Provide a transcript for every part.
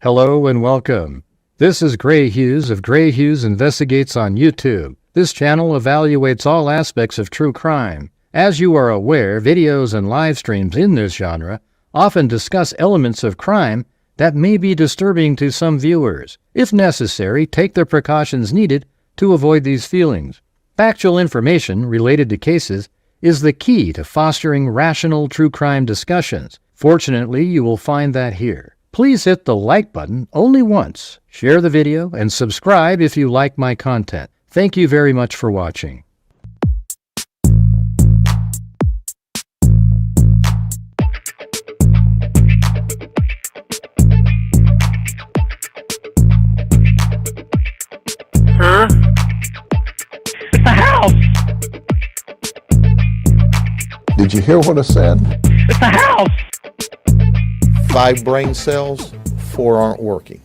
Hello and welcome. This is Grant Hughes of Grant Hughes Investigates on YouTube. This channel evaluates all aspects of true crime. As you are aware, videos and live streams in this genre often discuss elements of crime that may be disturbing to some viewers. If necessary, take the precautions needed to avoid these feelings. Factual information related to cases is the key to fostering rational true crime discussions. Fortunately, you will find that here. Please hit the like button only once, share the video, and subscribe if you like my content. Thank you very much for watching. Huh? It's a house! Did you hear what I said? It's a house! 5 brain cells, 4 aren't working.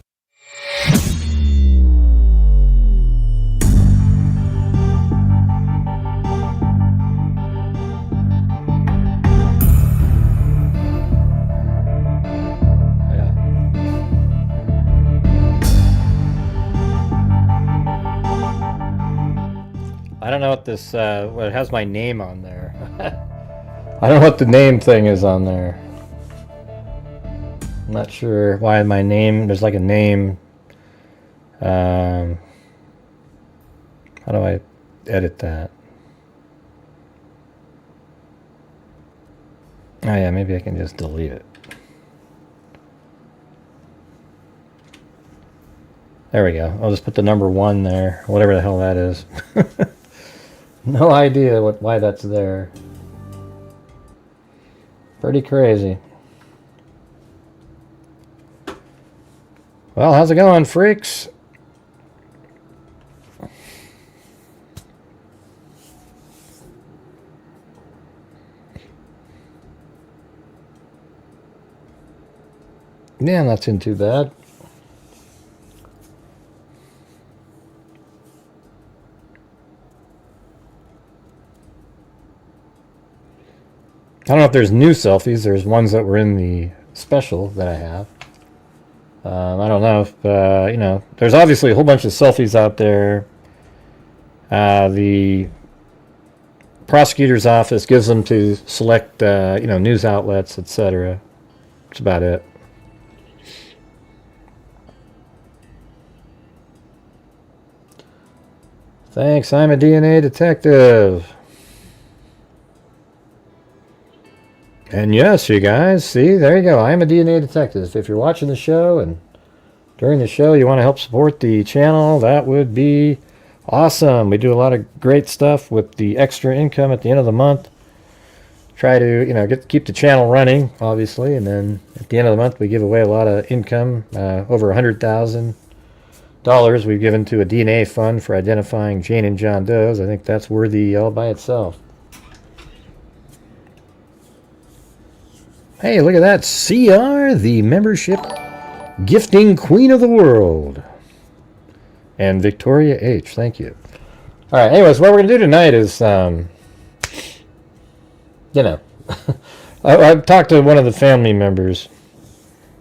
I don't know what this, well, it has my name on there. I don't know what the name thing is on there. I'm not sure why my name, there's like a name. How do I edit that? Oh yeah, maybe I can just delete it. There we go. I'll just put the number 1 there, whatever the hell that is. No idea why that's there. Pretty crazy. Well, how's it going, freaks? Yeah, not too bad. I don't know if there's new selfies. There's ones that were in the special that I have. I don't know if, you know, there's obviously a whole bunch of selfies out there. The prosecutor's office gives them to select, you know, news outlets, etc. That's about it. Thanks, I'm a DNA detective. And yes, you guys, see, there you go. I am a DNA detective. If you're watching the show and during the show you want to help support the channel, that would be awesome. We do a lot of great stuff with the extra income at the end of the month. Try to, you know, keep the channel running, obviously, and then at the end of the month we give away a lot of income. Over $100,000 we've given to a DNA fund for identifying Jane and John Does. I think that's worthy all by itself. Hey, look at that. CR, the membership gifting queen of the world. And Victoria H, thank you. All right, anyways, what we're going to do tonight is, you know, I've talked to one of the family members,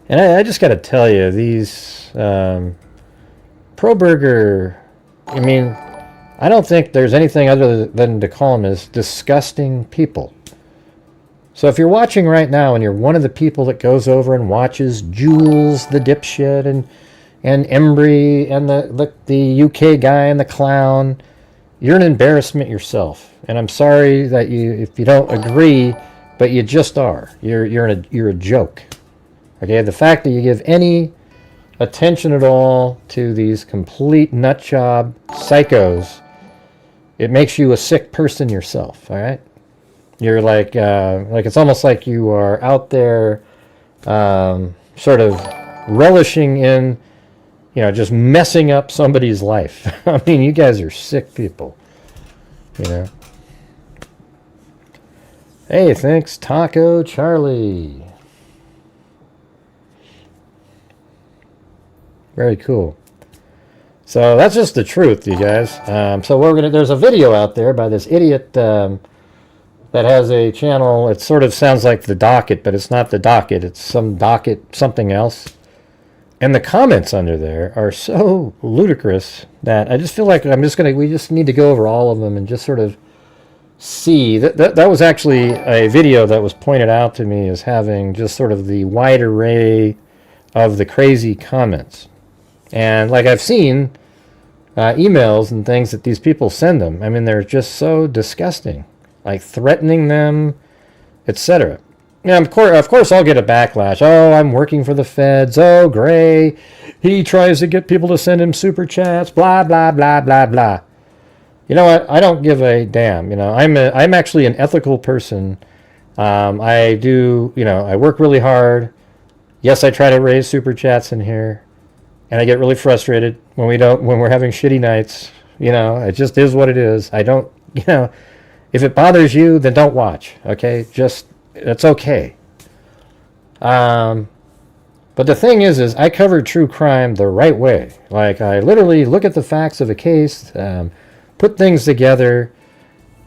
and I just got to tell you, these Kohberger, I mean, I don't think there's anything other than to call them as disgusting people. So if you're watching right now and you're one of the people that goes over and watches Jules the dipshit and Embry and the UK guy and the clown, you're an embarrassment yourself. And I'm sorry that if you don't agree, but you just are. You're a joke. Okay, the fact that you give any attention at all to these complete nutjob psychos, it makes you a sick person yourself. All right. You're like it's almost like you are out there sort of relishing in, you know, just messing up somebody's life. I mean, you guys are sick people, you know. Hey, thanks, Taco Charlie. Very cool. So that's just the truth, you guys. So there's a video out there by this idiot that has a channel. It sort of sounds like the Docket, but it's not the Docket. It's some Docket something else. And the comments under there are so ludicrous that I just feel like we just need to go over all of them and just sort of see. That was actually a video that was pointed out to me as having just sort of the wide array of the crazy comments. And like I've seen emails and things that these people send them. I mean, they're just so disgusting, like threatening them, etc. Yeah, of course I'll get a backlash. Oh, I'm working for the feds. Oh, Gray, he tries to get people to send him super chats, blah, blah, blah, blah, blah. You know what? I don't give a damn. You know, I'm actually an ethical person. I do, you know, I work really hard. Yes, I try to raise super chats in here, and I get really frustrated when we're having shitty nights. You know, it just is what it is. I don't, you know, if it bothers you, then don't watch. Okay, it's okay. But the thing is I cover true crime the right way. Like, I literally look at the facts of a case, put things together,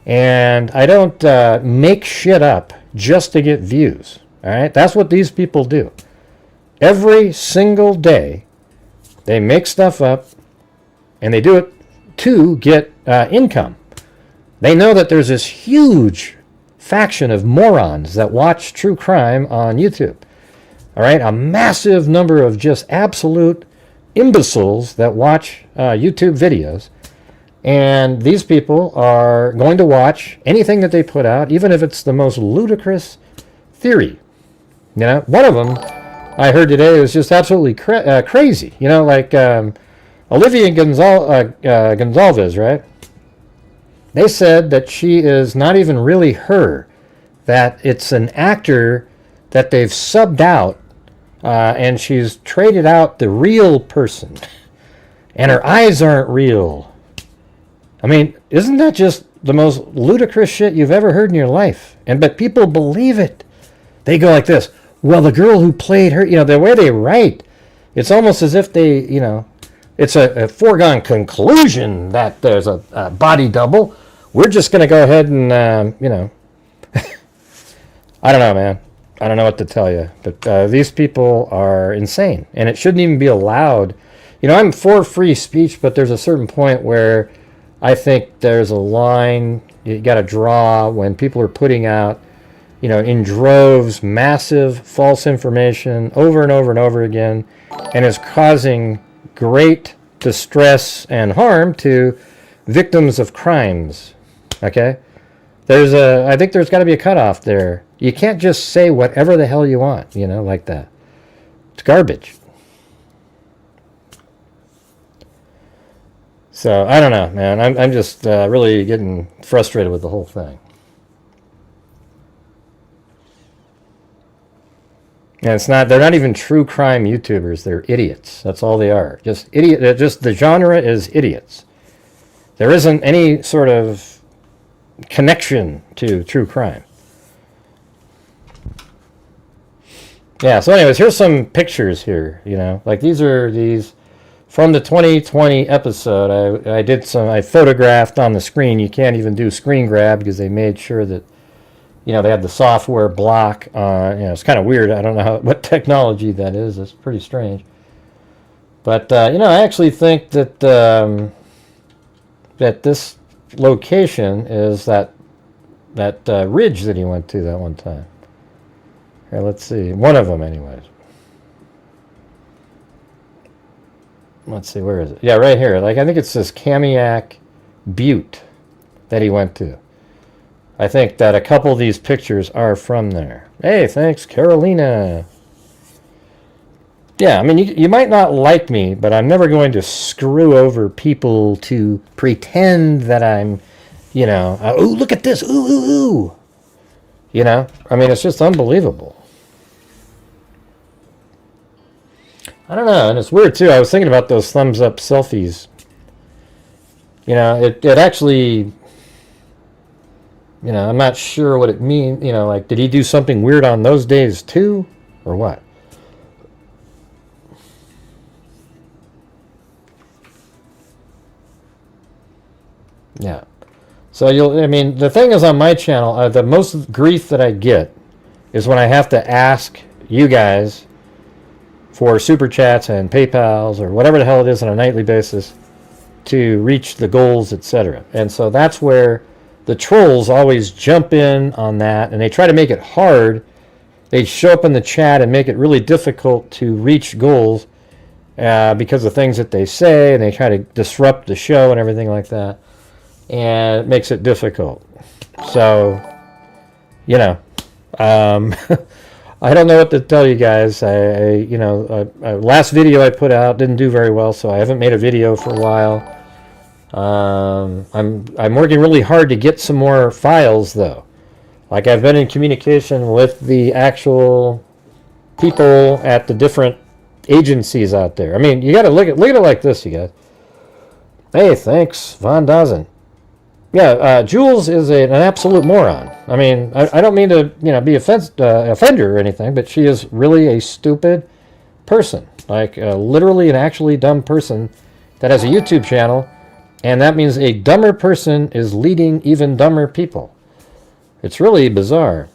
and I don't make shit up just to get views. All right, that's what these people do. Every single day, they make stuff up, and they do it to get income. They know that there's this huge faction of morons that watch true crime on YouTube. All right, a massive number of just absolute imbeciles that watch YouTube videos. And these people are going to watch anything that they put out, even if it's the most ludicrous theory. You know, one of them I heard today was just absolutely crazy. You know, like Olivia Gonzalez, right? They said that she is not even really her, that it's an actor that they've subbed out, and she's traded out the real person, and her eyes aren't real. I mean, isn't that just the most ludicrous shit you've ever heard in your life? But people believe it. They go like this. Well, the girl who played her, you know, the way they write, it's almost as if they, you know, it's a foregone conclusion that there's a body double. We're just going to go ahead and, you know, I don't know, man. I don't know what to tell you. But these people are insane, and it shouldn't even be allowed. You know, I'm for free speech, but there's a certain point where I think there's a line you got to draw when people are putting out, you know, in droves, massive false information over and over and over again, and is causing great distress and harm to victims of crimes. Okay? I think there's got to be a cutoff there. You can't just say whatever the hell you want, you know, like that. It's garbage. So, I don't know, man. I'm just really getting frustrated with the whole thing. And they're not even true crime YouTubers. They're idiots. That's all they are. Just idiot. Just the genre is idiots. There isn't any sort of connection to true crime. Yeah, so anyways, here's some pictures here, you know. Like these from the 2020 episode. I photographed on the screen. You can't even do screen grab because they made sure that, you know, they had the software block. You know, it's kind of weird. I don't know what technology that is. It's pretty strange. But, you know, I actually think that that this location is that ridge that he went to that one time. Here, let's see. One of them, anyways. Let's see, where is it? Yeah, right here. Like, I think it's this Kamiak Butte that he went to. I think that a couple of these pictures are from there. Hey, thanks, Carolina. Yeah, I mean, you might not like me, but I'm never going to screw over people to pretend that I'm, you know, ooh, look at this, ooh, ooh, ooh. You know, I mean, it's just unbelievable. I don't know, and it's weird, too. I was thinking about those thumbs-up selfies. You know, it actually... You know, I'm not sure what it means. You know, like, did he do something weird on those days too? Or what? Yeah. So I mean, the thing is on my channel, the most grief that I get is when I have to ask you guys for super chats and PayPals or whatever the hell it is on a nightly basis to reach the goals, etc. And so that's where the trolls always jump in on that, and they try to make it hard. They show up in the chat and make it really difficult to reach goals because of things that they say, and they try to disrupt the show and everything like that, and it makes it difficult. So, you know, I don't know what to tell you guys. Last video I put out didn't do very well, so I haven't made a video for a while. I'm working really hard to get some more files, though. Like, I've been in communication with the actual people at the different agencies out there. I mean, you got to look at it like this, you guys. Hey, thanks, Von Dozen. Yeah, Jules is an absolute moron. I mean, I don't mean to, be offender or anything, but she is really a stupid person. Like, literally an actually dumb person that has a YouTube channel, and that means a dumber person is leading even dumber people. It's really bizarre.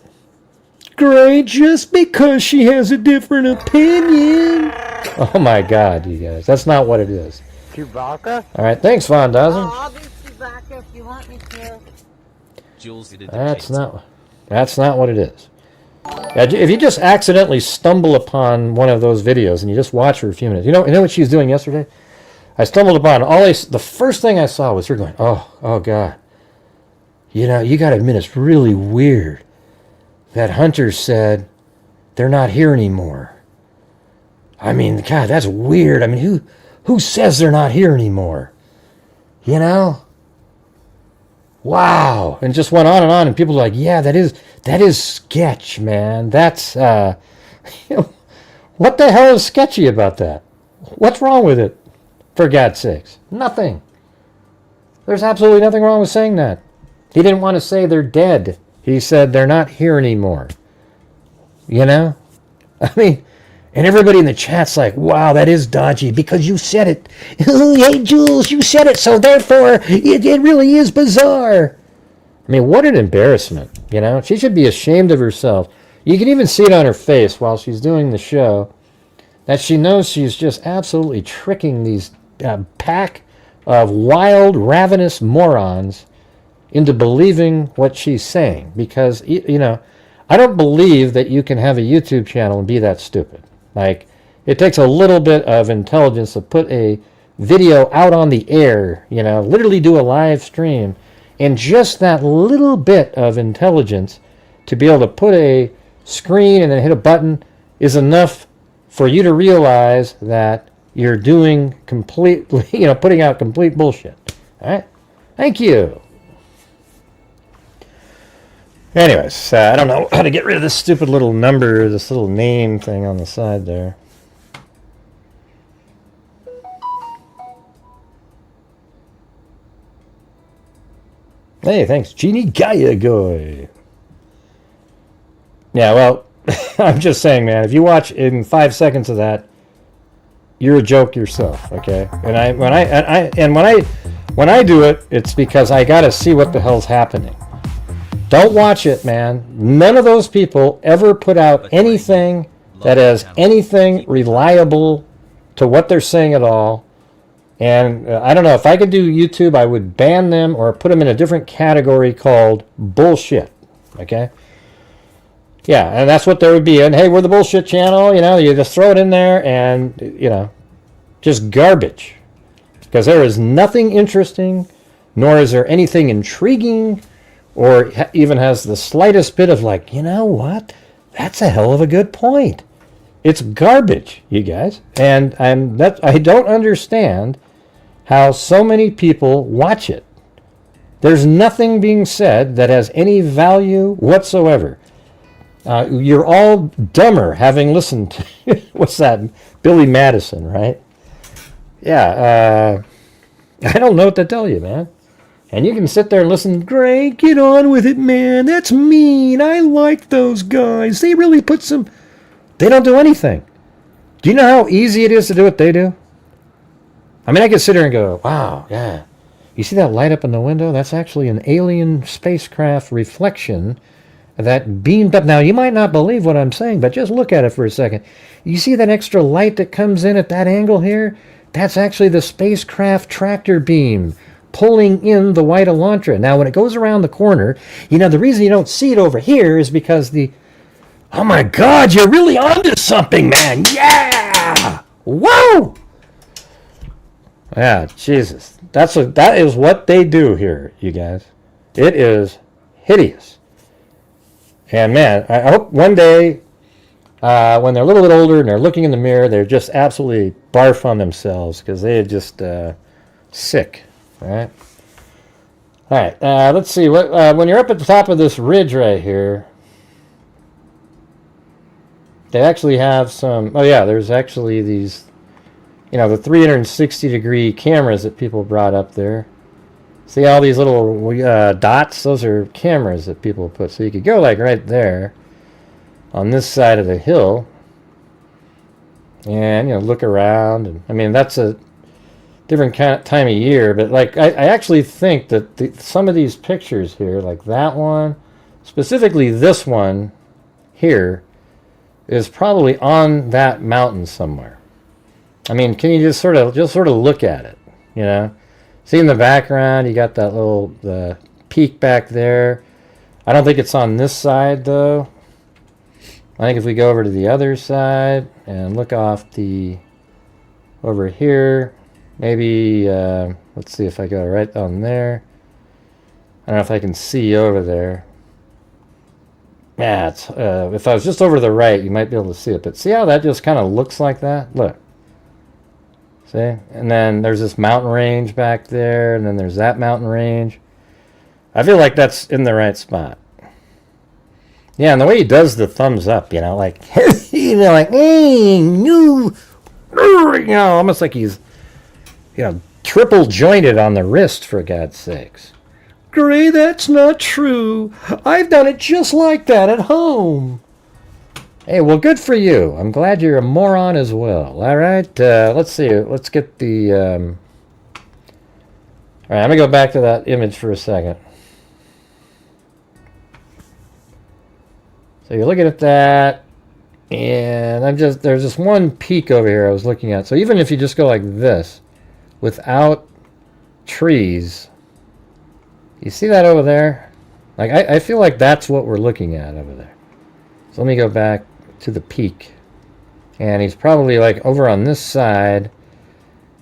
Great, just because she has a different opinion. Oh my God, you guys, that's not what it is. Chewbacca? All right, thanks, Von Dozen. Oh, I'll do Chewbacca if you want me to. Jules, That's not what it is. If you just accidentally stumble upon one of those videos and you just watch for a few minutes, you know what she was doing yesterday? I stumbled upon the first thing I saw was her going, oh God. You got to admit, it's really weird that Hunter said they're not here anymore. I mean, God, that's weird. I mean, who says they're not here anymore? Wow. And just went on, and people were like, yeah, that is sketch, man. That's, what the hell is sketchy about that? What's wrong with it? For God's sakes. Nothing. There's absolutely nothing wrong with saying that. He didn't want to say they're dead. He said they're not here anymore. I mean, and everybody in the chat's like, wow, that is dodgy because you said it. Hey, Jules, you said it, so therefore it really is bizarre. I mean, what an embarrassment, She should be ashamed of herself. You can even see it on her face while she's doing the show that she knows she's just absolutely tricking these pack of wild, ravenous morons into believing what she's saying. Because, I don't believe that you can have a YouTube channel and be that stupid. Like, it takes a little bit of intelligence to put a video out on the air, literally do a live stream, and just that little bit of intelligence to be able to put a screen and then hit a button is enough for you to realize that you're doing completely, putting out complete bullshit. All right? Thank you. Anyways, I don't know how to get rid of this stupid little number, this little name thing on the side there. Hey, thanks, Genie Gaia Goy. Yeah, well, I'm just saying, man, if you watch in 5 seconds of that, you're a joke yourself, okay? And when I do it, it's because I gotta see what the hell's happening. Don't watch it, man. None of those people ever put out anything that has anything reliable to what they're saying at all. And I don't know, if I could do YouTube, I would ban them or put them in a different category called bullshit, okay? Yeah, and that's what there would be. And hey, we're the bullshit channel, you just throw it in there and, just garbage. Because there is nothing interesting, nor is there anything intriguing, or even has the slightest bit of like, you know what? That's a hell of a good point. It's garbage, you guys. And I don't understand how so many people watch it. There's nothing being said that has any value whatsoever. You're all dumber having listened to, what's that, Billy Madison, right? Yeah, I don't know what to tell you, man. And you can sit there and listen, great, get on with it, man. That's mean. I like those guys. They really put some... They don't do anything. Do you know how easy it is to do what they do? I mean, I could sit here and go, wow, yeah. You see that light up in the window? That's actually an alien spacecraft reflection that beamed up. Now, you might not believe what I'm saying, but just look at it for a second. You see that extra light that comes in at that angle here? That's actually the spacecraft tractor beam pulling in the white Elantra. Now, when it goes around the corner, the reason you don't see it over here is because oh my God, you're really onto something, man. Yeah! Whoa! Yeah, Jesus. That is what they do here, you guys. It is hideous. And man, I hope one day, when they're a little bit older and they're looking in the mirror, they're just absolutely barf on themselves because they are just sick. All right. All right. Let's see. When you're up at the top of this ridge right here, they actually have some. Oh yeah, there's actually these. The 360-degree cameras that people brought up there. See all these little dots? Those are cameras that people put. So you could go like right there on this side of the hill and, look around. And I mean, that's a different kind of time of year. But like, I actually think that some of these pictures here, like that one, specifically this one here, is probably on that mountain somewhere. I mean, can you just sort of look at it, See in the background, you got that the peak back there. I don't think it's on this side, though. I think if we go over to the other side and look off over here, maybe, let's see if I go right on there. I don't know if I can see over there. Yeah, if I was just over to the right, you might be able to see it. But see how that just kind of looks like that? Look. See? And then there's this mountain range back there, and then there's that mountain range. I feel like that's in the right spot. Yeah, and the way he does the thumbs up, like, like, hey, no, almost like he's, triple jointed on the wrist, for God's sakes. Gray, that's not true. I've done it just like that at home. Hey, well, good for you. I'm glad you're a moron as well. All right, let's see. Let's get the... All right, I'm going to go back to that image for a second. So you're looking at that, and there's this one peak over here I was looking at. So even if you just go like this, without trees, you see that over there? Like, I feel like that's what we're looking at over there. So let me go back to the peak. And he's probably like over on this side.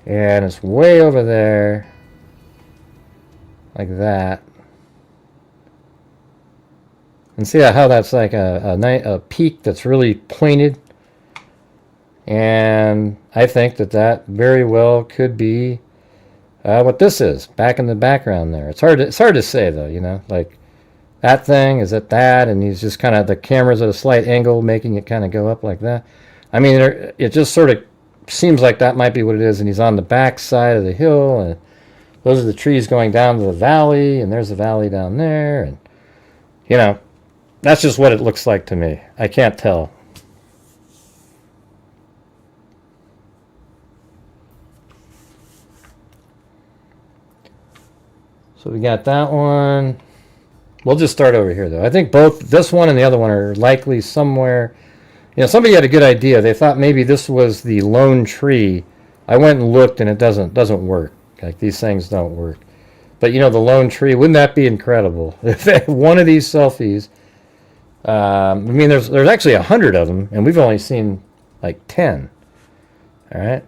And it's way over there. Like that. And see how that's like a peak that's really pointed. And I think that very well could be what this is back in the background there. It's hard to say though, like that thing is at that, and he's just kind of, the camera's at a slight angle, making it kind of go up like that. I mean, it just sort of seems like that might be what it is, and he's on the back side of the hill, and those are the trees going down to the valley, and there's the valley down there, and that's just what it looks like to me. I can't tell. So we got that one. We'll just start over here, though. I think both this one and the other one are likely somewhere. Somebody had a good idea. They thought maybe this was the lone tree. I went and looked, and it doesn't work. Like, these things don't work. But, the lone tree, wouldn't that be incredible? If one of these selfies, I mean, there's actually 100 of them, and we've only seen, like, 10. All right?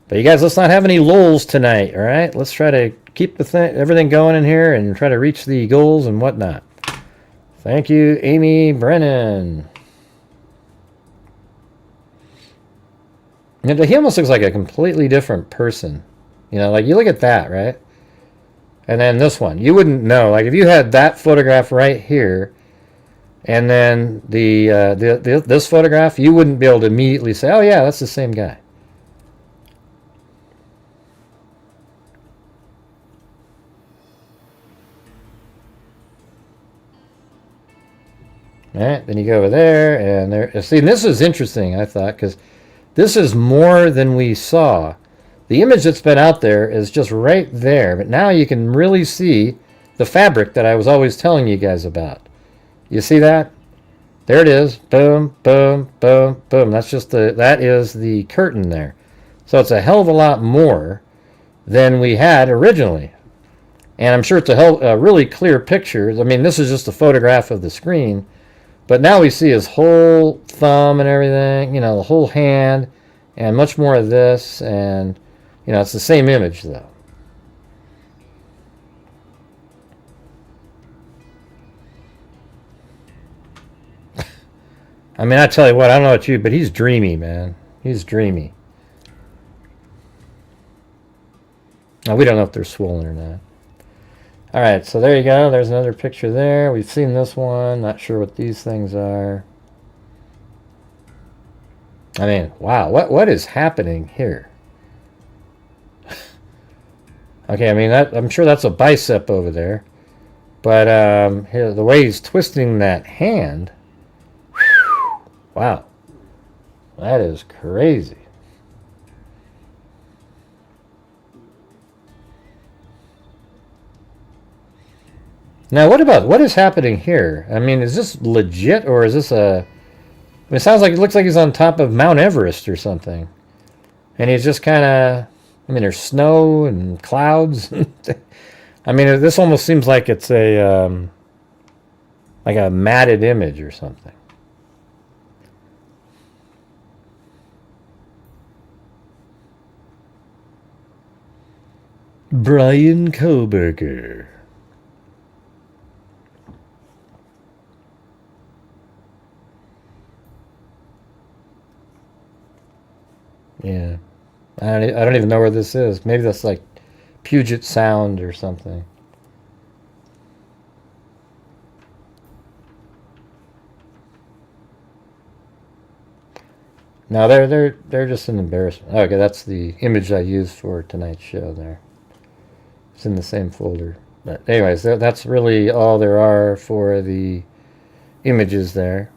But you guys, let's not have any lulls tonight, all right? Let's try to keep everything going in here and try to reach the goals and whatnot. Thank you, Amy Brennan. He almost looks like a completely different person. Like you look at that, right? And then this one. You wouldn't know. Like if you had that photograph right here and then this photograph, you wouldn't be able to immediately say, oh yeah, that's the same guy. All right, then you go over there, and there. See, this is interesting, I thought, because this is more than we saw. The image that's been out there is just right there, but now you can really see the fabric that I was always telling you guys about. You see that? There it is. Boom, boom, boom, boom. That is the curtain there. So it's a hell of a lot more than we had originally. And I'm sure it's a really clear picture. I mean, this is just a photograph of the screen. But now we see his whole thumb and everything, you know, the whole hand, and much more of this. And, you know, it's the same image, though. I mean, I tell you what, I don't know about you, but he's dreamy, man. He's dreamy. Now, we don't know if they're swollen or not. All right, so there you go. There's another picture there. We've seen this one. Not sure what these things are. I mean, wow, what is happening here? Okay, I mean, I'm sure that's a bicep over there. But the way he's twisting that hand... Wow, that is crazy. Now, what is happening here? I mean, is this legit, or is this a... I mean, it looks like he's on top of Mount Everest or something. And he's just kind of... I mean, there's snow and clouds. I mean, this almost seems like it's a matted image or something. Brian Kohberger. Yeah. I don't even know where this is. Maybe that's like Puget Sound or something. No, they're just an embarrassment. Okay, that's the image I used for tonight's show there. It's in the same folder. But anyways, that's really all there are for the images there.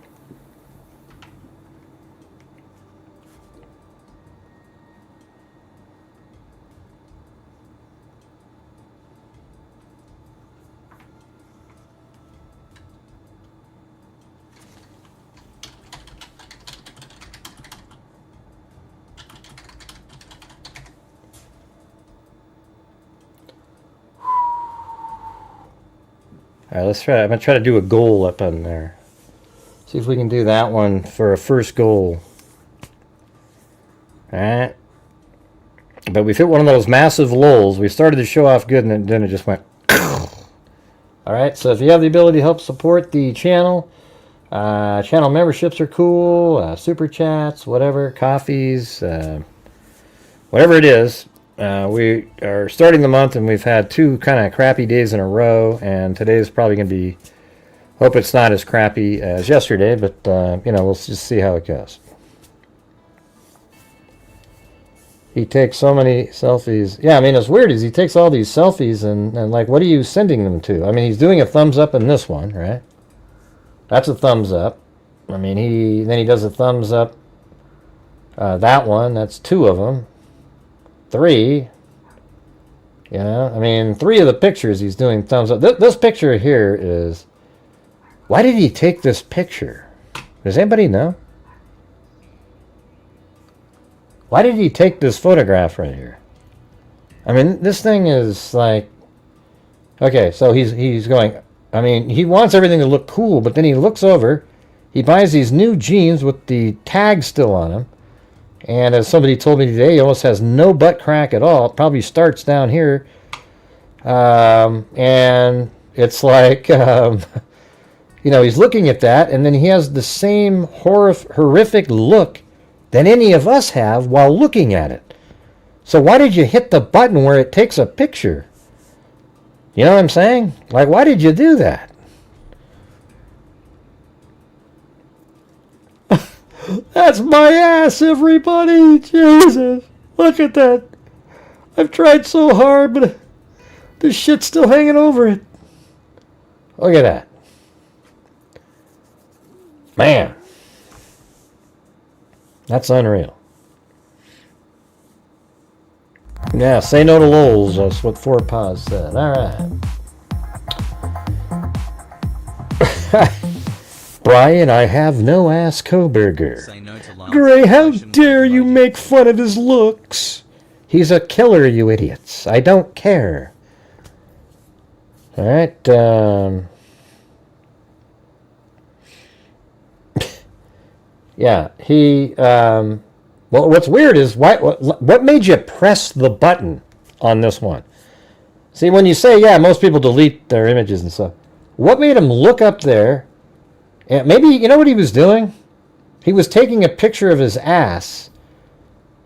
All right, let's try. I'm gonna try to do a goal up on there. See if we can do that one for a first goal. All right. But we've hit one of those massive lulls. We started the show off good, and then it just went. All right. So if you have the ability to help support the channel, channel memberships are cool. Super chats, whatever, coffees, whatever it is. We are starting the month, and we've had 2 kind of crappy days in a row, and today's probably going to be, hope it's not as crappy as yesterday, but, you know, we'll just see how it goes. He takes so many selfies. Yeah, I mean, it's weird is he takes all these selfies, and like, what are you sending them to? I mean, he's doing a thumbs up in this one, right? That's a thumbs up. I mean, then he does a thumbs up. That one, that's 2 of them. 3, you know, I mean, 3 of the pictures he's doing thumbs up. This picture here is, why did he take this picture? Does anybody know? Why did he take this photograph right here? I mean, this thing is like, okay, so he's going, I mean, he wants everything to look cool, but then he looks over, he buys these new jeans with the tag still on them. And as somebody told me today, he almost has no butt crack at all. It probably starts down here. And it's like, you know, he's looking at that, and then he has the same horrific look than any of us have while looking at it. So why did you hit the button where it takes a picture? You know what I'm saying? Like, why did you do that? That's my ass, everybody! Jesus! Look at that! I've tried so hard, but this shit's still hanging over it. Look at that. Man. That's unreal. Yeah, say no to lulls. That's what 4 Paws said. Alright. Brian, I have no ass Kohberger. Say no to love. Gray, how Fashion dare you emoji. make fun of his looks? He's a killer, you idiots. I don't care. All right. Yeah, he... well, what's weird is, what made you press the button on this one? See, when you say, yeah, most people delete their images and stuff, what made him look up there? And maybe, you know what he was doing? He was taking a picture of his ass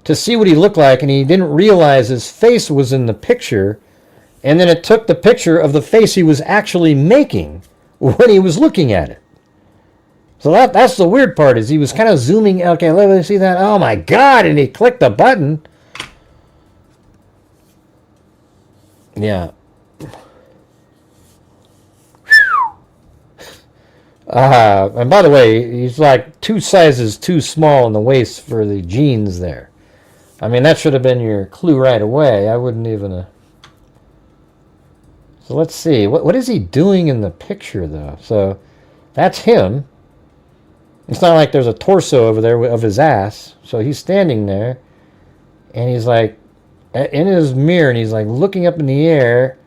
to see what he looked like, and he didn't realize his face was in the picture, and then it took the picture of the face he was actually making when he was looking at it. So that's the weird part, is he was kind of zooming. Okay, let me see that. Oh my God, and he clicked the button. Yeah. And by the way, he's like 2 sizes too small in the waist for the jeans there. I mean, that should have been your clue right away. I wouldn't even... So let's see. What is he doing in the picture, though? So that's him. It's not like there's a torso over there of his ass. So he's standing there, and he's like in his mirror, and he's like looking up in the air,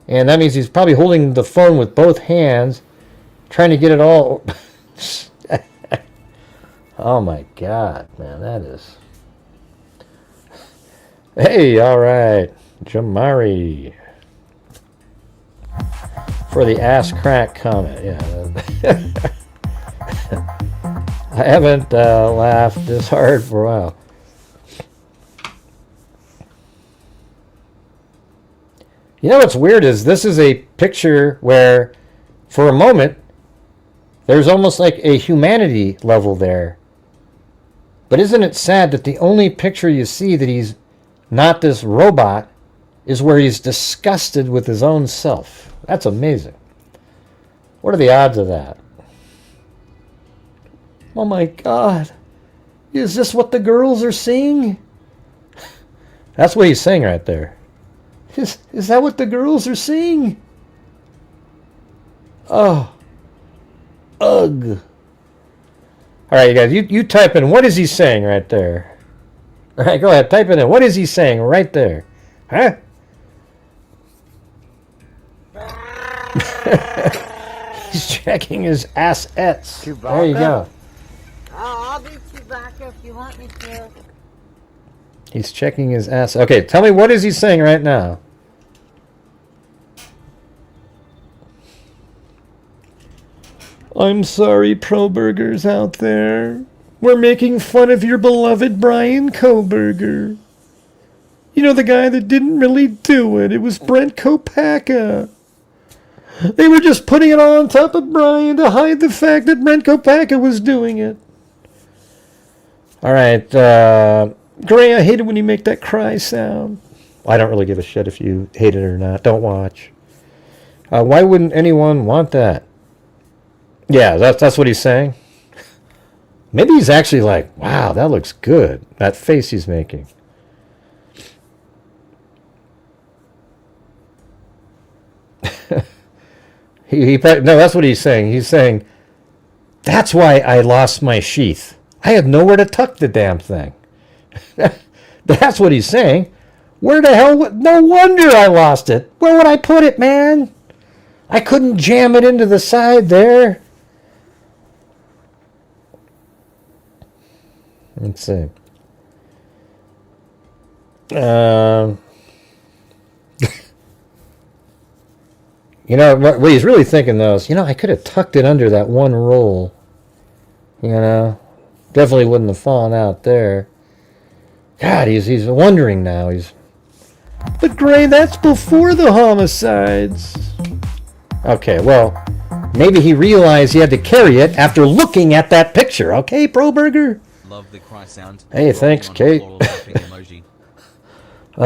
and that means he's probably holding the phone with both hands, trying to get it all. Oh my God, man, that is... Hey, all right, Jamari, for the ass crack comment. Yeah, I haven't laughed this hard for a while. You know what's weird is this is a picture where, for a moment, there's almost like a humanity level there. But isn't it sad that the only picture you see that he's not this robot is where he's disgusted with his own self? That's amazing. What are the odds of that? Oh my God. Is this what the girls are seeing? That's what he's saying right there. Is that what the girls are seeing? Oh. Ugh. All right, you guys, you type in, what is he saying right there? All right, go ahead, type it in. What is he saying right there? Huh? He's checking his assets. There you go. I'll be Chewbacca if you want me to. He's checking his ass. Okay, tell me, what is he saying right now? I'm sorry, pro-burgers out there. We're making fun of your beloved Brian Kohberger. You know, the guy that didn't really do it. It was Brent Kopacka. They were just putting it on top of Brian to hide the fact that Brent Kopacka was doing it. All right, Gray, I hate it when you make that cry sound. I don't really give a shit if you hate it or not. Don't watch. Why wouldn't anyone want that? Yeah, that's what he's saying. Maybe he's actually like, wow, that looks good. That face he's making. No, that's what he's saying. He's saying, that's why I lost my sheath. I had nowhere to tuck the damn thing. That's what he's saying. Where the hell? No wonder I lost it. Where would I put it, man? I couldn't jam it into the side there. Let's see. You know, what he's really thinking, though, is, I could have tucked it under that one roll. Definitely wouldn't have fallen out there. God, he's wondering now. But Gray, that's before the homicides. Okay, well, maybe he realized he had to carry it after looking at that picture. Okay, Pro-Burger? Love the cry sound. Hey, thanks, Kate. All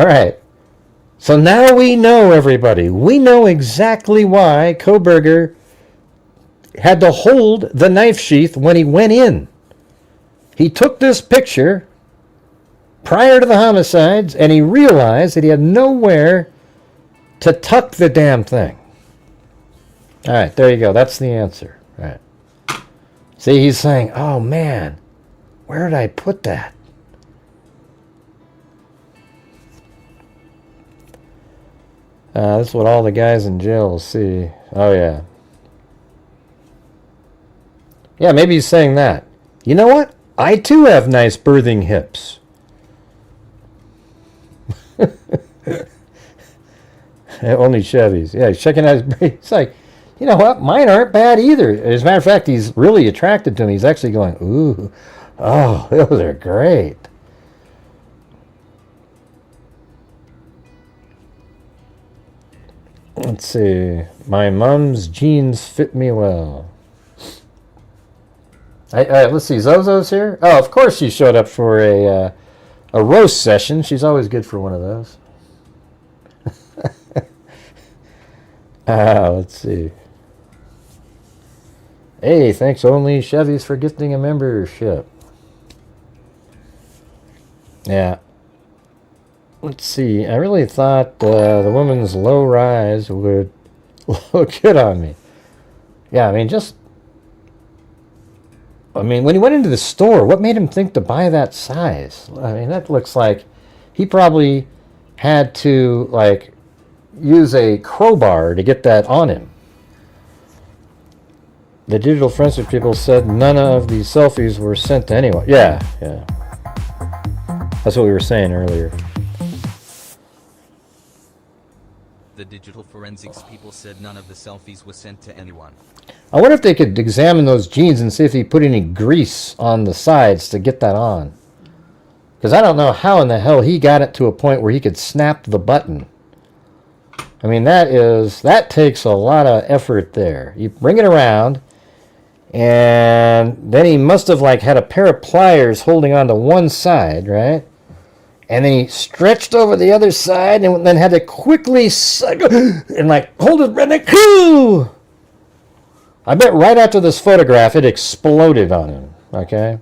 right. So now we know, everybody. We know exactly why Kohberger had to hold the knife sheath when he went in. He took this picture prior to the homicides, and he realized that he had nowhere to tuck the damn thing. All right, there you go. That's the answer. All right. See, he's saying, oh man, where did I put that? That's what all the guys in jail will see. Oh, yeah. Yeah, maybe he's saying that. You know what? I too have nice birthing hips. Only Chevys. Yeah, he's checking out his... He's like, you know what? Mine aren't bad either. As a matter of fact, he's really attracted to me. He's actually going, ooh, oh, those are great. Let's see. My mom's jeans fit me well. Let's see. Zozo's here. Oh, of course she showed up for a roast session. She's always good for one of those. Let's see. Hey, thanks only Chevys for gifting a membership. Yeah. Let's see. I really thought the woman's low rise would look good on me. Yeah, I mean, when he went into the store, what made him think to buy that size? I mean, that looks like he probably had to, like, use a crowbar to get that on him. The digital forensic people said none of these selfies were sent to anyone. Yeah, yeah. That's what we were saying earlier. The digital forensics people said none of the selfies were sent to anyone. I wonder if they could examine those jeans and see if he put any grease on the sides to get that on. Because I don't know how in the hell he got it to a point where he could snap the button. I mean, that takes a lot of effort there. You bring it around, and then he must have like had a pair of pliers holding on to one side, right? And then he stretched over the other side and then had to quickly and like hold his redneck. I bet right after this photograph it exploded on him, okay?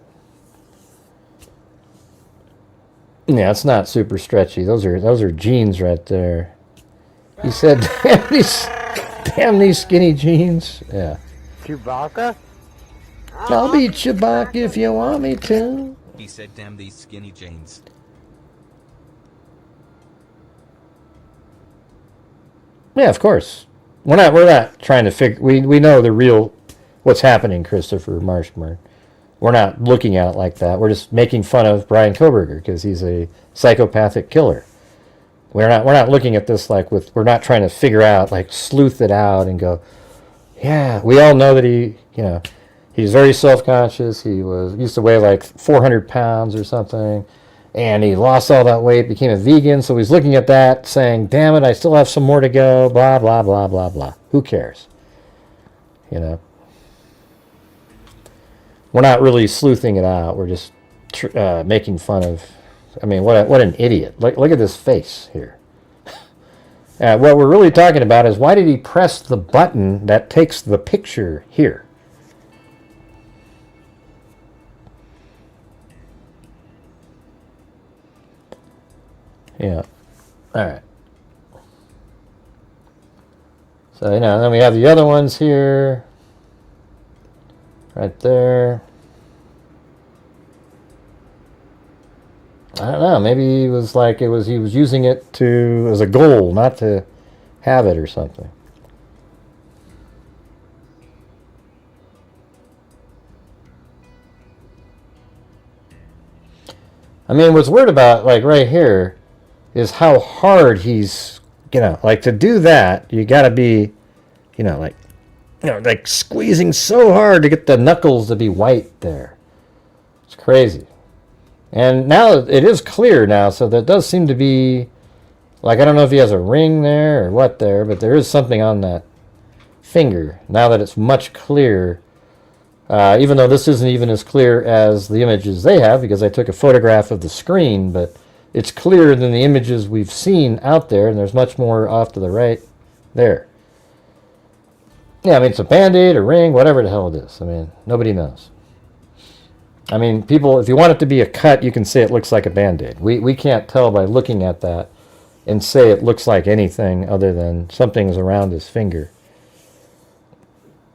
Yeah, it's not super stretchy. Those are jeans right there. He said, damn these skinny jeans. Yeah. Chewbacca? I'll be Chewbacca if you want me to. He said, damn these skinny jeans. Yeah, of course. We're not trying to figure... We know the real... What's happening, Christopher Marshburn. We're not looking at it like that. We're just making fun of Brian Kohberger because he's a psychopathic killer. We're not looking at this like with... We're not trying to figure out, like, sleuth it out and go, yeah, we all know that he's very self-conscious. He used to weigh like 400 pounds or something. And he lost all that weight, became a vegan. So he's looking at that saying, damn it, I still have some more to go. Blah, blah, blah, blah, blah. Who cares? You know? We're not really sleuthing it out. We're just making fun of... I mean, what an idiot. Look at this face here. What we're really talking about is why did he press the button that takes the picture here? Yeah. All right. So, then we have the other ones here. Right there. I don't know. Maybe he was using it as a goal, not to have it or something. I mean, what's weird about, like, right here is how hard he's, like, to do that, you gotta be, like squeezing so hard to get the knuckles to be white there. It's crazy. And now it is clear now, so that does seem to be, like, I don't know if he has a ring there or what there, but there is something on that finger now that it's much clearer. Even though this isn't even as clear as the images they have, because I took a photograph of the screen, but it's clearer than the images we've seen out there, and there's much more off to the right there. Yeah, I mean, it's a Band-Aid, a ring, whatever the hell it is. I mean, nobody knows. I mean, people, if you want it to be a cut, you can say it looks like a Band-Aid. We can't tell by looking at that and say it looks like anything other than something's around his finger.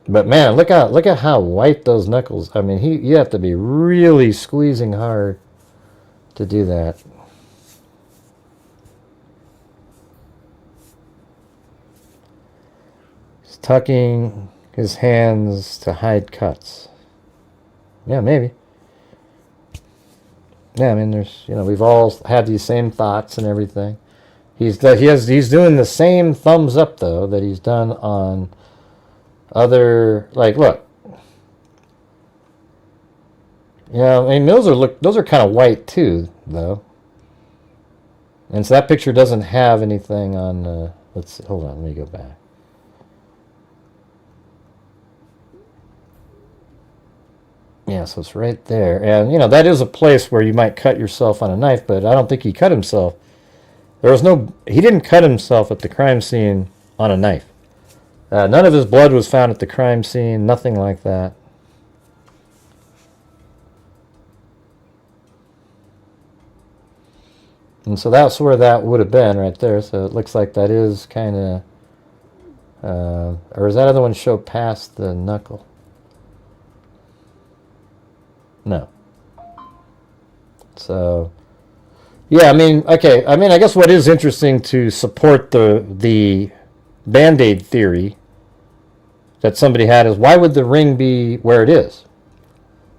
But man, look at how white those knuckles. I mean, you have to be really squeezing hard to do that. He's tucking his hands to hide cuts. Yeah, maybe. Yeah, I mean, there's, we've all had these same thoughts and everything. He's doing the same thumbs up though that he's done on other, like, look. Yeah, I mean, those are kind of white too, though. And so that picture doesn't have anything on. Let's see, hold on, let me go back. Yeah, so it's right there, and that is a place where you might cut yourself on a knife, but I don't think he cut himself. He didn't cut himself at the crime scene on a knife. None of his blood was found at the crime scene, nothing like that. And so that's where that would have been right there. So it looks like that is kind of, or does that other one show past the knuckle? No. So, yeah, I mean, okay. I mean, I guess what is interesting to support the Band-Aid theory that somebody had is, why would the ring be where it is?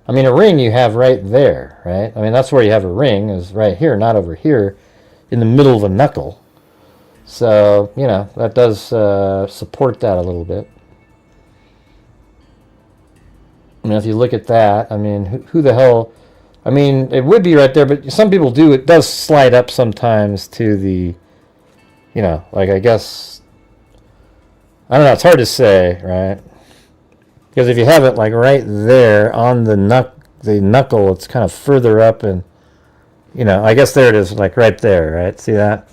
I mean, a ring you have right there, right? I mean, that's where you have a ring, is right here, not over here in the middle of a knuckle. So, that does support that a little bit. I mean, if you look at that, I mean, who the hell... I mean, it would be right there, but some people do. It does slide up sometimes to the, like, I guess... I don't know, it's hard to say, right? Because if you have it, like, right there on the knuckle, it's kind of further up and, I guess there it is, like, right there, right? See that?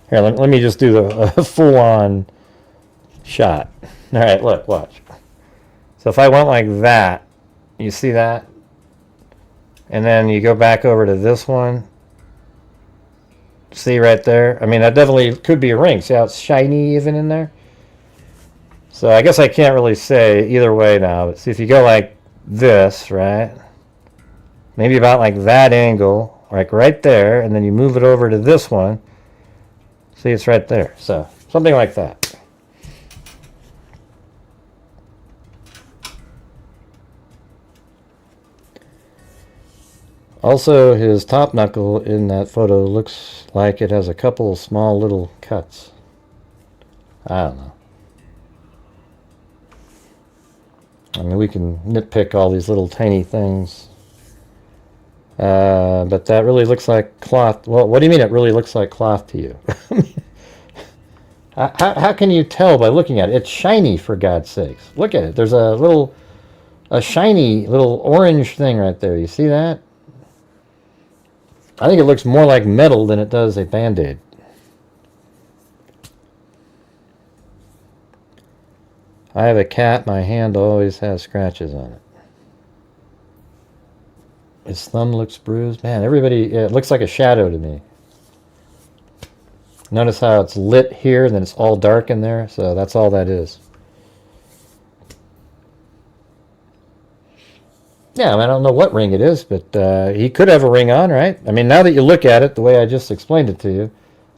Here, let me just do a full-on shot. All right, look, watch. So if I went like that, you see that? And then you go back over to this one. See right there? I mean, that definitely could be a ring. See how it's shiny even in there? So I guess I can't really say either way now. But see, if you go like this, right? Maybe about like that angle, like right there, and then you move it over to this one. See, it's right there. So something like that. Also, his top knuckle in that photo looks like it has a couple of small little cuts. I don't know. I mean, we can nitpick all these little tiny things. But that really looks like cloth. Well, what do you mean it really looks like cloth to you? How can you tell by looking at it? It's shiny, for God's sakes. Look at it. There's a shiny little orange thing right there. You see that? I think it looks more like metal than it does a Band-Aid. I have a cat. My hand always has scratches on it. His thumb looks bruised. Man, it looks like a shadow to me. Notice how it's lit here and then it's all dark in there. So that's all that is. Yeah, I mean, I don't know what ring it is, but he could have a ring on, right? I mean, now that you look at it the way I just explained it to you,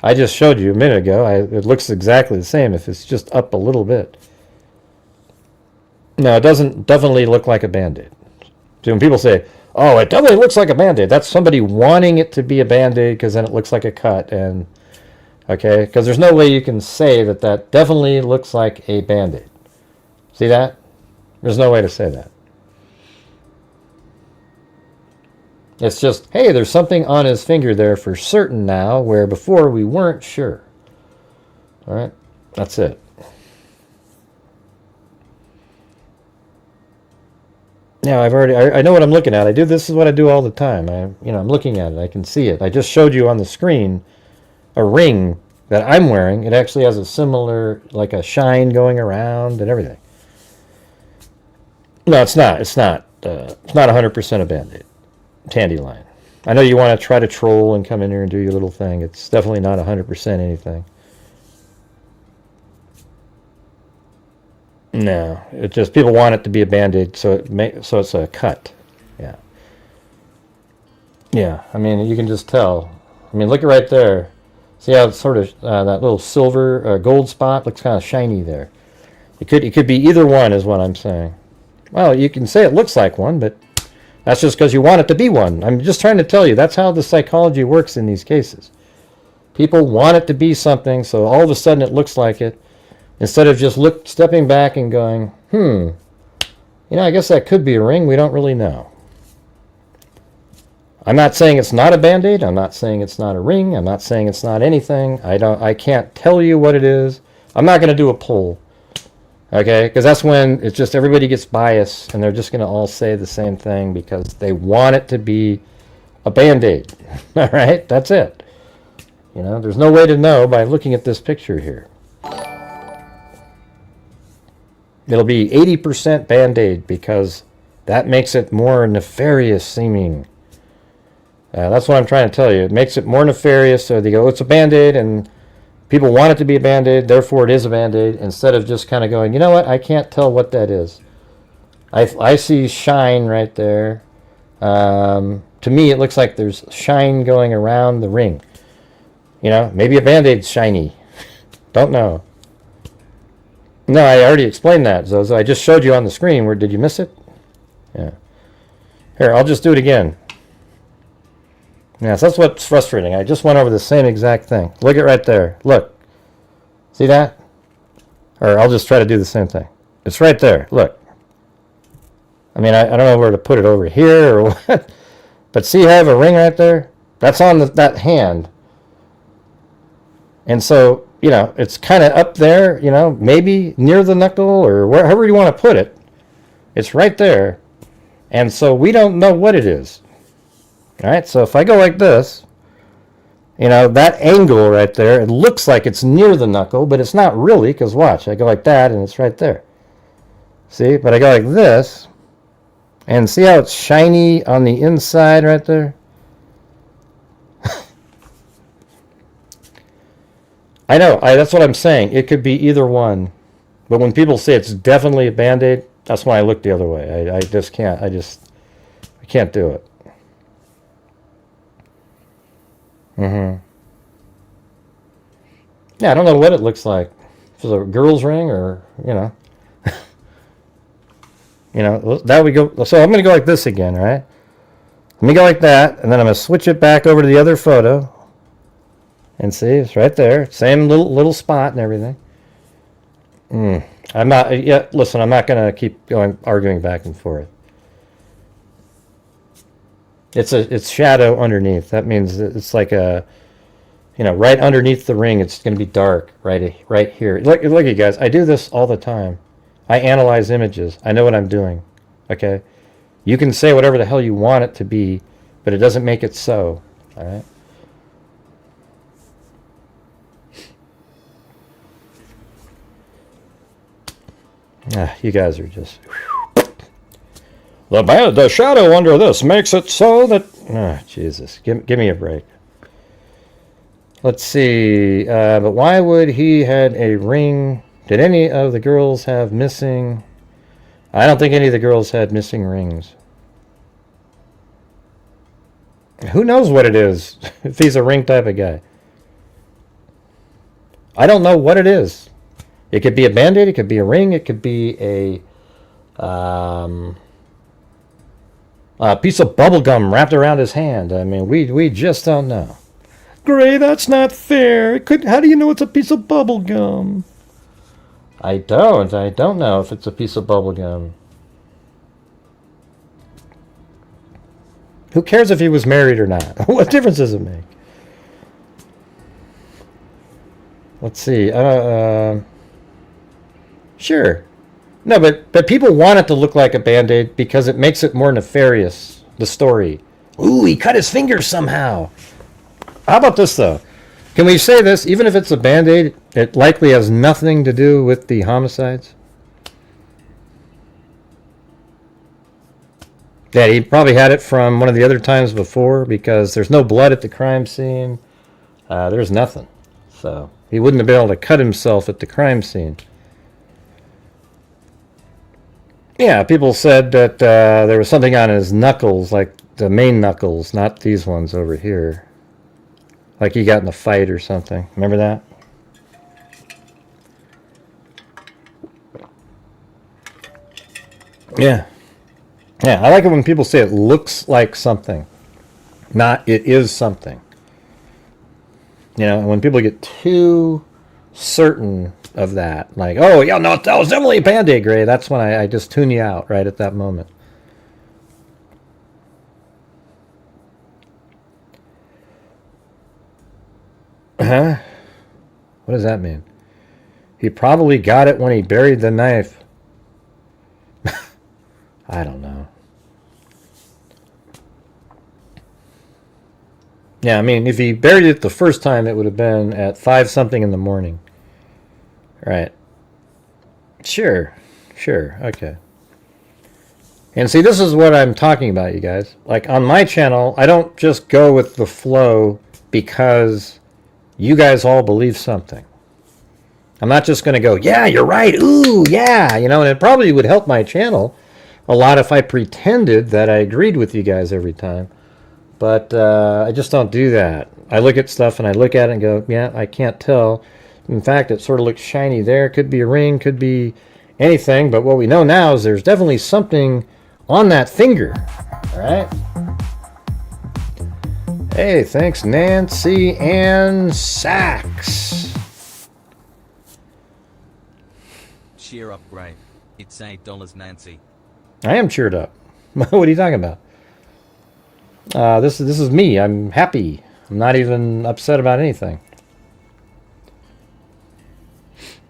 I just showed you a minute ago, it looks exactly the same if it's just up a little bit. No, it doesn't definitely look like a Band-Aid. So when people say, oh, it definitely looks like a Band-Aid, that's somebody wanting it to be a Band-Aid because then it looks like a cut. And okay, because there's no way you can say that that definitely looks like a Band-Aid. See that? There's no way to say that. It's just, hey, there's something on his finger there for certain now, where before we weren't sure. All right, that's it. Now I know what I'm looking at. This is what I do all the time. I'm looking at it. I can see it. I just showed you on the screen a ring that I'm wearing. It actually has a similar, like a shine going around and everything. No, it's not. It's not 100% a Band-Aid. Tandyline. I know you want to try to troll and come in here and do your little thing. It's definitely not 100% anything. No, it's just people want it to be a Band-Aid, so so it's a cut. Yeah. Yeah, I mean, you can just tell. I mean, look right there. See how it's sort of that little silver gold spot looks kind of shiny there. It could be either one, is what I'm saying. Well, you can say it looks like one, but that's just because you want it to be one. I'm just trying to tell you that's how the psychology works in these cases. People want it to be something, so all of a sudden it looks like it, instead of just stepping back and going, I guess that could be a ring. We don't really know. I'm not saying it's not a Band-Aid. I'm not saying it's not a ring. I'm not saying it's not anything. I can't tell you what it is. I'm not going to do a poll. Okay? Because that's when it's just everybody gets biased and they're just going to all say the same thing because they want it to be a Band-Aid. All right? That's it. There's no way to know by looking at this picture here. It'll be 80% Band-Aid because that makes it more nefarious seeming. That's what I'm trying to tell you. It makes it more nefarious, so they go, it's a Band-Aid, and people want it to be a Band-Aid, therefore it is a Band-Aid, instead of just kind of going, you know what, I can't tell what that is. I see shine right there. To me, it looks like there's shine going around the ring. Maybe a Band-Aid's shiny. Don't know. No, I already explained that, Zozo. I just showed you on the screen. Did you miss it? Yeah. Here, I'll just do it again. Yes, that's what's frustrating. I just went over the same exact thing. Look at right there. Look. See that? Or I'll just try to do the same thing. It's right there. Look. I mean, I don't know where to put it over here or what. But see, I have a ring right there? That's on that hand. And so, it's kind of up there, maybe near the knuckle or wherever you want to put it. It's right there. And so we don't know what it is. All right, so if I go like this, that angle right there, it looks like it's near the knuckle, but it's not really, because watch, I go like that, and it's right there. See, but I go like this, and see how it's shiny on the inside right there? I know, that's what I'm saying. It could be either one. But when people say it's definitely a Band-Aid, that's when I look the other way. I just can't, I can't do it. Yeah, I don't know what it looks like. If it's a girl's ring or, that we go. So I'm going to go like this again, all right? Let me go like that, and then I'm going to switch it back over to the other photo. And see, it's right there. Same little spot and everything. I'm not, listen, I'm not going to keep arguing back and forth. It's shadow underneath. That means it's like a, right underneath the ring, it's going to be dark right here. Look, you guys, I do this all the time. I analyze images. I know what I'm doing. Okay? You can say whatever the hell you want it to be, but it doesn't make it so. All right? You guys are just... The shadow under this makes it so that... Jesus. Give me a break. Let's see. But why would he had a ring? Did any of the girls have missing... I don't think any of the girls had missing rings. Who knows what it is, if he's a ring type of guy. I don't know what it is. It could be a Band-Aid, it could be a ring, it could be a piece of bubble gum wrapped around his hand. I mean, we just don't know. Gray, that's not fair. How do you know it's a piece of bubble gum? I don't know if it's a piece of bubble gum. Who cares if he was married or not? What difference does it make? Let's see. Sure. No, but people want it to look like a Band-Aid because it makes it more nefarious, the story. Ooh, he cut his finger somehow. How about this, though? Can we say this? Even if it's a Band-Aid, it likely has nothing to do with the homicides? Yeah, he probably had it from one of the other times before because there's no blood at the crime scene. There's nothing. So he wouldn't have been able to cut himself at the crime scene. Yeah, people said that there was something on his knuckles, like the main knuckles, not these ones over here. Like he got in a fight or something. Remember that? Yeah. Yeah, I like it when people say it looks like something. Not it is something. You know, when people get too certain of that, like, oh, yeah, no, that was definitely a Band-Aid, Gray. That's when I just tune you out right at that moment. Huh? What does that mean? He probably got it when he buried the knife. I don't know. Yeah, I mean, if he buried it the first time, it would have been at 5 something in the morning. Right. Sure. Sure. Okay. And see, this is what I'm talking about, you guys. Like, on my channel, I don't just go with the flow because you guys all believe something. I'm not just going to go, yeah, you're right. Ooh, yeah. You know, and it probably would help my channel a lot if I pretended that I agreed with you guys every time. But I just don't do that. I look at stuff and I look at it and go, yeah, I can't tell. In fact, it sort of looks shiny there. Could be a ring, could be anything. But what we know now is there's definitely something on that finger. All right? Hey, thanks, Nancy Ann Sachs. Cheer up, Gray. It's $8, Nancy. I am cheered up. What are you talking about? This is me. I'm happy. I'm not even upset about anything.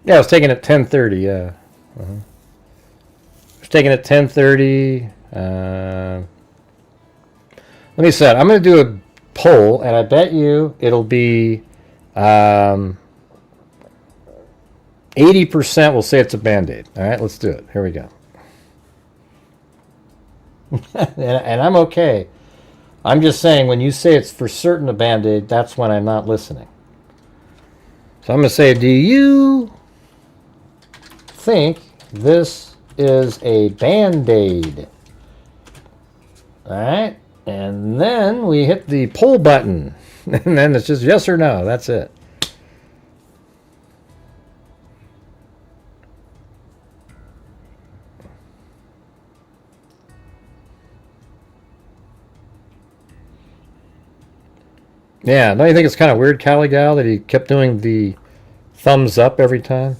Yeah, I was taking it 10:30. Yeah, I was taking it 10:30. Let me set. I'm going to do a poll, and I bet you it'll be 80% will say it's a Band-Aid. All right, let's do it. Here we go. and I'm okay. I'm just saying, when you say it's for certain a Band-Aid, that's when I'm not listening. So I'm going to say, do you think this is a Band-Aid? All right. And then we hit the poll button. And then it's just yes or no. That's it. Yeah, don't you think it's kind of weird, Cali Gal, that he kept doing the thumbs up every time?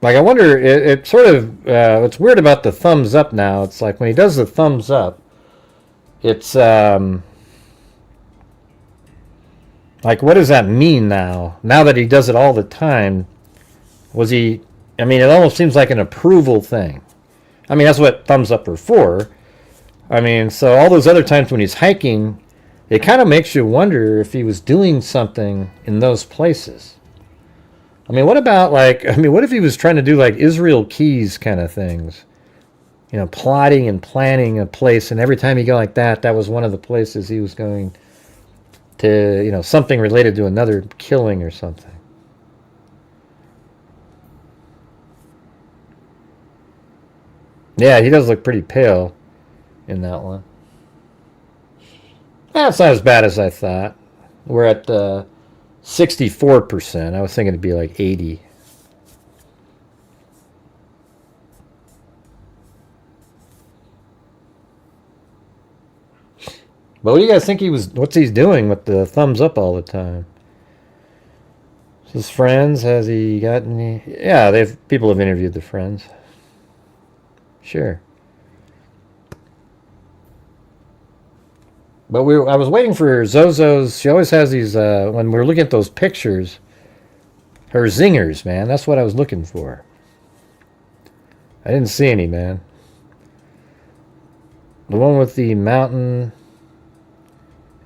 Like, I wonder, it sort of, what's weird about the thumbs up now, it's like when he does the thumbs up, it's, like, what does that mean now? Now that he does it all the time, was he, I mean, it almost seems like an approval thing. I mean, that's what thumbs up are for. I mean, so all those other times when he's hiking, it kind of makes you wonder if he was doing something in those places. I mean, what about, like, I mean, what if he was trying to do, like, Israel Keys kind of things? You know, plotting and planning a place, and every time he go like that, that was one of the places he was going to, you know, something related to another killing or something. Yeah, he does look pretty pale in that one. That's not as bad as I thought. We're at 64%. I was thinking it'd be like 80. But what do you guys think what's he's doing with the thumbs up all the time? His friends, has he got any? Yeah, people have interviewed the friends. Sure. But I was waiting for Zozo's. She always has these, when we're looking at those pictures, her zingers, man. That's what I was looking for. I didn't see any, man. The one with the mountain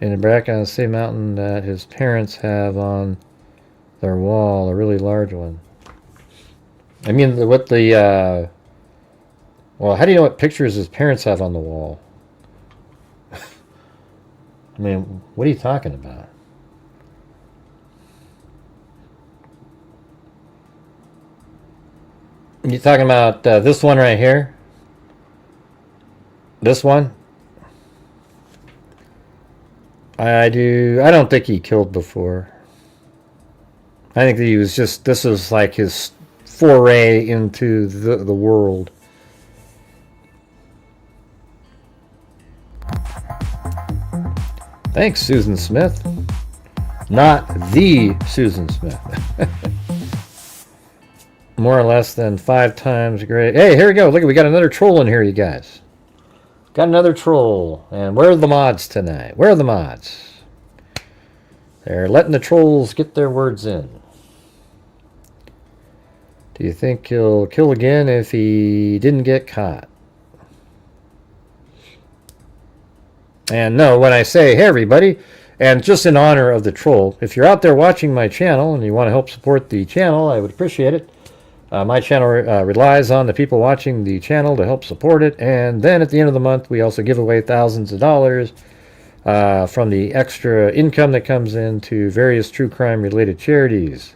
in the background, the same mountain that his parents have on their wall, a really large one. I mean, well, how do you know what pictures his parents have on the wall? I mean, what are you talking about? You talking about this one right here? This one? I don't think he killed before. I think that he was just, this was like his foray into the world. Thanks, Susan Smith. Not the Susan Smith. More or less than 5 times great. Hey, here we go. Look, we got another troll in here, you guys. Got another troll. And where are the mods tonight? Where are the mods? They're letting the trolls get their words in. Do you think he'll kill again if he didn't get caught? And no, when I say, hey everybody, and just in honor of the troll, if you're out there watching my channel and you want to help support the channel, I would appreciate it. My channel relies on the people watching the channel to help support it. And then at the end of the month, we also give away thousands of dollars from the extra income that comes in to various true crime related charities.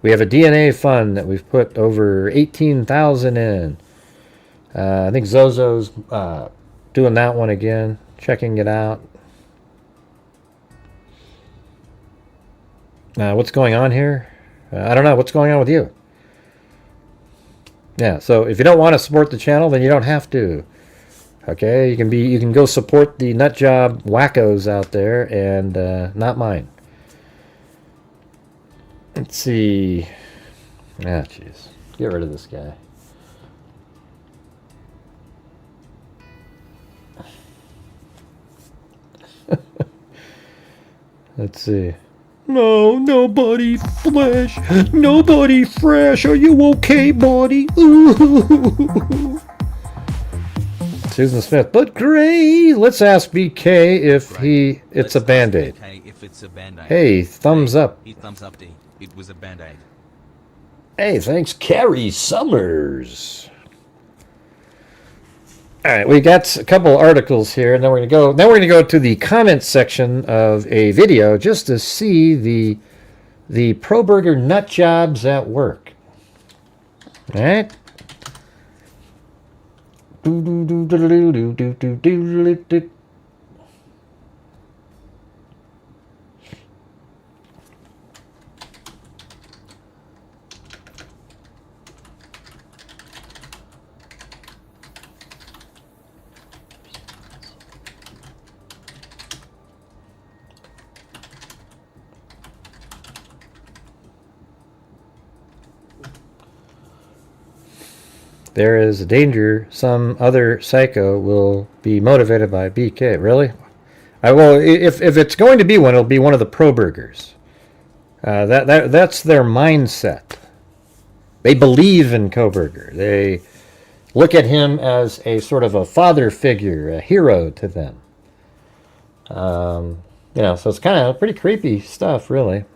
We have a DNA fund that we've put over 18,000 in. I think Zozo's doing that one again, checking it out. What's going on here? I don't know. What's going on with you? Yeah, so if you don't want to support the channel, then you don't have to. Okay, you can go support the nut job wackos out there, and not mine. Let's see. Ah, jeez. Get rid of this guy. Let's see. No, nobody flesh. Nobody fresh. Are you okay, buddy? Ooh. Susan Smith. But Gray, let's ask BK if it's a Band-Aid. If it's a Band-Aid. Hey, thumbs up. He thumbs up, D. It was a Band-Aid. Hey, thanks, Carrie Summers. All right, we got a couple articles here, and then we're gonna go. Then we're gonna go to the comments section of a video just to see the Kohberger nut jobs at work. All right. There is a danger some other psycho will be motivated by BK. Really? Well, if it's going to be one, it'll be one of the Kohbergers. That's their mindset. They believe in Kohberger. They look at him as a sort of a father figure, a hero to them. So it's kind of pretty creepy stuff, really.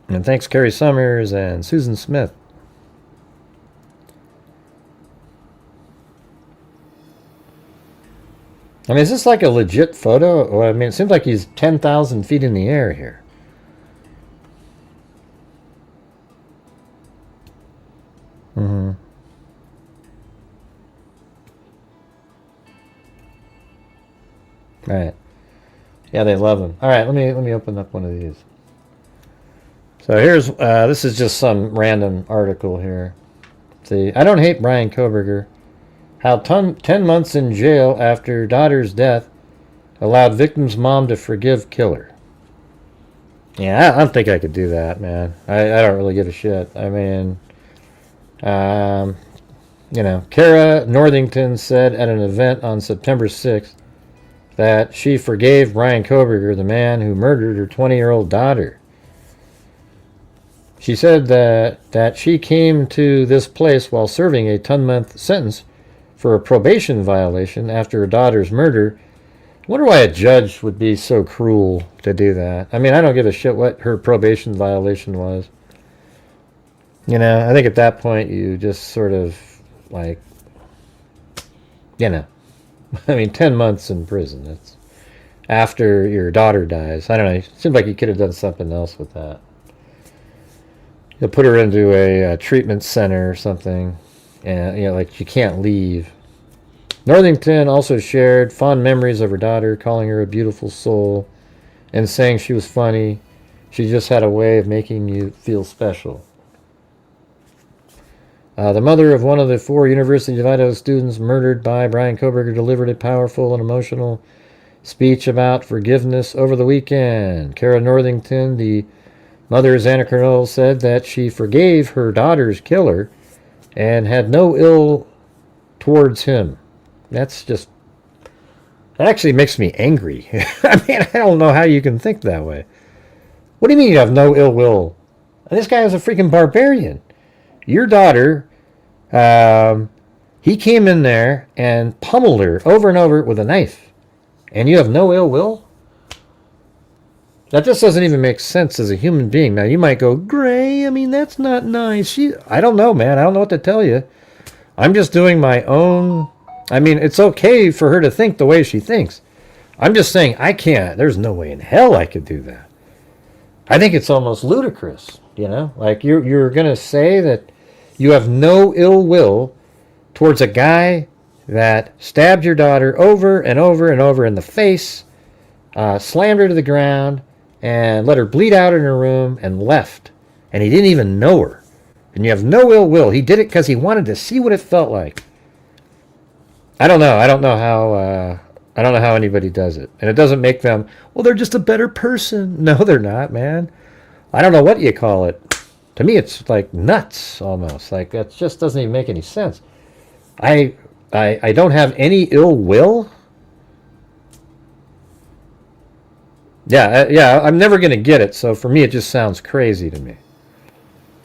And thanks, Carrie Summers and Susan Smith. I mean, is this like a legit photo? Well, I mean, it seems like he's 10,000 feet in the air here. Mm-hmm. All right. Yeah, they love him. All right, let me open up one of these. So here's, this is just some random article here. See, I don't hate Brian Kohberger. How 10 months in jail after daughter's death allowed victim's mom to forgive killer. Yeah, I don't think I could do that, man. I don't really give a shit. I mean, Kara Northington said at an event on September 6th that she forgave Brian Kohberger, the man who murdered her 20-year-old daughter. She said that she came to this place while serving a 10-month sentence for a probation violation after her daughter's murder. I wonder why a judge would be so cruel to do that. I mean, I don't give a shit what her probation violation was. I think at that point you just sort of like, I mean, 10 months in prison. That's after your daughter dies. I don't know. It seems like you could have done something else with that. He'll put her into a treatment center or something, and like she can't leave. Northington also shared fond memories of her daughter, calling her a beautiful soul, and saying she was funny. She just had a way of making you feel special. The mother of one of the 4 University of Idaho students murdered by Brian Kohberger delivered a powerful and emotional speech about forgiveness over the weekend. Kara Northington, the mother, Xana Kernell, said that she forgave her daughter's killer and had no ill towards him. That actually makes me angry. I mean, I don't know how you can think that way. What do you mean you have no ill will? This guy is a freaking barbarian. Your daughter, he came in there and pummeled her over and over with a knife. And you have no ill will? That just doesn't even make sense as a human being. Now, you might go, Gray, I mean, that's not nice. I don't know, man. I don't know what to tell you. I'm just doing my own... I mean, it's okay for her to think the way she thinks. I'm just saying, I can't. There's no way in hell I could do that. I think it's almost ludicrous, you know? Like, you're going to say that you have no ill will towards a guy that stabbed your daughter over and over and over in the face, slammed her to the ground, and let her bleed out in her room and left. And he didn't even know her. And you have no ill will. He did it because he wanted to see what it felt like. I don't know. I don't know how anybody does it. And it doesn't make them, well, they're just a better person. No, they're not, man. I don't know what you call it. To me, it's like nuts almost. Like, that just doesn't even make any sense. I don't have any ill will. Yeah, I'm never going to get it. So for me, it just sounds crazy to me.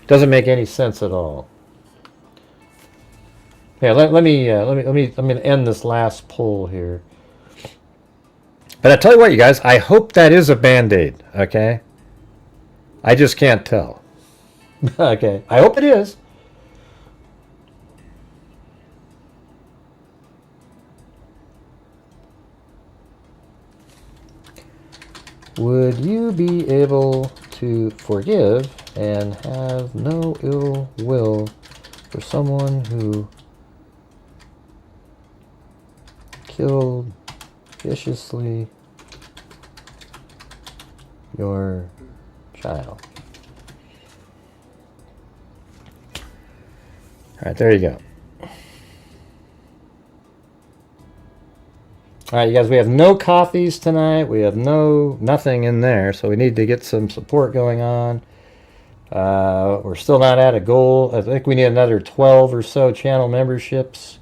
It doesn't make any sense at all. Yeah, I'm going to end this last poll here. But I tell you what, you guys, I hope that is a Band-Aid, okay? I just can't tell. Okay, I hope it is. Would you be able to forgive and have no ill will for someone who killed viciously your child? All right, there you go. All right, you guys, we have no coffees tonight. We have nothing in there, so we need to get some support going on. We're still not at a goal. I think we need another 12 or so channel memberships.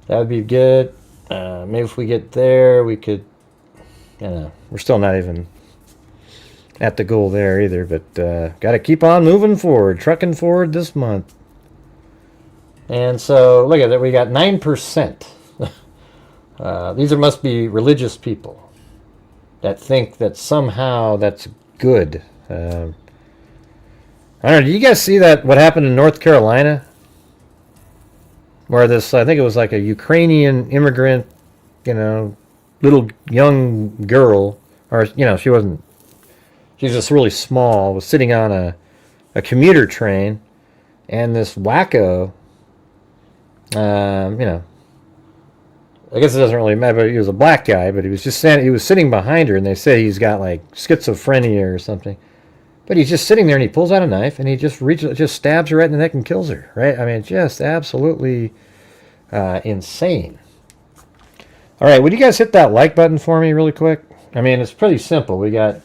That would be good. Maybe if we get there, we could, we're still not even at the goal there either, but got to keep on moving forward, trucking forward this month. And so, look at that, we got 9%. These must be religious people that think that somehow that's good. I don't know, did you guys see that, what happened in North Carolina? Where this, I think it was like a Ukrainian immigrant, little young girl, or, she's just really small, was sitting on a commuter train, and this wacko, I guess it doesn't really matter, but he was a black guy, but he was sitting behind her, and they say he's got like schizophrenia or something. But he's just sitting there, and he pulls out a knife, and he just stabs her right in the neck and kills her, right? I mean, just absolutely insane. All right, would you guys hit that like button for me really quick? I mean, it's pretty simple. We got,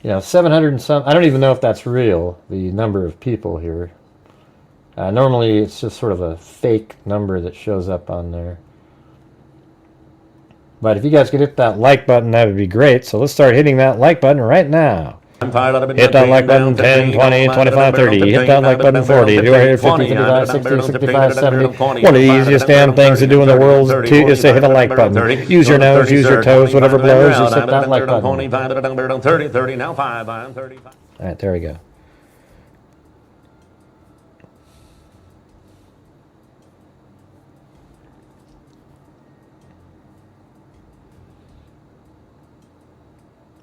700 and some. I don't even know if that's real, the number of people here. Normally, it's just sort of a fake number that shows up on there. But if you guys could hit that like button, that would be great. So let's start hitting that like button right now. Hit that like button 10, 20, 25, 30. Hit that like button 40. Do I hear 50, 55, 60, 65, 70? One of the easiest damn things to do in the world is to hit a like button. Use your nose, use your toes, whatever blows, just hit that like button. All right, there we go.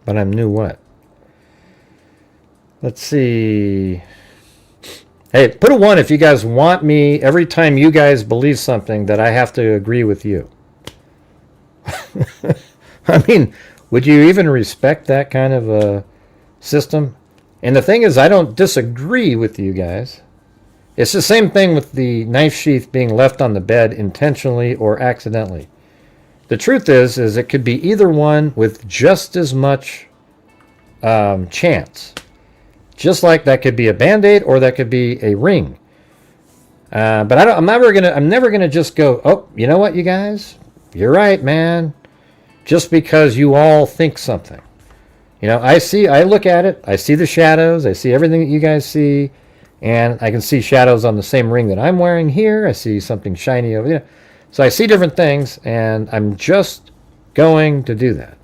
But I'm new what? Let's see. Hey, put a 1 if you guys want me, every time you guys believe something, that I have to agree with you. I mean, would you even respect that kind of a system? And the thing is, I don't disagree with you guys. It's the same thing with the knife sheath being left on the bed intentionally or accidentally. The truth is it could be either one with just as much chance. Just like that could be a Band-Aid or that could be a ring. But I'm never gonna just go, oh, you know what, you guys? You're right, man. Just because you all think something. You know, I look at it, I see the shadows, I see everything that you guys see, and I can see shadows on the same ring that I'm wearing here. I see something shiny over there. So I see different things, and I'm just going to do that.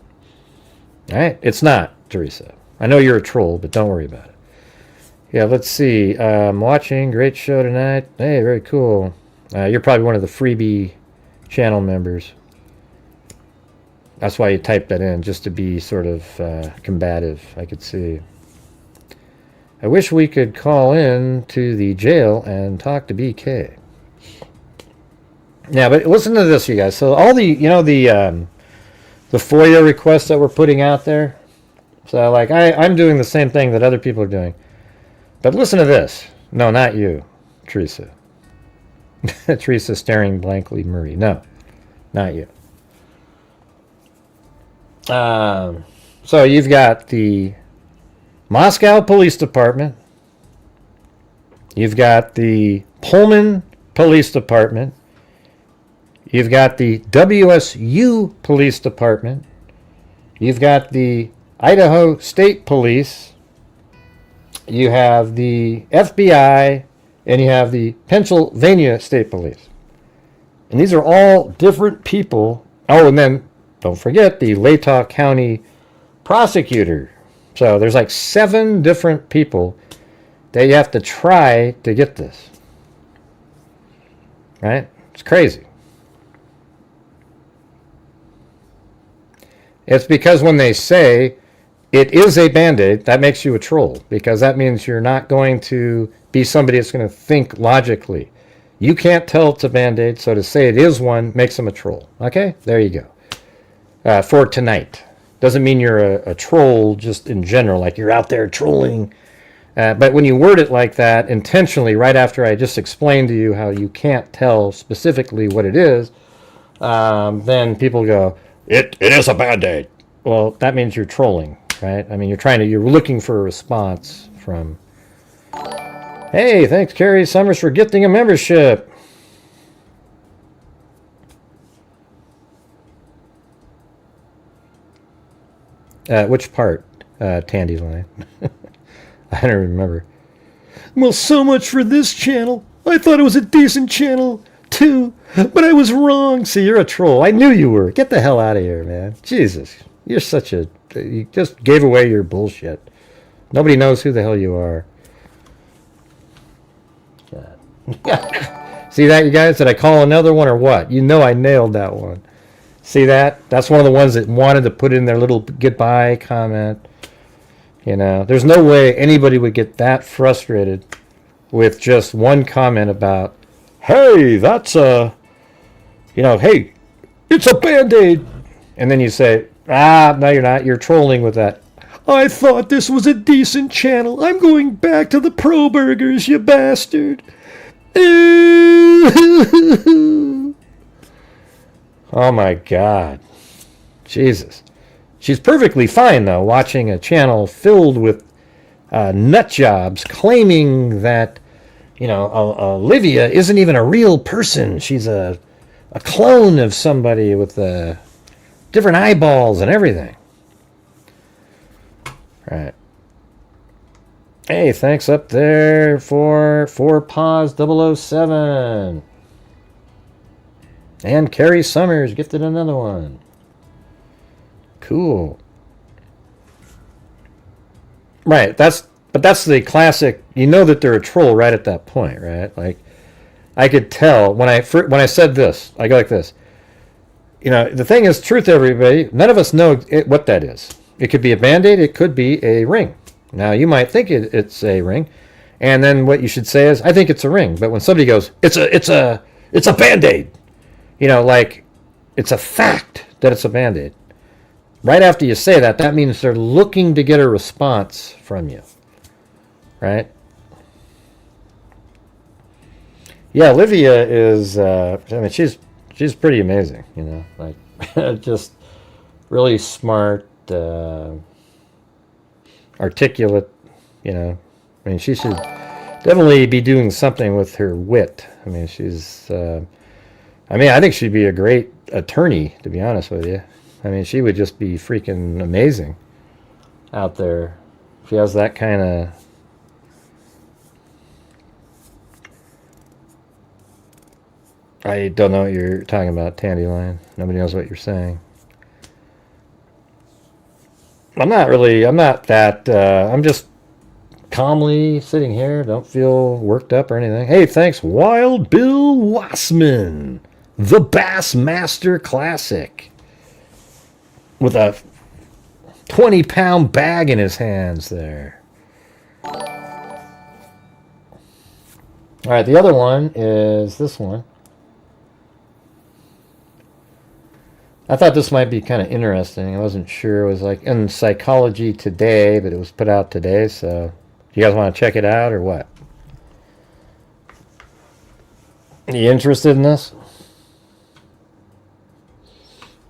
All right? It's not, Teresa. I know you're a troll, but don't worry about it. Yeah, let's see. I'm watching. Great show tonight. Hey, very cool. You're probably one of the freebie channel members. That's why you typed that in, just to be sort of combative, I could see. I wish we could call in to the jail and talk to BK. Yeah, but listen to this, you guys. So all the FOIA requests that we're putting out there. So like I'm doing the same thing that other people are doing. But listen to this. No, not you, Teresa. Teresa staring blankly, Murray. No, not you. So you've got the Moscow Police Department. You've got the Pullman Police Department. You've got the WSU Police Department. You've got the Idaho State Police. You have the FBI. And you have the Pennsylvania State Police. And these are all different people. Oh, and then don't forget the Latah County prosecutor. So there's like 7 different people that you have to try to get this. Right? It's crazy. It's because when they say it is a Band-Aid, that makes you a troll. Because that means you're not going to be somebody that's going to think logically. You can't tell it's a Band-Aid, so to say it is one makes them a troll. Okay? There you go. For tonight. Doesn't mean you're a troll just in general, like you're out there trolling. But when you word it like that intentionally, right after I just explained to you how you can't tell specifically what it is, then people go, it is a Band-Aid. Well, that means you're trolling, right? I mean, you're looking for a response from... Hey, thanks, Carrie Summers, for gifting a membership. Which part, Tandyline? I don't remember. Well, so much for this channel. I thought it was a decent channel, too. But I was wrong. See, you're a troll. I knew you were. Get the hell out of here, man. Jesus. You're such a... You just gave away your bullshit. Nobody knows who the hell you are. See that, you guys? Did I call another one or what? You know I nailed that one. See that? That's one of the ones that wanted to put in their little goodbye comment. You know, there's no way anybody would get that frustrated with just one comment about, hey, that's a, hey, it's a Band-Aid. And then you say, no, you're not. You're trolling with that. I thought this was a decent channel. I'm going back to the Kohbergers, you bastard. Oh my God. Jesus. She's perfectly fine, though, watching a channel filled with nut jobs claiming that, Olivia isn't even a real person. She's a clone of somebody with different eyeballs and everything. Right. Hey, thanks up there for 4paws007. And Carrie Summers gifted another one. Cool. Right, but that's the classic, you know that they're a troll right at that point, right? Like, I could tell when I said this, I go like this. The thing is, truth, everybody, none of us know what that is. It could be a Band-Aid, it could be a ring. Now, you might think it's a ring, And then what you should say is, I think it's a ring. But when somebody goes, it's a Band-Aid, you know, like, it's a fact that it's a Band-Aid. Right after you say that, that means they're looking to get a response from you. Right? Yeah, Olivia is, I mean, she's pretty amazing, you know, like, just really smart, articulate, you know. I mean, she should definitely be doing something with her wit. I mean, she's, I mean, I think she'd be a great attorney, to be honest with you. I mean, she would just be freaking amazing out there. She has that kind of... I don't know what you're talking about, Dandelion. Nobody knows what you're saying. I'm just calmly sitting here. Don't feel worked up or anything. Hey, thanks, Wild Bill Wassman. The Bassmaster Classic. With a 20-pound bag in his hands there. All right, the other one is this one. I thought this might be kind of interesting. I wasn't sure. It was like in Psychology Today, but it was put out today. So, you guys want to check it out or what? Are you interested in this?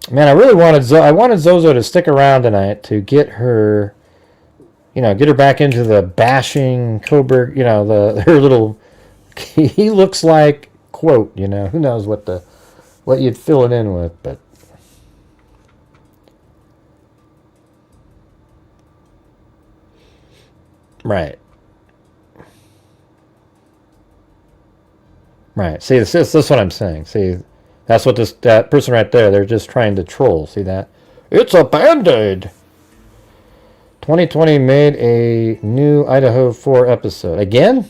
Man, I really wanted Zozo to stick around tonight to get her, you know, get her back into the bashing Kohberger, you know, her little. He looks like quote, you know. Who knows what you'd fill it in with, but. Right. Right. See, this is what I'm saying. See, that's what that person right there, they're just trying to troll. See that? It's a Band-Aid. 2020 made a new Idaho 4 episode. Again?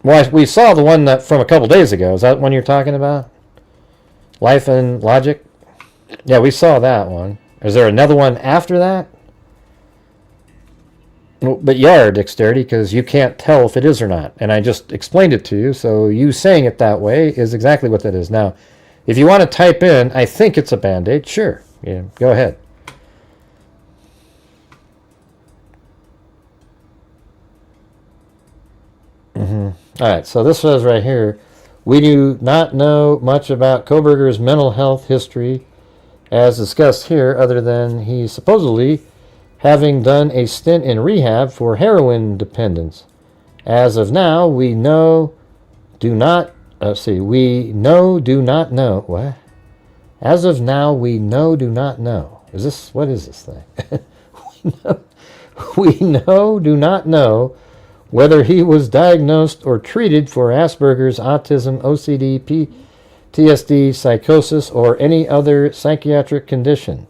Well, we saw the one that from a couple days ago. Is that one you're talking about? Life and Logic? Yeah, we saw that one. Is there another one after that? But yeah, dexterity, because you can't tell if it is or not. And I just explained it to you, so you saying it that way is exactly what that is. Now, if you want to type in, I think it's a Band-Aid, sure. Yeah, go ahead. All right, so this says right here, we do not know much about Kohberger's mental health history as discussed here, other than he supposedly having done a stint in rehab for heroin dependence. As of now, we do not know. What? As of now, we do not know. What is this thing? we do not know whether he was diagnosed or treated for Asperger's, autism, OCD, PTSD, psychosis, or any other psychiatric condition.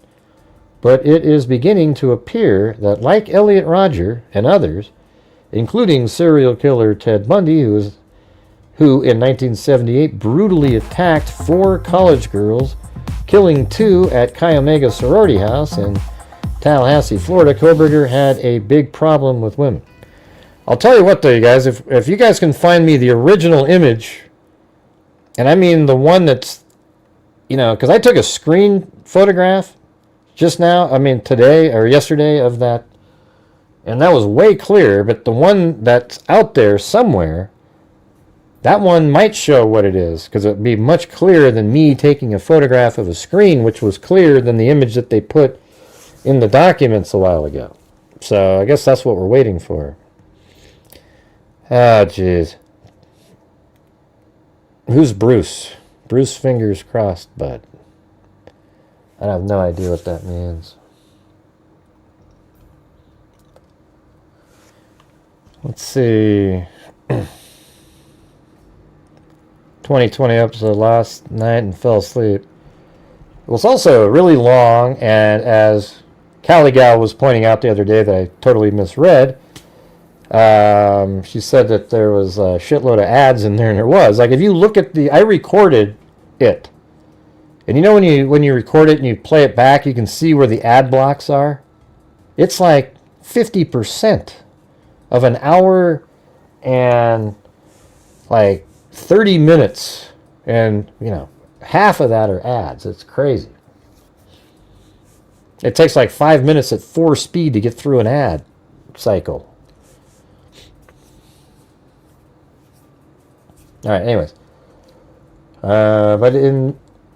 But it is beginning to appear that, like Elliot Rodger and others, including serial killer Ted Bundy, who in 1978 brutally attacked 4 college girls, killing 2 at Chi Omega sorority house in Tallahassee, Florida, Kohberger had a big problem with women. I'll tell you what, though, you guys, if you guys can find me the original image, and I mean the one that's, you know, because I took a screen photograph just now, I mean today or yesterday of that, and that was way clearer, but the one that's out there somewhere, that one might show what it is, because it would be much clearer than me taking a photograph of a screen, which was clearer than the image that they put in the documents a while ago. So I guess that's what we're waiting for. Ah, jeez. Who's Bruce? Bruce fingers crossed, bud. I have no idea what that means. Let's see. 2020 episode last night and fell asleep. It was also really long, and as Caligal was pointing out the other day that I totally misread, she said that there was a shitload of ads in there, and there was. Like, if you look at I recorded it. And you know when you record it and you play it back, you can see where the ad blocks are? It's like 50% of an hour and like 30 minutes, and half of that are ads. It's crazy. It takes like 5 minutes at 4 speed to get through an ad cycle. All right, anyways.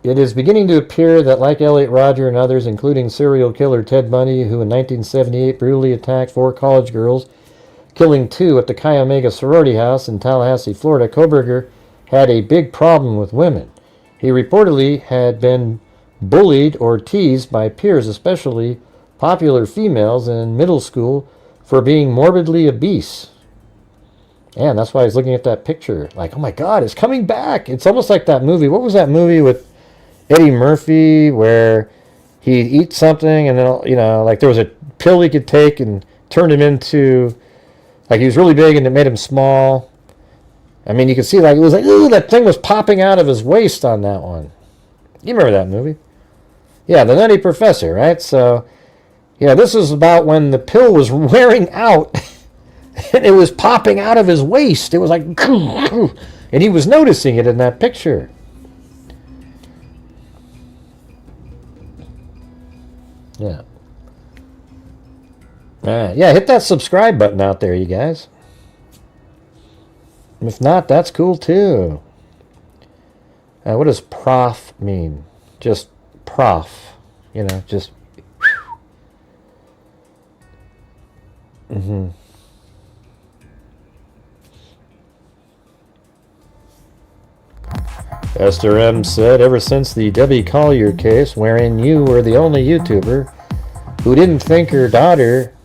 It is beginning to appear that, like Elliot Rodger and others, including serial killer Ted Bundy, who in 1978 brutally attacked 4 college girls, killing 2 at the Chi Omega sorority house in Tallahassee, Florida, Kohberger had a big problem with women. He reportedly had been bullied or teased by peers, especially popular females in middle school, for being morbidly obese. And that's why he's looking at that picture like, oh my God, it's coming back. It's almost like that movie. What was that movie with Eddie Murphy where he'd eat something and then, like there was a pill he could take and turned him into, like he was really big and it made him small. I mean, you could see like, it was like, ooh, that thing was popping out of his waist on that one. You remember that movie? Yeah, The Nutty Professor, right? So, yeah, this is about when the pill was wearing out and it was popping out of his waist. It was like, and he was noticing it in that picture. Yeah. Yeah, hit that subscribe button out there, you guys. If not, that's cool too. What does prof mean? Just prof. Just. Esther M. said, ever since the Debbie Collier case, wherein you were the only YouTuber who didn't think her daughter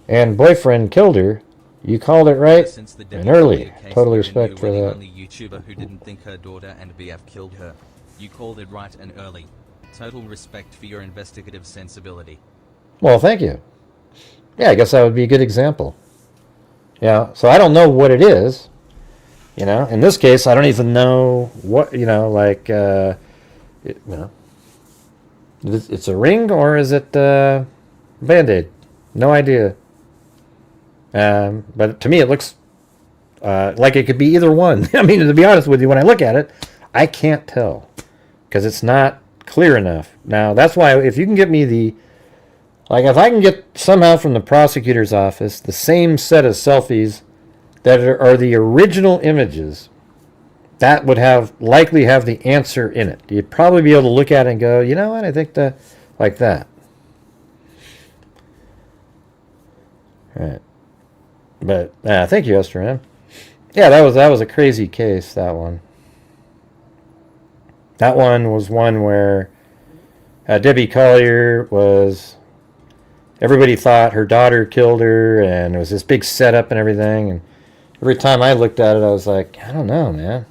and boyfriend killed her, you called it right and early. Totally respect for that. You were the only YouTuber who didn't think her daughter and BF killed her. You called it right and early. Total respect for your investigative sensibility. Well, thank you. Yeah, I guess that would be a good example. Yeah, so I don't know what it is. In this case, I don't even know what, it's a ring or is it Band-Aid? No idea. But to me, it looks like it could be either one. I mean, to be honest with you, when I look at it, I can't tell because it's not clear enough. Now, that's why if you can get me if I can get somehow from the prosecutor's office the same set of selfies that are the original images, that would likely have the answer in it. You'd probably be able to look at it and go, you know what, I think that, like that. All right. But thank you, Esther M. Yeah, that was a crazy case, that one. That one was one where Debbie Collier was, everybody thought her daughter killed her, and it was this big setup and everything, and every time I looked at it, I was like, I don't know, man.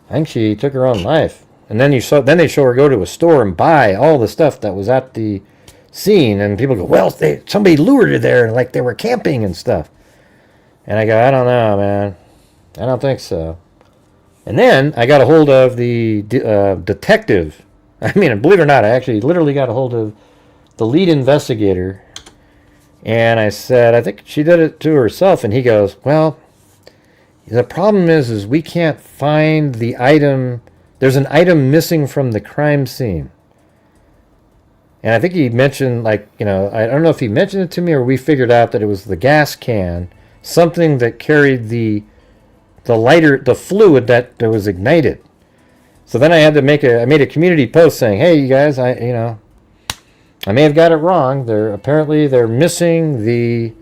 I think she took her own life. And then they show her go to a store and buy all the stuff that was at the scene, and people go, well, somebody lured her there, and like they were camping and stuff. And I go, I don't know, man. I don't think so. And then I got a hold of the detective. I mean, believe it or not, I actually literally got a hold of the lead investigator. And I said, I think she did it to herself. And he goes, well, the problem is we can't find the item. There's an item missing from the crime scene. And I think he mentioned, I don't know if he mentioned it to me or we figured out that it was the gas can, something that carried the fluid that was ignited. So then I had to I made a community post saying, hey, you guys, I may have got it wrong. They're missing the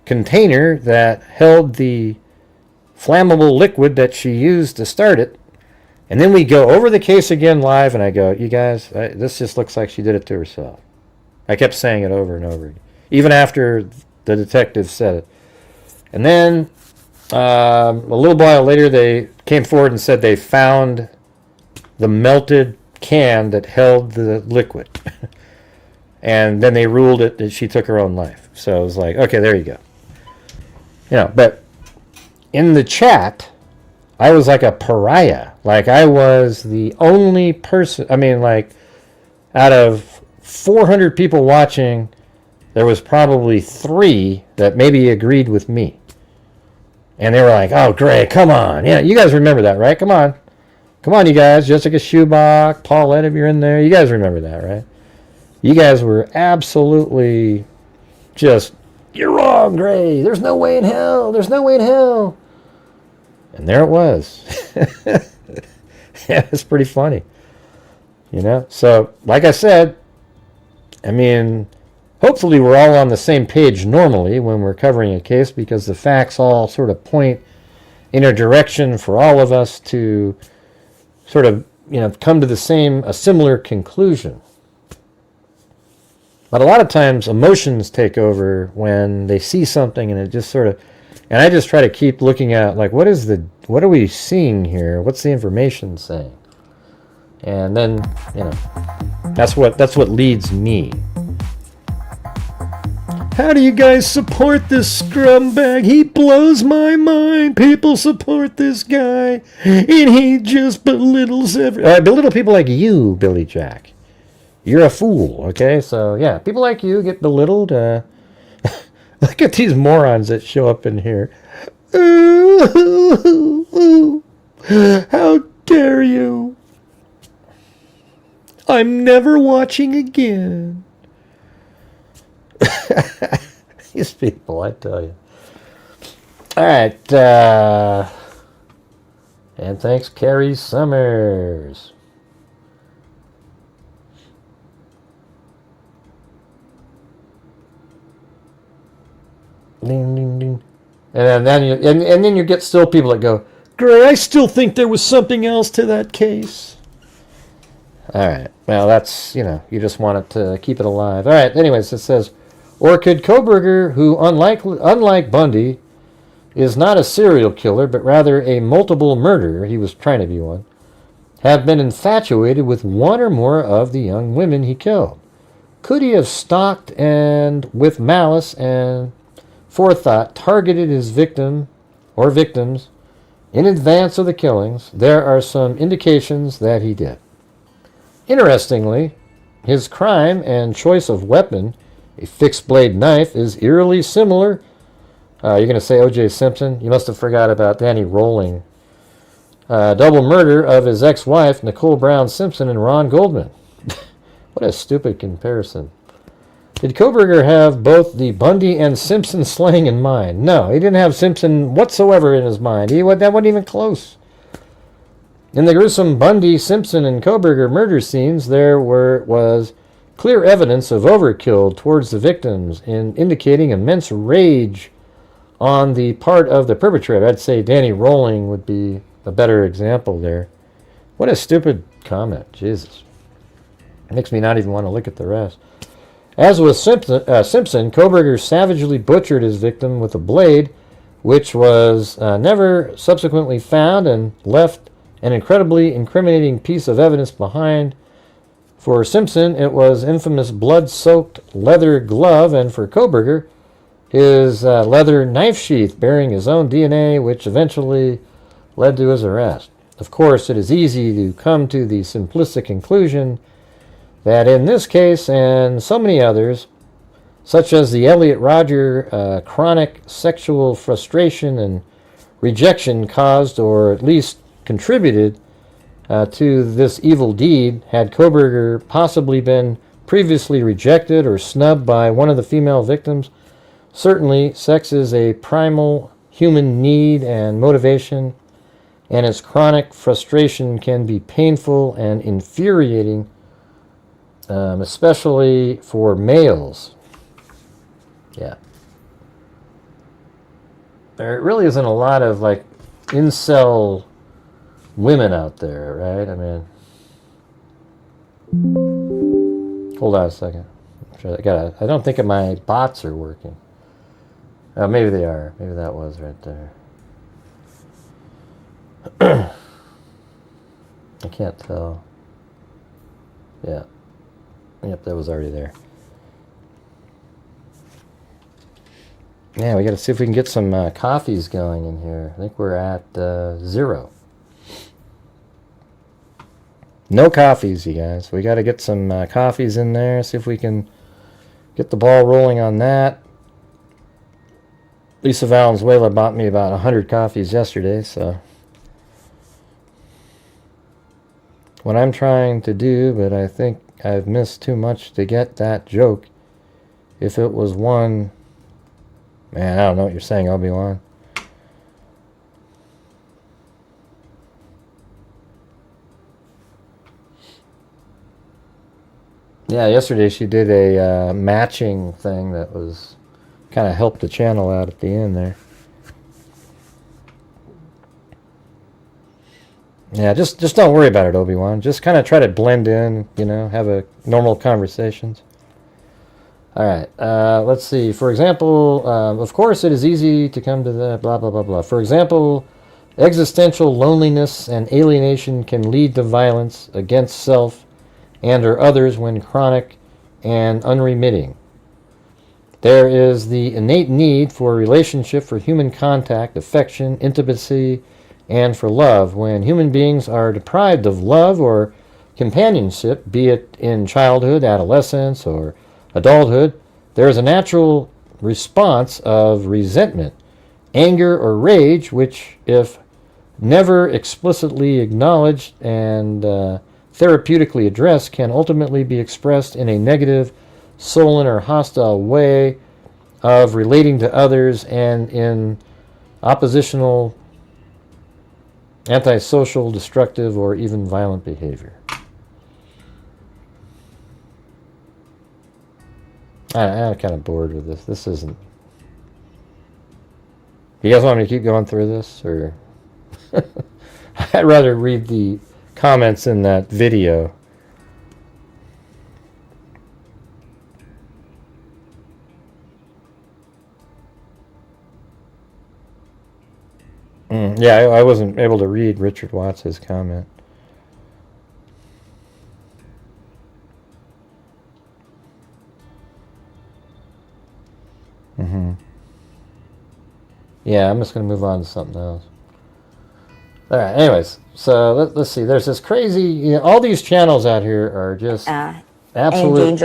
container that held the flammable liquid that she used to start it. And then we go over the case again live, and I go, you guys, this just looks like she did it to herself. I kept saying it over and over, even after the detective said it. And then a little while later, they came forward and said they found the melted can that held the liquid. And then they ruled it that she took her own life. So it was like, okay, there you go. But in the chat, I was like a pariah. Like I was the only person, out of 400 people watching, there was probably 3 that maybe agreed with me. And they were like, oh, Greg, come on. Yeah, you guys remember that, right? Come on. Come on, you guys. Jessica Schubach, Paulette, if you're in there. You guys remember that, right? You guys were absolutely just, you're wrong, Gray. There's no way in hell. There's no way in hell. And there it was. Yeah, it's pretty funny. You know? So, like I said, I mean, hopefully we're all on the same page normally when we're covering a case, because the facts all sort of point in a direction for all of us to sort of, you know, come to a similar conclusion. But a lot of times emotions take over when they see something, and it just sort of, and I just try to keep looking at, like, what are we seeing here? What's the information saying? And then, you know, that's what leads me. How do you guys support this scumbag? He blows my mind. People support this guy, and he just belittles belittle people like you, Billy Jack. You're a fool, okay? So, yeah, people like you get belittled. Look at these morons that show up in here. How dare you? I'm never watching again. These people, I tell you. All right. And thanks, Carrie Summers. Ding, ding, ding. And then you get still people that go, Gray, I still think there was something else to that case. All right. Well, that's, you know, you just want it to keep it alive. All right. Anyways, it says, or could Kohberger, who, unlike Bundy, is not a serial killer, but rather a multiple murderer, he was trying to be one, have been infatuated with one or more of the young women he killed? Could he have stalked and, with malice and forethought, targeted his victim or victims in advance of the killings? There are some indications that he did. Interestingly, his crime and choice of weapon, a fixed-blade knife, is eerily similar. You're going to say O.J. Simpson? You must have forgot about Danny Rolling. Double murder of his ex-wife, Nicole Brown Simpson, and Ron Goldman. What a stupid comparison. Did Kohberger have both the Bundy and Simpson slaying in mind? No, he didn't have Simpson whatsoever in his mind. That wasn't even close. In the gruesome Bundy, Simpson, and Kohberger murder scenes, there was clear evidence of overkill towards the victims, indicating immense rage on the part of the perpetrator. I'd say Danny Rolling would be a better example there. What a stupid comment. Jesus. It makes me not even want to look at the rest. As with Simpson, Kohberger savagely butchered his victim with a blade, which was never subsequently found, and left an incredibly incriminating piece of evidence behind. For Simpson, it was infamous blood-soaked leather glove, and for Kohberger, his leather knife sheath bearing his own DNA, which eventually led to his arrest. Of course, it is easy to come to the simplistic conclusion that in this case and so many others, such as the Elliot Rodger chronic sexual frustration and rejection caused, or at least contributed to this evil deed, had Kohberger possibly been previously rejected or snubbed by one of the female victims. Certainly, sex is a primal human need and motivation, and its chronic frustration can be painful and infuriating, especially for males. Yeah. There really isn't a lot of, like, incel women out there, right? I mean, hold on a second. I don't think my bots are working. Maybe they are. Maybe that was right there. I can't tell. Yeah. Yep, that was already there. Yeah, we got to see if we can get some coffees going in here. I think we're at 0. No coffees, you guys. We got to get some coffees in there. See if we can get the ball rolling on that. Lisa Valenzuela bought me about 100 coffees yesterday, so what I'm trying to do, but I think I've missed too much to get that joke. If it was one, man, I don't know what you're saying, Obi-Wan. Yeah, yesterday she did a matching thing that was kind of helped the channel out at the end there. Yeah, just don't worry about it, Obi-Wan. Just kind of try to blend in, you know, have a normal conversations. All right, let's see. For example, of course it is easy to come to the blah, blah, blah, blah. For example, existential loneliness and alienation can lead to violence against self and or others when chronic and unremitting. There is the innate need for a relationship, for human contact, affection, intimacy, and for love. When human beings are deprived of love or companionship, be it in childhood, adolescence, or adulthood, there is a natural response of resentment, anger, or rage, which, if never explicitly acknowledged and therapeutically addressed, can ultimately be expressed in a negative, sullen, or hostile way of relating to others and in oppositional, antisocial, destructive, or even violent behavior. I'm kind of bored with this. This isn't... You guys want me to keep going through this? Or I'd rather read the comments in that video. Yeah, I wasn't able to read Richard Watts' comment. Yeah, I'm just going to move on to something else. All right, anyways, so let's see. There's this crazy, you know, all these channels out here are just absolute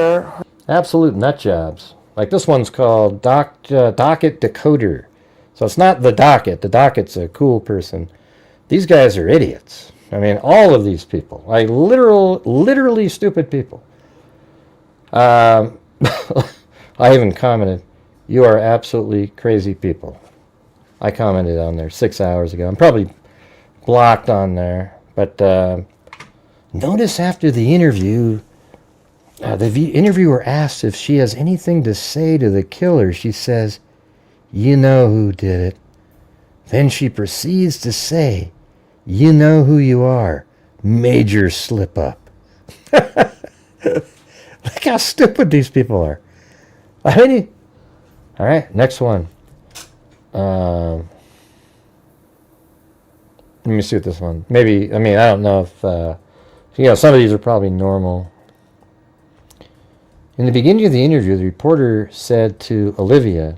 nut jobs. Like this one's called Docket Decoder. So it's not the Docket. The Docket's a cool person. These guys are idiots. I mean, all of these people, like literally stupid people. I even commented, "You are absolutely crazy people." I commented on there 6 hours ago. I'm probably blocked on there, but notice after the interview, the interviewer asks if she has anything to say to the killer. She says, "You know who did it." Then she proceeds to say, "You know who you are. Major slip up." Look how stupid these people are. I mean, all right, next one. Let me see what this one. Maybe, I mean, I don't know if, you know, some of these are probably normal. In the beginning of the interview, the reporter said to Olivia,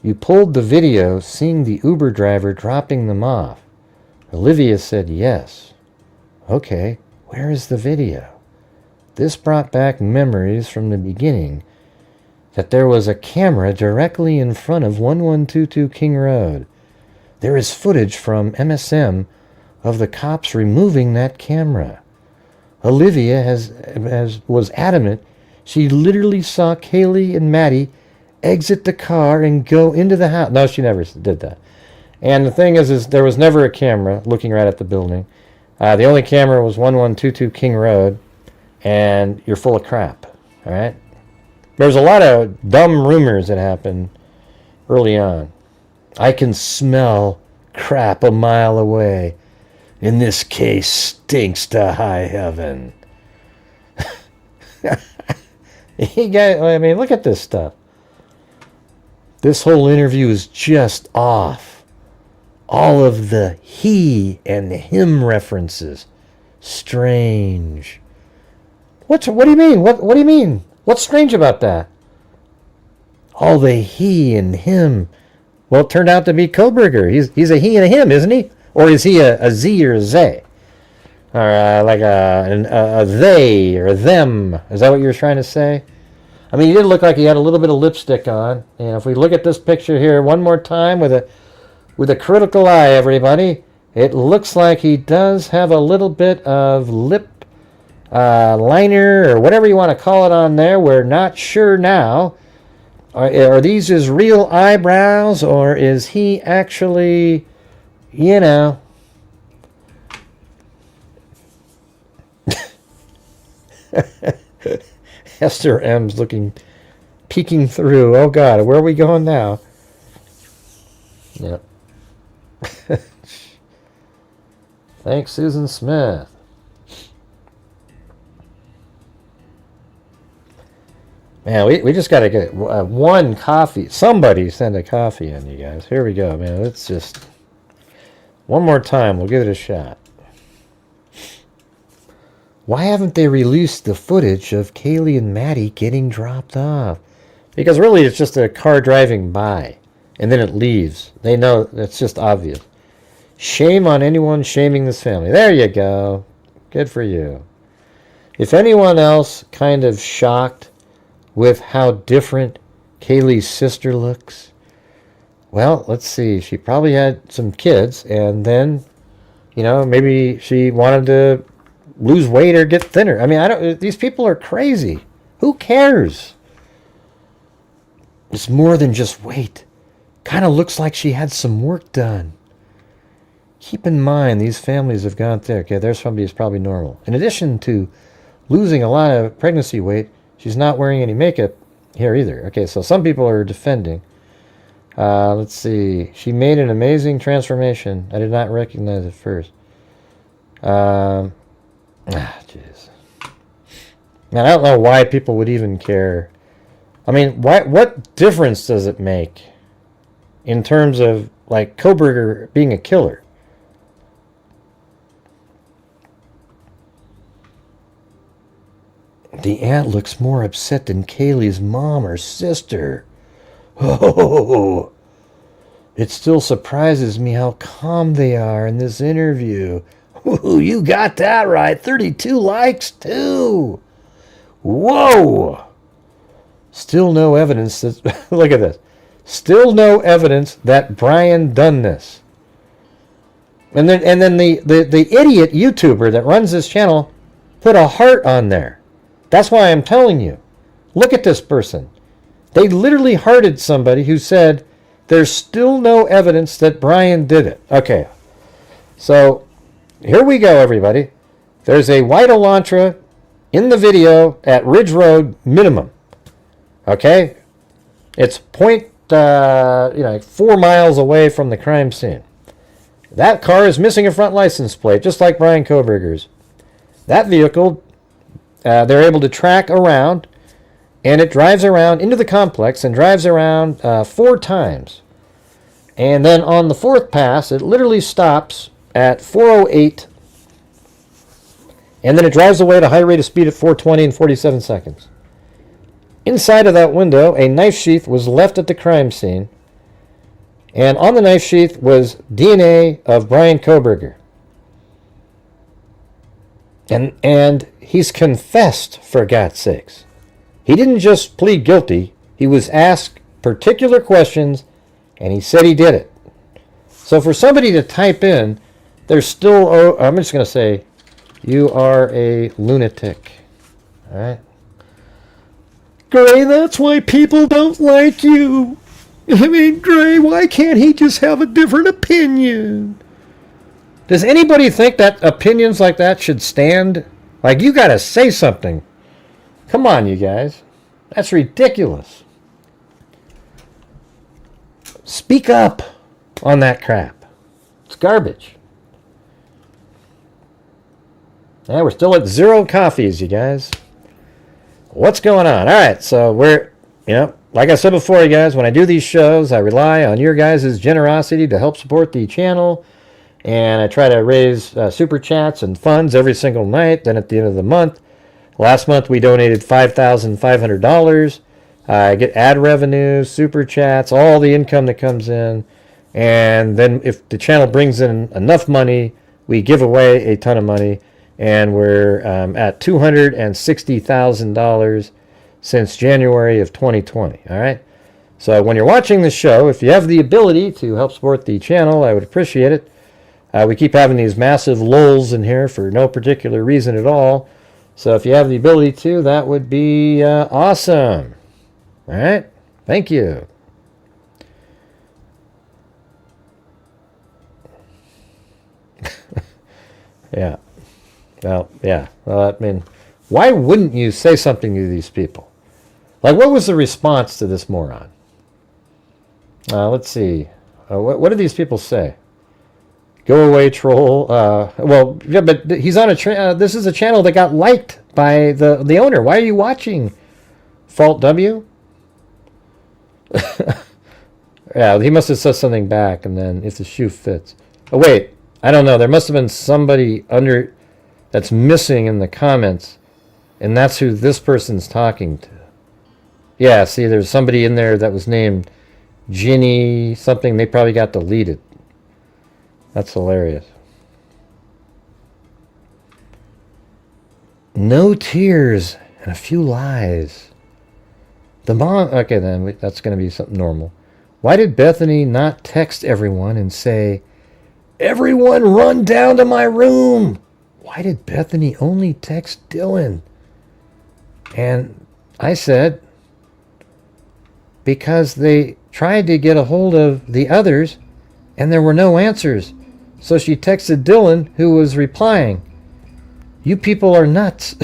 "You pulled the video seeing the Uber driver dropping them off." Olivia said, "Yes." "Okay, where is the video?" This brought back memories from the beginning that there was a camera directly in front of 1122 King Road. There is footage from MSM of the cops removing that camera. Olivia was adamant she literally saw Kaylee and Maddie exit the car and go into the house. No, she never did that. And the thing is there was never a camera looking right at the building. The only camera was 1122 King Road, and you're full of crap. All right? There's a lot of dumb rumors that happened early on. "I can smell crap a mile away. In this case, stinks to high heaven." I mean, look at this stuff. This whole interview is just off. All of the he and him references. Strange. What do you mean? What do you mean? What's strange about that? All the he and him. Well, it turned out to be Kohberger. He's a he and a him, isn't he? Or is he a Z or a they? Or like a they or a them. Is that what you're trying to say? I mean, he did look like he had a little bit of lipstick on. And if we look at this picture here one more time with a critical eye, everybody, it looks like he does have a little bit of lip liner or whatever you want to call it on there. We're not sure now. Are these his real eyebrows, or is he actually, you know... Esther M's peeking through. Oh God, where are we going now? Yep. Thanks, Susan Smith. Man, we just got to get one coffee. Somebody send a coffee in, you guys. Here we go, man. Let's just... One more time. We'll give it a shot. Why haven't they released the footage of Kaylee and Maddie getting dropped off? Because really it's just a car driving by. And then it leaves. They know. It's just obvious. Shame on anyone shaming this family. There you go. Good for you. If anyone else kind of shocked with how different Kaylee's sister looks, well, let's see. She probably had some kids, and then, you know, maybe she wanted to lose weight or get thinner. I mean, these people are crazy. Who cares? It's more than just weight. Kind of looks like she had some work done. Keep in mind, these families have gone there. Okay, there's somebody who's probably normal. In addition to losing a lot of pregnancy weight, she's not wearing any makeup here either. Okay, so some people are defending. Let's see. She made an amazing transformation. I did not recognize it first. Jeez. Man, I don't know why people would even care. I mean, what difference does it make in terms of, like, Kohberger being a killer? The aunt looks more upset than Kaylee's mom or sister. Oh, it still surprises me how calm they are in this interview. Ooh, you got that right. 32 likes, too. Whoa. Still no evidence that... Look at this. Still no evidence that Brian done this. And then the idiot YouTuber that runs this channel put a heart on there. That's why I'm telling you. Look at this person. They literally hearted somebody who said, there's still no evidence that Brian did it. Okay. So, here we go, everybody. There's a white Elantra in the video at Ridge Road minimum. Okay? It's 4 miles away from the crime scene. That car is missing a front license plate, just like Brian Kohberger's. That vehicle, they're able to track around, and it drives around into the complex and drives around 4 times. And then on the 4th pass, it literally stops at 408, and then it drives away at a high rate of speed at 420 in 47 seconds. Inside of that window, a knife sheath was left at the crime scene, and on the knife sheath was DNA of Brian Kohberger. And he's confessed, for God's sakes. He didn't just plead guilty. He was asked particular questions, and he said he did it. So for somebody to type in, there's still... Oh, I'm just going to say, you are a lunatic. All right? Gray, that's why people don't like you. I mean, Gray, why can't he just have a different opinion? Does anybody think that opinions like that should stand? Like, you got to say something. Come on, you guys. That's ridiculous. Speak up on that crap. It's garbage. Yeah, we're still at 0 coffees, you guys. What's going on? All right, so we're, like I said before, you guys, when I do these shows, I rely on your guys' generosity to help support the channel. And I try to raise super chats and funds every single night. Then at the end of the month, last month we donated $5,500. I get ad revenue, super chats, all the income that comes in. And then if the channel brings in enough money, we give away a ton of money. And we're at $260,000. since January of 2020. All right. So when you're watching the show, if you have the ability to help support the channel, I would appreciate it. We keep having these massive lulls in here for no particular reason at all. So if you have the ability to, that would be awesome. All right. Thank you. Yeah. Well, yeah. Well, I mean, why wouldn't you say something to these people? Like, what was the response to this moron? Let's see. What did these people say? Go away, troll. Well, yeah, but he's on a this is a channel that got liked by the owner. Why are you watching? Fault W? Yeah, he must have said something back, and then if the shoe fits. Oh, wait. I don't know. There must have been somebody under that's missing in the comments, and that's who this person's talking to. Yeah, see, there's somebody in there that was named Ginny something. They probably got deleted. That's hilarious. No tears and a few lies. The mom... Okay, then. That's going to be something normal. Why did Bethany not text everyone and say, everyone run down to my room? Why did Bethany only text Dylan? And I said, because they tried to get a hold of the others and there were no answers. So she texted Dylan, who was replying. You people are nuts.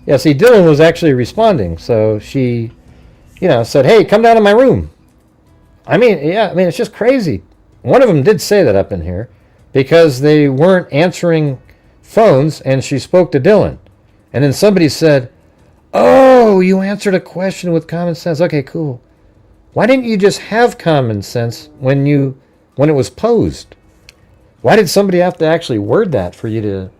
Yeah, see, Dylan was actually responding. So she, said, hey, come down to my room. I mean, it's just crazy. One of them did say that up in here because they weren't answering phones and she spoke to Dylan. And then somebody said, oh, you answered a question with common sense. Okay, cool. Why didn't you just have common sense when it was posed? Why did somebody have to actually word that for you to...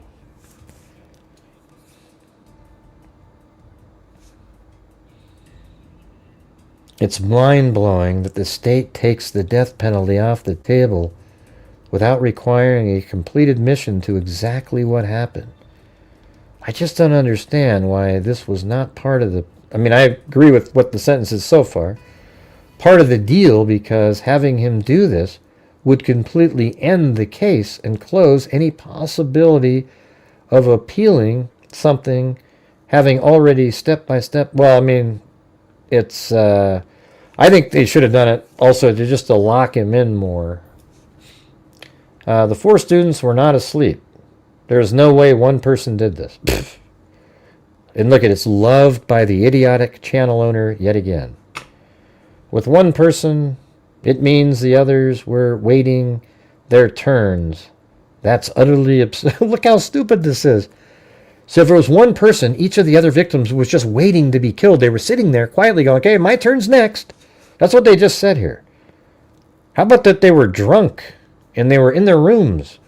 It's mind-blowing that the state takes the death penalty off the table without requiring a complete admission to exactly what happened. I just don't understand why this was not part of the... I mean, I agree with what the sentence is so far. Part of the deal, because having him do this would completely end the case and close any possibility of appealing something having already step-by-step... Well, I mean, it's... I think they should have done it also to lock him in more. The 4 students were not asleep. There's no way one person did this. And look at it, it's loved by the idiotic channel owner yet again. With one person, it means the others were waiting their turns. That's utterly absurd. Look how stupid this is. So if there was one person, each of the other victims was just waiting to be killed. They were sitting there quietly going, okay, my turn's next. That's what they just said here. How about that they were drunk and they were in their rooms?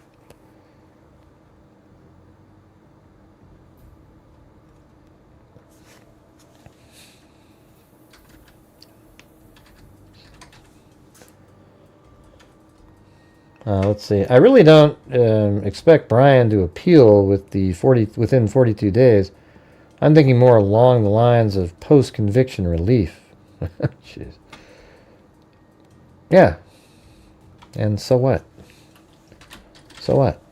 Let's see. I really don't expect Brian to appeal within 42 days. I'm thinking more along the lines of post-conviction relief. Jeez. Yeah. And so what? So what?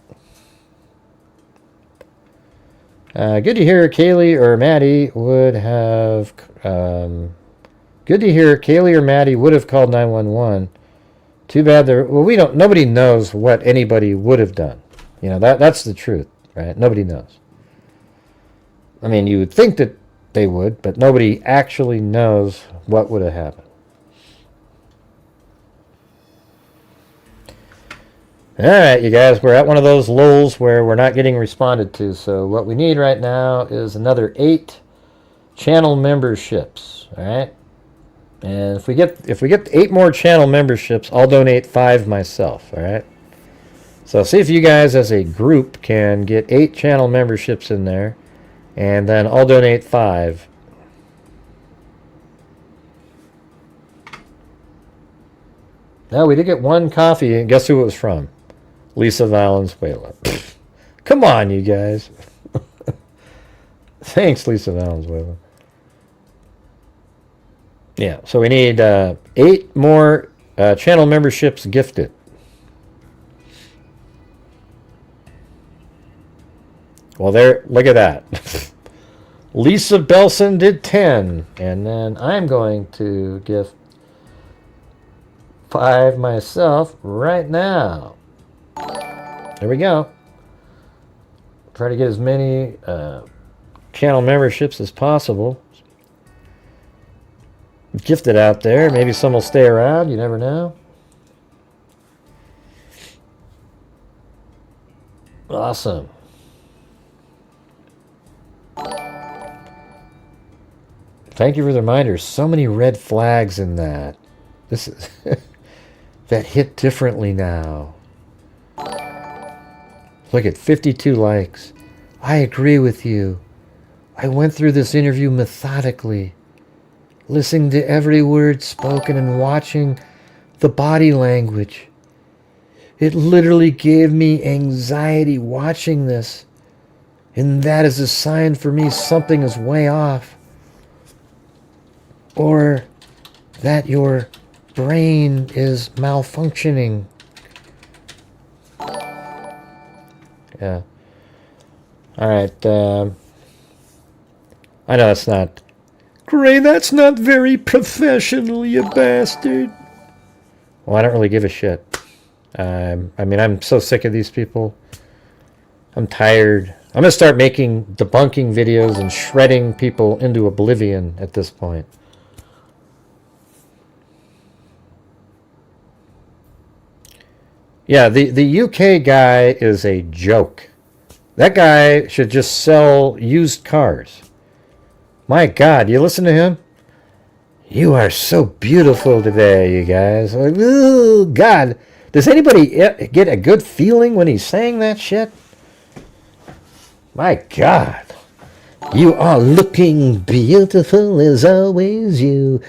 Good to hear Kaylee or Maddie would have... good to hear Kaylee or Maddie would have called 911. Too bad there... Well, we don't... Nobody knows what anybody would have done. That's the truth, right? Nobody knows. I mean, you would think that they would, but nobody actually knows what would have happened. All right, you guys, we're at one of those lulls where we're not getting responded to. So what we need right now is another 8 channel memberships. All right, and if we get 8 more channel memberships, I'll donate 5 myself. All right. So see if you guys as a group can get 8 channel memberships in there, and then I'll donate 5. Now we did get 1 coffee, and guess who it was from? Lisa Valenzuela. Come on, you guys. Thanks, Lisa Valenzuela. Yeah, so we need 8 more channel memberships gifted. Well, there, look at that. Lisa Belson did 10, and then I'm going to gift 5 myself right now. There we go. Try to get as many channel memberships as possible. Gift it out there. Maybe some will stay around. You never know. Awesome. Thank you for the reminder. So many red flags in that. This is that hit differently now. Look at 52 likes. I agree with you. I went through this interview methodically, listening to every word spoken and watching the body language. It literally gave me anxiety watching this, and that is a sign for me something is way off, or that your brain is malfunctioning. Yeah. All right. I know it's not. Gray, that's not very professional, you bastard. Well, I don't really give a shit. I mean, I'm so sick of these people. I'm tired. I'm going to start making debunking videos and shredding people into oblivion at this point. Yeah, the UK guy is a joke. That guy should just sell used cars. My God, you listen to him? You are so beautiful today, you guys. Like, oh, God. Does anybody get a good feeling when he's saying that shit? My God. You are looking beautiful as always, you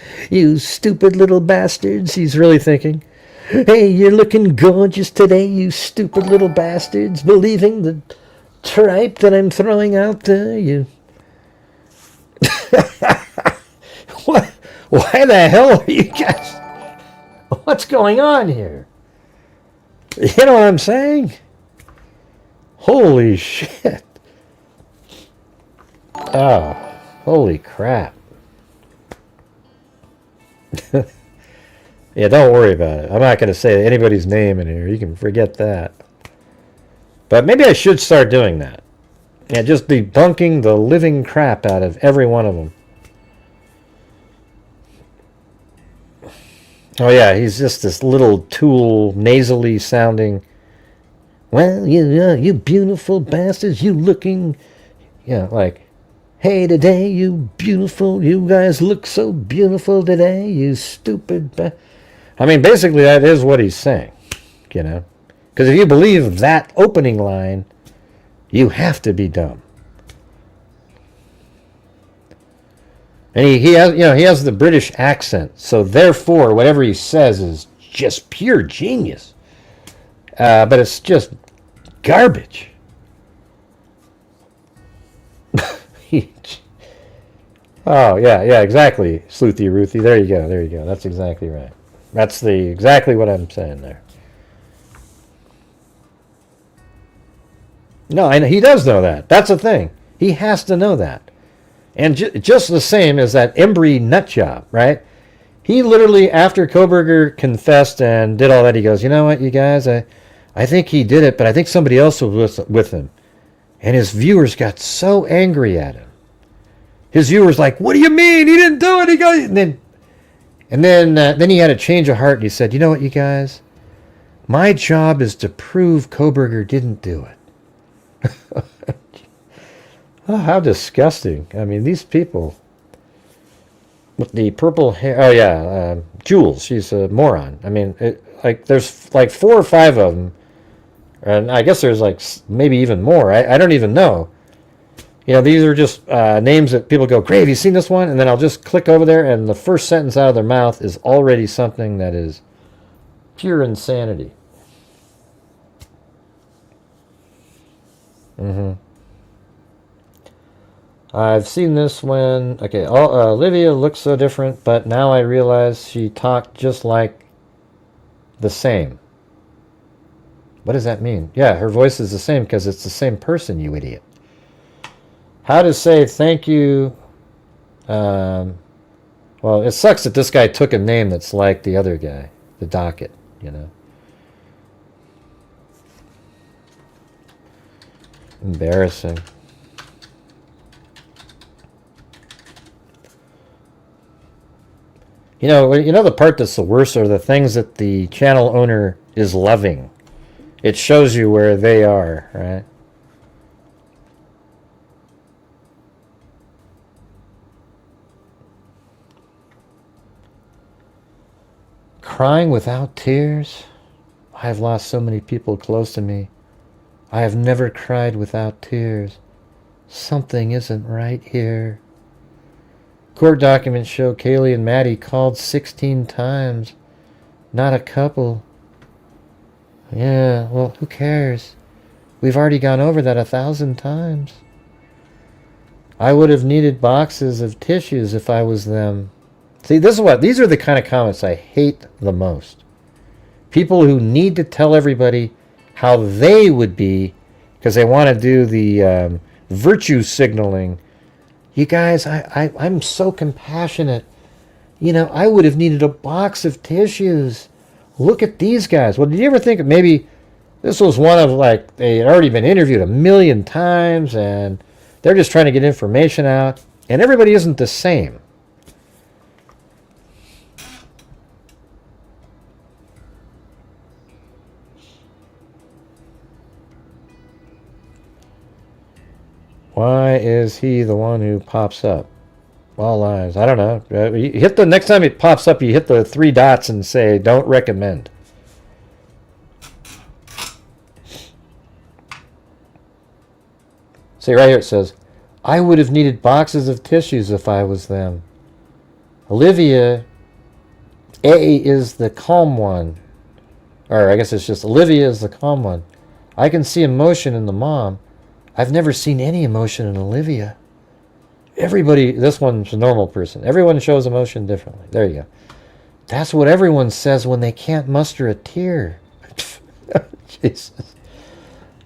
stupid little bastards, he's really thinking. Hey, you're looking gorgeous today, you stupid little bastards, believing the tripe that I'm throwing out there, you... What? Why the hell are you guys... What's going on here? You know what I'm saying? Holy shit. Oh, holy crap. Yeah, don't worry about it. I'm not going to say anybody's name in here. You can forget that. But maybe I should start doing that. Yeah, just debunking the living crap out of every one of them. Oh yeah, he's just this little tool, nasally sounding. Well, you beautiful bastards, you looking, yeah, like, hey today, you beautiful, you guys look so beautiful today, you stupid. I mean, basically that is what he's saying, you know, because if you believe that opening line, you have to be dumb. And he has, you know, he has the British accent, so therefore, whatever he says is just pure genius. But it's just garbage. Oh yeah, exactly, Sleuthy Ruthie. There you go. That's exactly right. That's exactly what I'm saying there. No, and he does know that. That's the thing. He has to know that. And just the same as that Embry nut job, right? He literally, after Kohberger confessed and did all that, he goes, you know what, you guys, I think he did it, but I think somebody else was with him. And his viewers got so angry at him. His viewers like, what do you mean? He didn't do it. He goes, and then he had a change of heart, and he said, you know what, you guys, my job is to prove Kohberger didn't do it. Oh, how disgusting. I mean, these people with the purple hair. Oh, yeah. Jules, she's a moron. I mean, there's like 4 or 5 of them. And I guess there's like maybe even more. I don't even know. You know, these are just names that people go, great, have you seen this one? And then I'll just click over there, and the first sentence out of their mouth is already something that is pure insanity. I've seen this when... Okay, Olivia looks so different, but now I realize she talked just like the same. What does that mean? Yeah, her voice is the same because it's the same person, you idiot. How to say thank you... well, it sucks that this guy took a name that's like the other guy, the Docket, you know. Embarrassing. You know the part that's the worst are the things that the channel owner is loving. It shows you where they are, right? Crying without tears? I have lost so many people close to me. I have never cried without tears. Something isn't right here. Court documents show Kaylee and Maddie called 16 times. Not a couple. Yeah, well, who cares? We've already gone over that 1,000 times. I would have needed boxes of tissues if I was them. See, these are the kind of comments I hate the most. People who need to tell everybody how they would be because they want to do the virtue signaling. You guys, I'm so compassionate. You know, I would have needed a box of tissues. Look at these guys. Well, did you ever think of maybe this was one of, like, they had already been interviewed 1,000,000 times and they're just trying to get information out, and everybody isn't the same. Why is he the one who pops up? All lies. I don't know. You hit the next time it pops up, you hit the 3 dots and say, don't recommend. See, right here it says, I would have needed boxes of tissues if I was them. Olivia, A is the calm one. Or I guess it's just Olivia is the calm one. I can see emotion in the mom. I've never seen any emotion in Olivia. Everybody, this one's a normal person. Everyone shows emotion differently. There you go. That's what everyone says when they can't muster a tear. Jesus.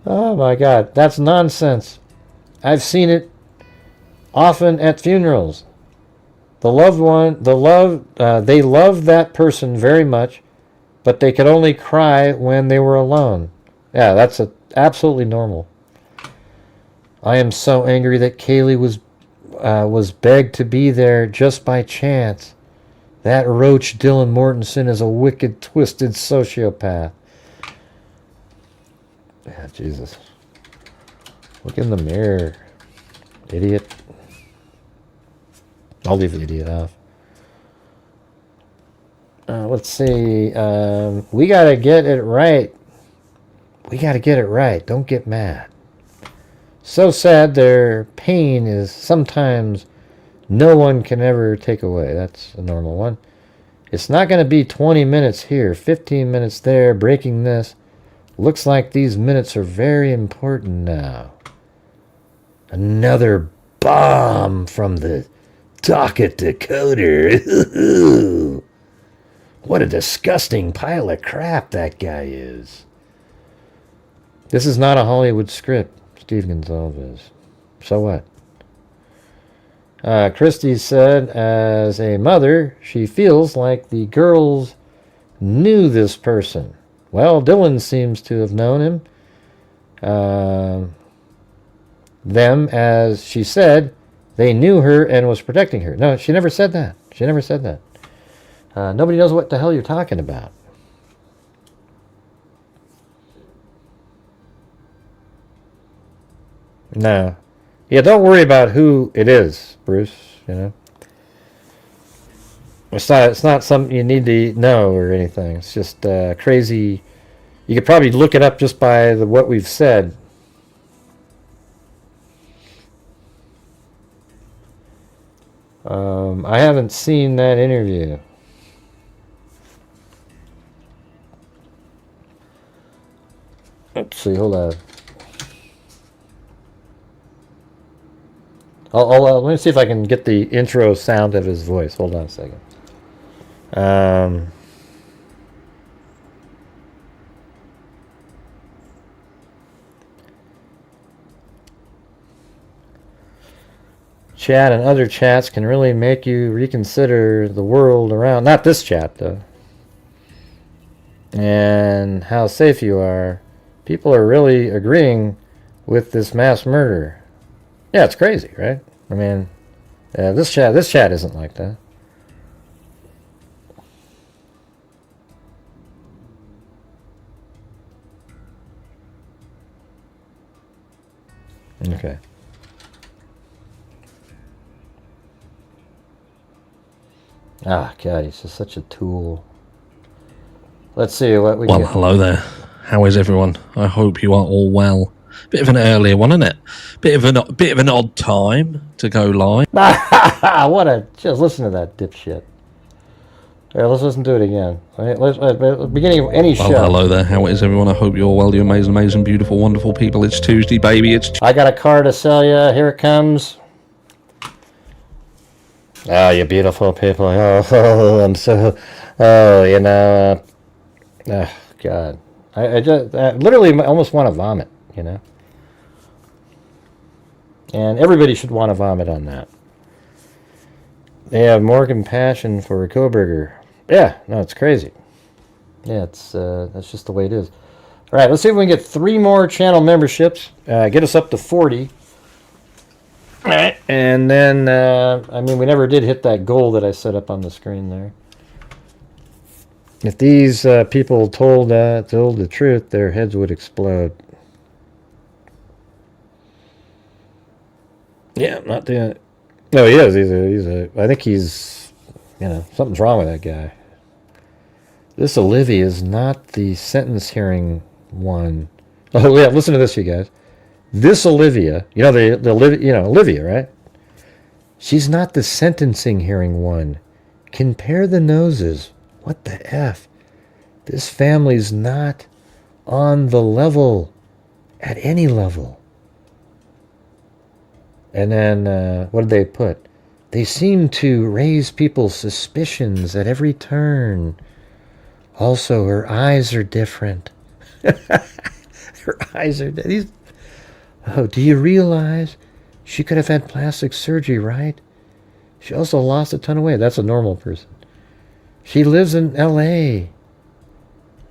Oh my God. That's nonsense. I've seen it often at funerals. The loved one, they love that person very much, but they could only cry when they were alone. Yeah, that's absolutely normal. I am so angry that Kaylee was begged to be there just by chance. That roach Dylan Mortensen is a wicked, twisted sociopath. Yeah, Jesus. Look in the mirror, idiot. I'll leave the idiot off. Let's see. We got to get it right. We got to get it right. Don't get mad. So sad their pain is sometimes no one can ever take away. That's a normal one. It's not going to be 20 minutes here, 15 minutes there, breaking this. Looks like these minutes are very important now. Another bomb from the Docket Decoder. What a disgusting pile of crap that guy is. This is not a Hollywood script. Steve Gonzalez. So what? Christy said, as a mother, she feels like the girls knew this person. Well, Dylan seems to have known him. Them, as she said, they knew her and was protecting her. No, she never said that. She never said that. Nobody knows what the hell you're talking about. No. Yeah, don't worry about who it is, Bruce, you know. It's not something you need to know or anything. It's just crazy. You could probably look it up just by what we've said. I haven't seen that interview. Let's see, hold on. Let me see if I can get the intro sound of his voice. Hold on a second. Chat and other chats can really make you reconsider the world around. Not this chat, though. And how safe you are. People are really agreeing with this mass murder. Yeah, it's crazy, right? I mean, this chat isn't like that. Okay. Ah, God, he's just such a tool. Let's see what we Well, get. hello there. How is everyone? I hope you are all well. Bit of an earlier one, isn't it? Bit of an odd time to go live. Just listen to that dipshit. All right, let's listen to it again. All right, beginning of any show. Well, hello there. How is everyone? I hope you're all well. You amazing, beautiful, wonderful people. It's Tuesday, baby. I got a car to sell you. Here it comes. Oh, you beautiful people. Oh, I'm so... Oh, you know... oh, God. I just literally almost want to vomit, you know? And everybody should want to vomit on that. They have more compassion for Kohberger. Yeah, no, it's crazy. Yeah, that's just the way it is. All right, let's see if we can get 3 more channel memberships. Get us up to 40. All right, and then, I mean, we never did hit that goal that I set up on the screen there. If these people told the truth, their heads would explode. Yeah, I'm not doing it. No, he is. I think he's, something's wrong with that guy. This Olivia is not the sentence hearing one. Oh, yeah, listen to this, you guys. This Olivia, Olivia, right? She's not the sentencing hearing one. Compare the noses. What the F? This family's not on the level, at any level. And then, what did they put? They seem to raise people's suspicions at every turn. Also, her eyes are different. Her eyes are different. Oh, do you realize she could have had plastic surgery, right? She also lost a ton of weight. That's a normal person. She lives in L.A.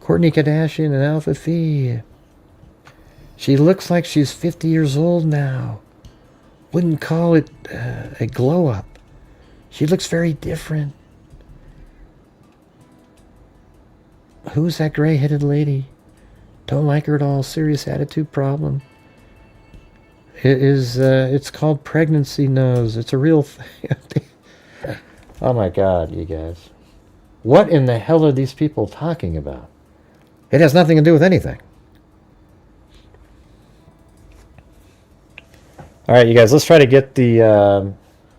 Kourtney Kardashian and Alpha Phi. She looks like she's 50 years old now. Wouldn't call it a glow-up. She looks very different. Who's that gray-headed lady? Don't like her at all. Serious attitude problem. It's called pregnancy nose. It's a real thing. Oh my God, you guys. What in the hell are these people talking about? It has nothing to do with anything. All right, you guys, let's try to get the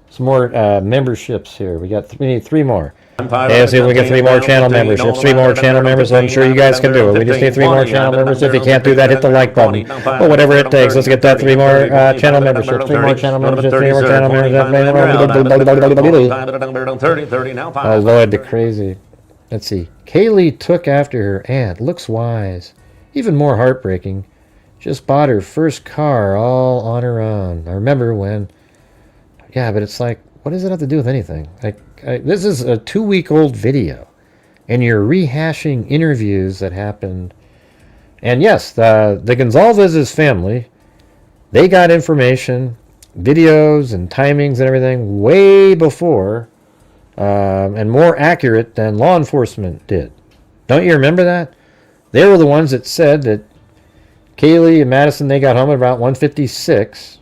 some more memberships here. We need 3 more. Hey, let's see if we get 3 more channel memberships. 3 more channel members. I'm sure you guys can do it. We just need 3 more channel members. If you can't do that, hit the like button. Or whatever it takes. Let's get that 3 more channel memberships. 3 more channel memberships. 3 more channel memberships. Oh, Lord, the crazy. Let's see. Kaylee took after her aunt. Looks wise. Even more heartbreaking. Just bought her first car all on her own. I remember when... Yeah, but it's like, what does it have to do with anything? This is a 2-week-old video, and you're rehashing interviews that happened. And yes, the Gonzalez's family, they got information, videos and timings and everything way before, and more accurate than law enforcement did. Don't you remember that? They were the ones that said that Kaylee and Madison, they got home at about 1:56.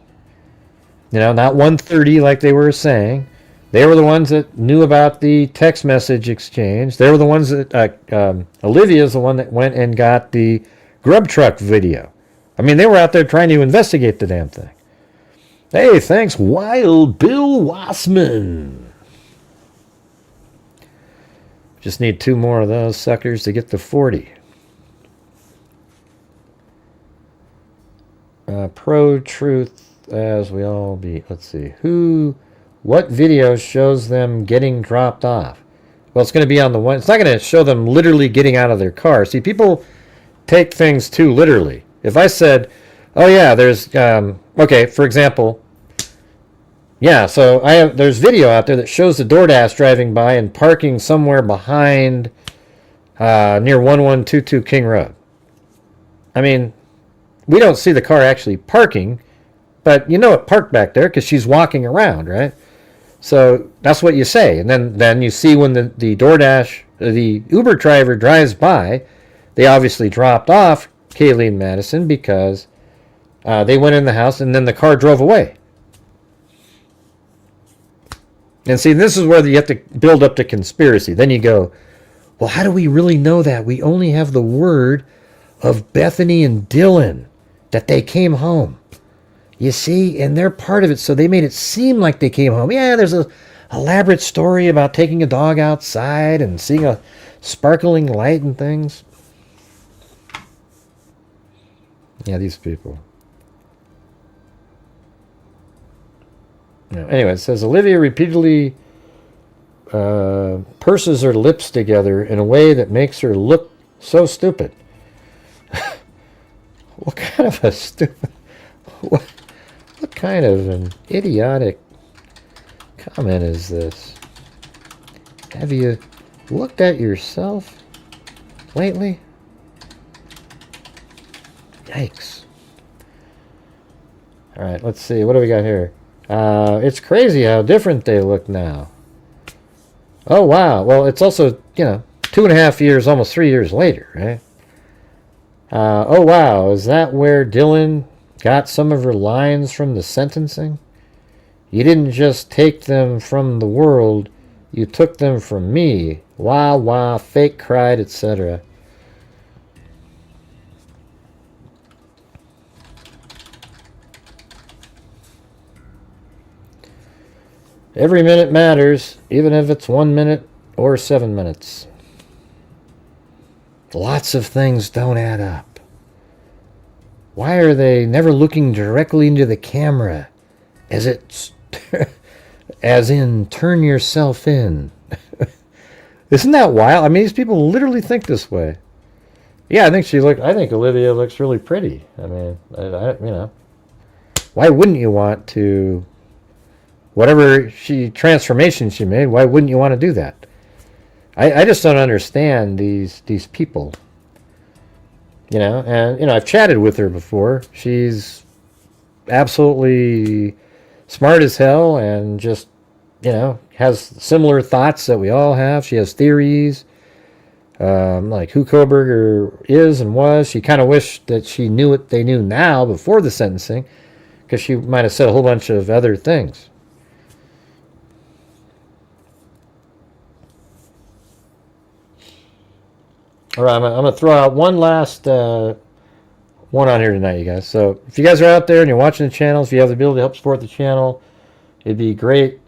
Not 1:30 like they were saying. They were the ones that knew about the text message exchange. They were the ones that... Olivia is the one that went and got the grub truck video. I mean, they were out there trying to investigate the damn thing. Hey, thanks, Wild Bill Wassman. Just need 2 more of those suckers to get to 40. Pro Truth as we all be. Let's see. What video shows them getting dropped off? Well, it's going to be on the one. It's not going to show them literally getting out of their car. See, people take things too literally. If I said, oh yeah, there's, okay, for example, yeah, so there's video out there that shows the DoorDash driving by and parking somewhere behind, near 1122 King Road. I mean, we don't see the car actually parking, but you know it parked back there because she's walking around, right? So that's what you say. And then you see when the DoorDash, the Uber driver drives by, they obviously dropped off Kayleen Madison because they went in the house and then the car drove away. And see, this is where you have to build up the conspiracy. Then you go, well, how do we really know that? We only have the word of Bethany and Dylan that they came home. You see, and they're part of it, so they made it seem like they came home. Yeah, there's a elaborate story about taking a dog outside and seeing a sparkling light and things. Yeah, these people. Yeah, anyway, it says Olivia repeatedly purses her lips together in a way that makes her look so stupid. What kind of a stupid... What kind of an idiotic comment is this? Have you looked at yourself lately? Yikes. Alright, let's see. What do we got here? It's crazy how different they look now. Oh, wow. Well, it's also, 2.5 years, almost 3 years later, right? Oh, wow. Is that where Dylan got some of her lines from the sentencing? You didn't just take them from the world, you took them from me. Wah, wah, fake cried, etc. Every minute matters, even if it's 1 minute or 7 minutes. Lots of things don't add up. Why are they never looking directly into the camera? As in, turn yourself in. Isn't that wild? I mean, these people literally think this way. Yeah, I think Olivia looks really pretty. I mean, why wouldn't you want to, whatever transformation she made, why wouldn't you want to do that? I just don't understand these people. And I've chatted with her before. She's absolutely smart as hell and just, has similar thoughts that we all have. She has theories, like who Kohberger is and was. She kind of wished that she knew what they knew now before the sentencing, because she might have said a whole bunch of other things. All right, I'm going to throw out one last one on here tonight, you guys. So if you guys are out there and you're watching the channel, if you have the ability to help support the channel, it'd be great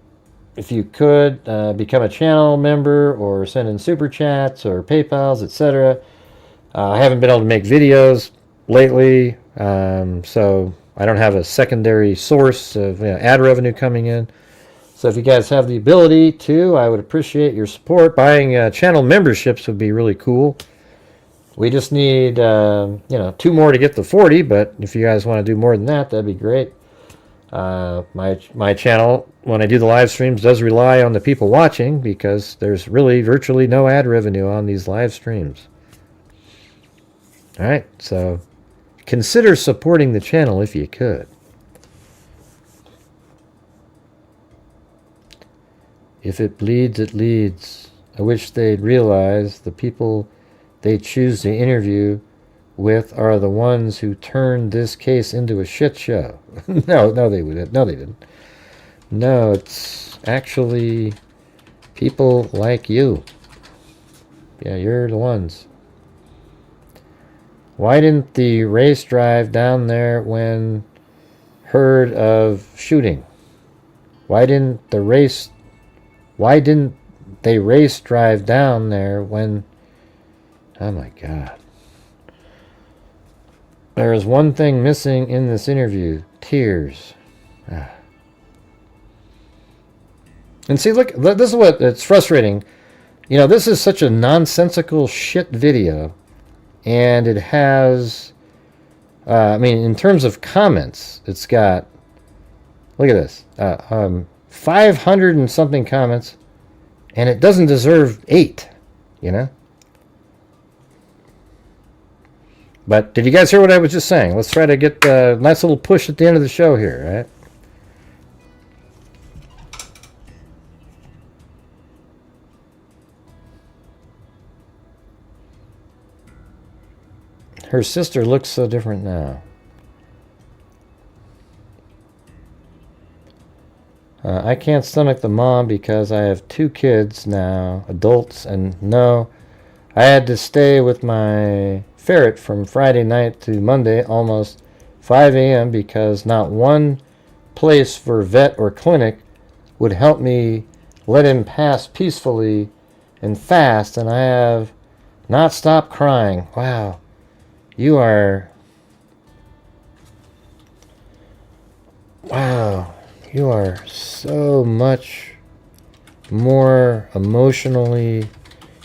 if you could become a channel member or send in super chats or PayPals, etc. I haven't been able to make videos lately, so I don't have a secondary source of ad revenue coming in. So if you guys have the ability to, I would appreciate your support. Buying channel memberships would be really cool. We just need, 2 more to get to 40, but if you guys want to do more than that, that'd be great. My channel, when I do the live streams, does rely on the people watching because there's really virtually no ad revenue on these live streams. All right, so consider supporting the channel if you could. If it bleeds, it leads. I wish they'd realize the people they choose to interview with are the ones who turned this case into a shit show. No, they wouldn't. No, they didn't. No, it's actually people like you. Yeah, you're the ones. Why didn't the race drive down there when heard of shooting? Why didn't they race drive down there when... Oh my God. There is one thing missing in this interview. Tears. And see, look, this is what, it's frustrating. You know, this is such a nonsensical shit video. And it has, I mean, in terms of comments, it's got, look at this, 500 and something comments. And it doesn't deserve 8, you know? But did you guys hear what I was just saying? Let's try to get a nice little push at the end of the show here, right? Her sister looks so different now. I can't stomach the mom because I have 2 kids now, adults, and no, I had to stay with my ferret from Friday night to Monday, almost 5 a.m. because not one place for vet or clinic would help me let him pass peacefully and fast, and I have not stopped crying. Wow. You are so much more emotionally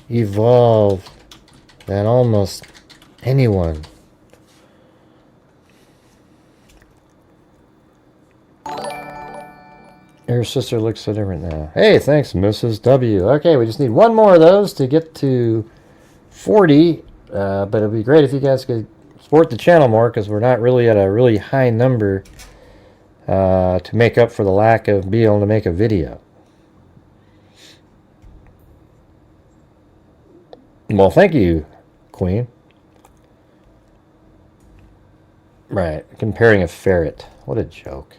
evolved than almost anyone. Your sister looks so different now. Hey, thanks, Mrs. W. Okay, we just need one more of those to get to 40. But it'd be great if you guys could support the channel more, because we're not really at a really high number to make up for the lack of being able to make a video. Well, thank you, Queen. Right, comparing a ferret. What a joke.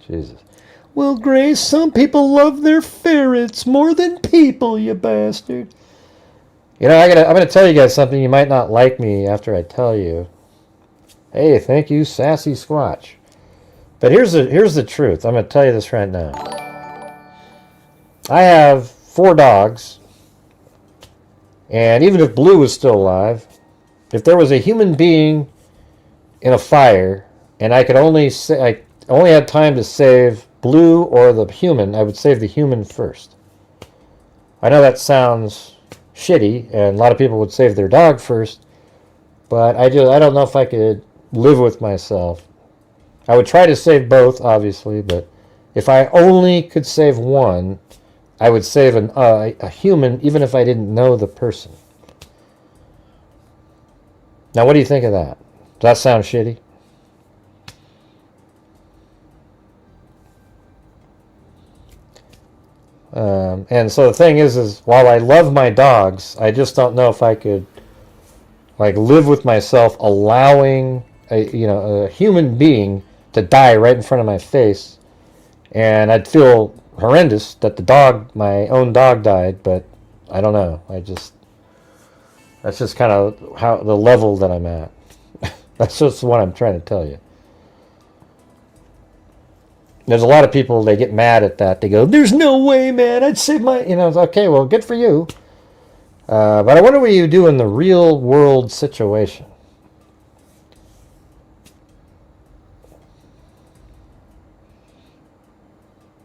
Jesus. Well, Grace, some people love their ferrets more than people, you bastard. You know, I'm gonna tell you guys something. You might not like me after I tell you. Hey, thank you, Sassy Squatch. But here's the truth. I'm gonna tell you this right now. I have 4 dogs, and even if Blue was still alive, if there was a human being in a fire, and I only had time to save Blue or the human, I would save the human first. I know that sounds shitty, and a lot of people would save their dog first, but I don't know if I could live with myself. I would try to save both, obviously, but if I only could save one, I would save a human, even if I didn't know the person. Now, what do you think of that? Does that sound shitty? And so the thing is while I love my dogs, I just don't know if I could live with myself allowing a human being to die right in front of my face, and I'd feel horrendous that my own dog died, but I don't know. That's just kind of how the level that I'm at. That's just what I'm trying to tell you. There's a lot of people, they get mad at that. They go, there's no way, man, I'd save my... it's okay, well, good for you. But I wonder what you do in the real world situation.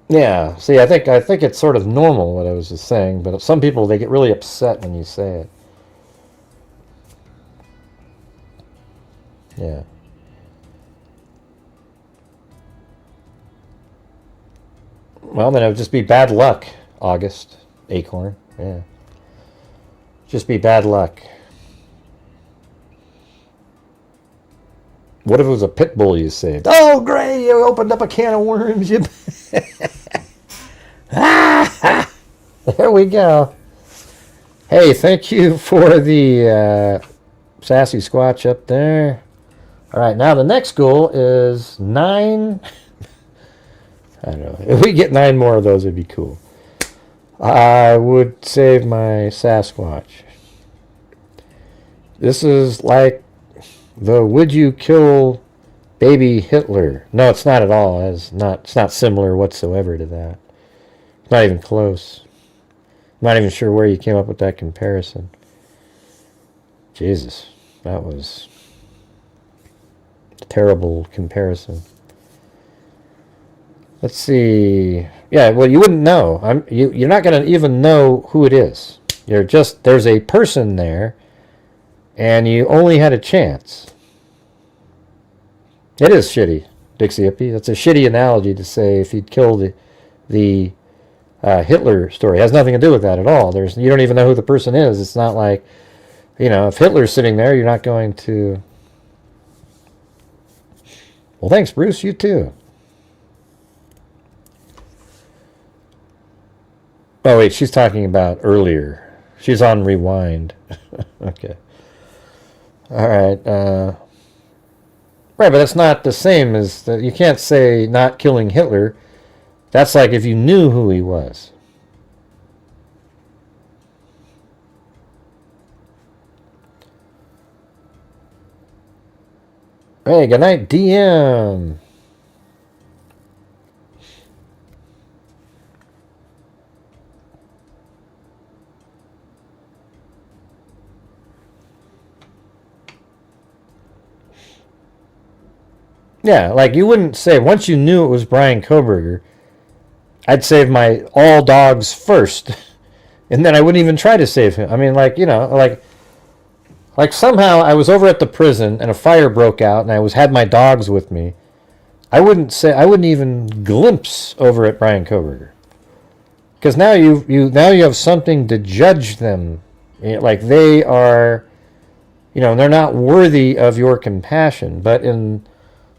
Yeah, see, I think it's sort of normal what I was just saying, but some people, they get really upset when you say it. Yeah. Well, then it would just be bad luck, August. Acorn, yeah. Just be bad luck. What if it was a pit bull you saved? Oh, great, you opened up a can of worms. You... There we go. Hey, thank you for the Sassy Squatch up there. All right, now the next goal is 9... I don't know. If we get 9 more of those, it'd be cool. I would save my Sasquatch. This is like the would you kill baby Hitler? No, it's not at all. It's not similar whatsoever to that. It's not even close. I'm not even sure where you came up with that comparison. Jesus, that was a terrible comparison. Let's see. Yeah, well, you wouldn't know. You're not going to even know who it is. You're just, there's a person there, and you only had a chance. It is shitty, Dixie Hippie. That's a shitty analogy to say if he'd killed the Hitler story. It has nothing to do with that at all. You don't even know who the person is. It's not like, if Hitler's sitting there, you're not going to... Well, thanks, Bruce. You too. Oh, wait. She's talking about earlier. She's on rewind. Okay. All right. Right, but that's not the same as... You can't say not killing Hitler. That's like if you knew who he was. Hey, good night, DM. Yeah, like you wouldn't say, once you knew it was Brian Kohberger, I'd save my all dogs first. And then I wouldn't even try to save him. I mean, like, like somehow I was over at the prison and a fire broke out and I had my dogs with me. I wouldn't even glimpse over at Brian Kohberger. Because now you have something to judge them. Like they are, they're not worthy of your compassion. But in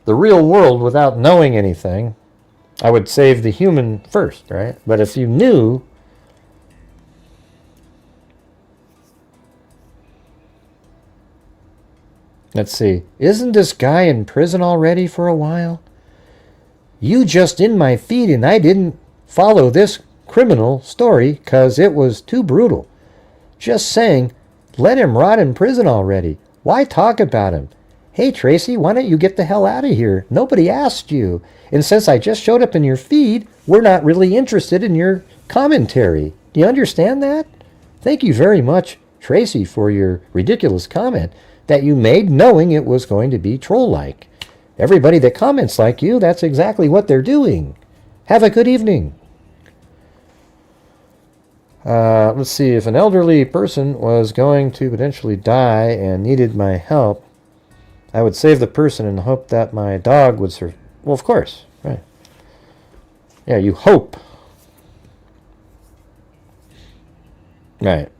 the real world, without knowing anything, I would save the human first, right? But if you knew... Let's see. Isn't this guy in prison already for a while? You just in my feed and I didn't follow this criminal story because it was too brutal. Just saying, let him rot in prison already. Why talk about him? Hey, Tracy, why don't you get the hell out of here? Nobody asked you. And since I just showed up in your feed, we're not really interested in your commentary. Do you understand that? Thank you very much, Tracy, for your ridiculous comment that you made knowing it was going to be troll-like. Everybody that comments like you, that's exactly what they're doing. Have a good evening. Let's see. If an elderly person was going to potentially die and needed my help, I would save the person and hope that my dog would survive. Well, of course. Right. Yeah, you hope. Right.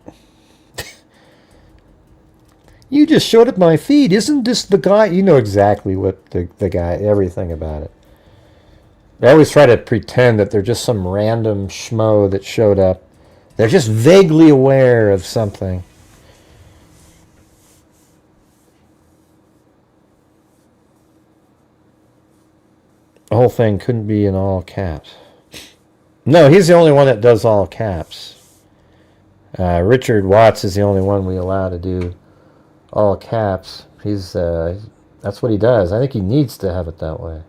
You just showed up my feed. Isn't this the guy? You know exactly what the guy, everything about it. They always try to pretend that they're just some random schmo that showed up. They're just vaguely aware of something. The whole thing couldn't be in all caps. No, he's the only one that does all caps. Richard Watts is the only one we allow to do all caps. He's that's what he does. I think he needs to have it that way.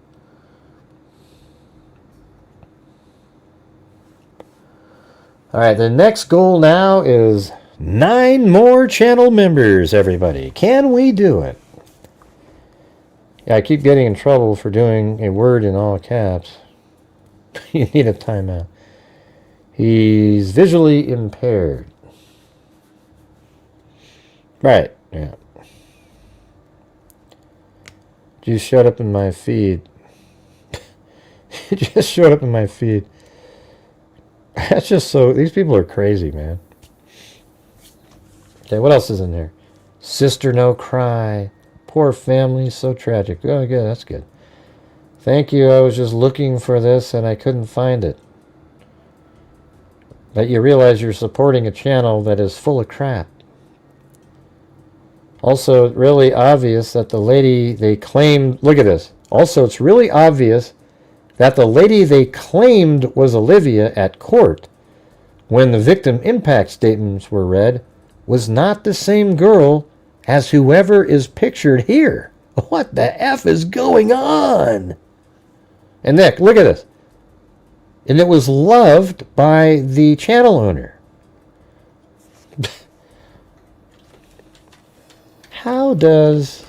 All right, the next goal now is 9 more channel members, everybody. Can we do it? Yeah, I keep getting in trouble for doing a word in all caps. You need a timeout. He's visually impaired. Right, yeah. You showed up in my feed. You just showed up in my feed. That's just so... These people are crazy, man. Okay, what else is in there? Sister, no cry. Poor family, so tragic. Oh, good, that's good. Thank you, I was just looking for this and I couldn't find it. But you realize you're supporting a channel that is full of crap. Also, really obvious that the lady they claimed... Look at this. Also, it's really obvious that the lady they claimed was Olivia at court when the victim impact statements were read was not the same girl as whoever is pictured here. What the F is going on? And Nick, look at this. And it was loved by the channel owner. How does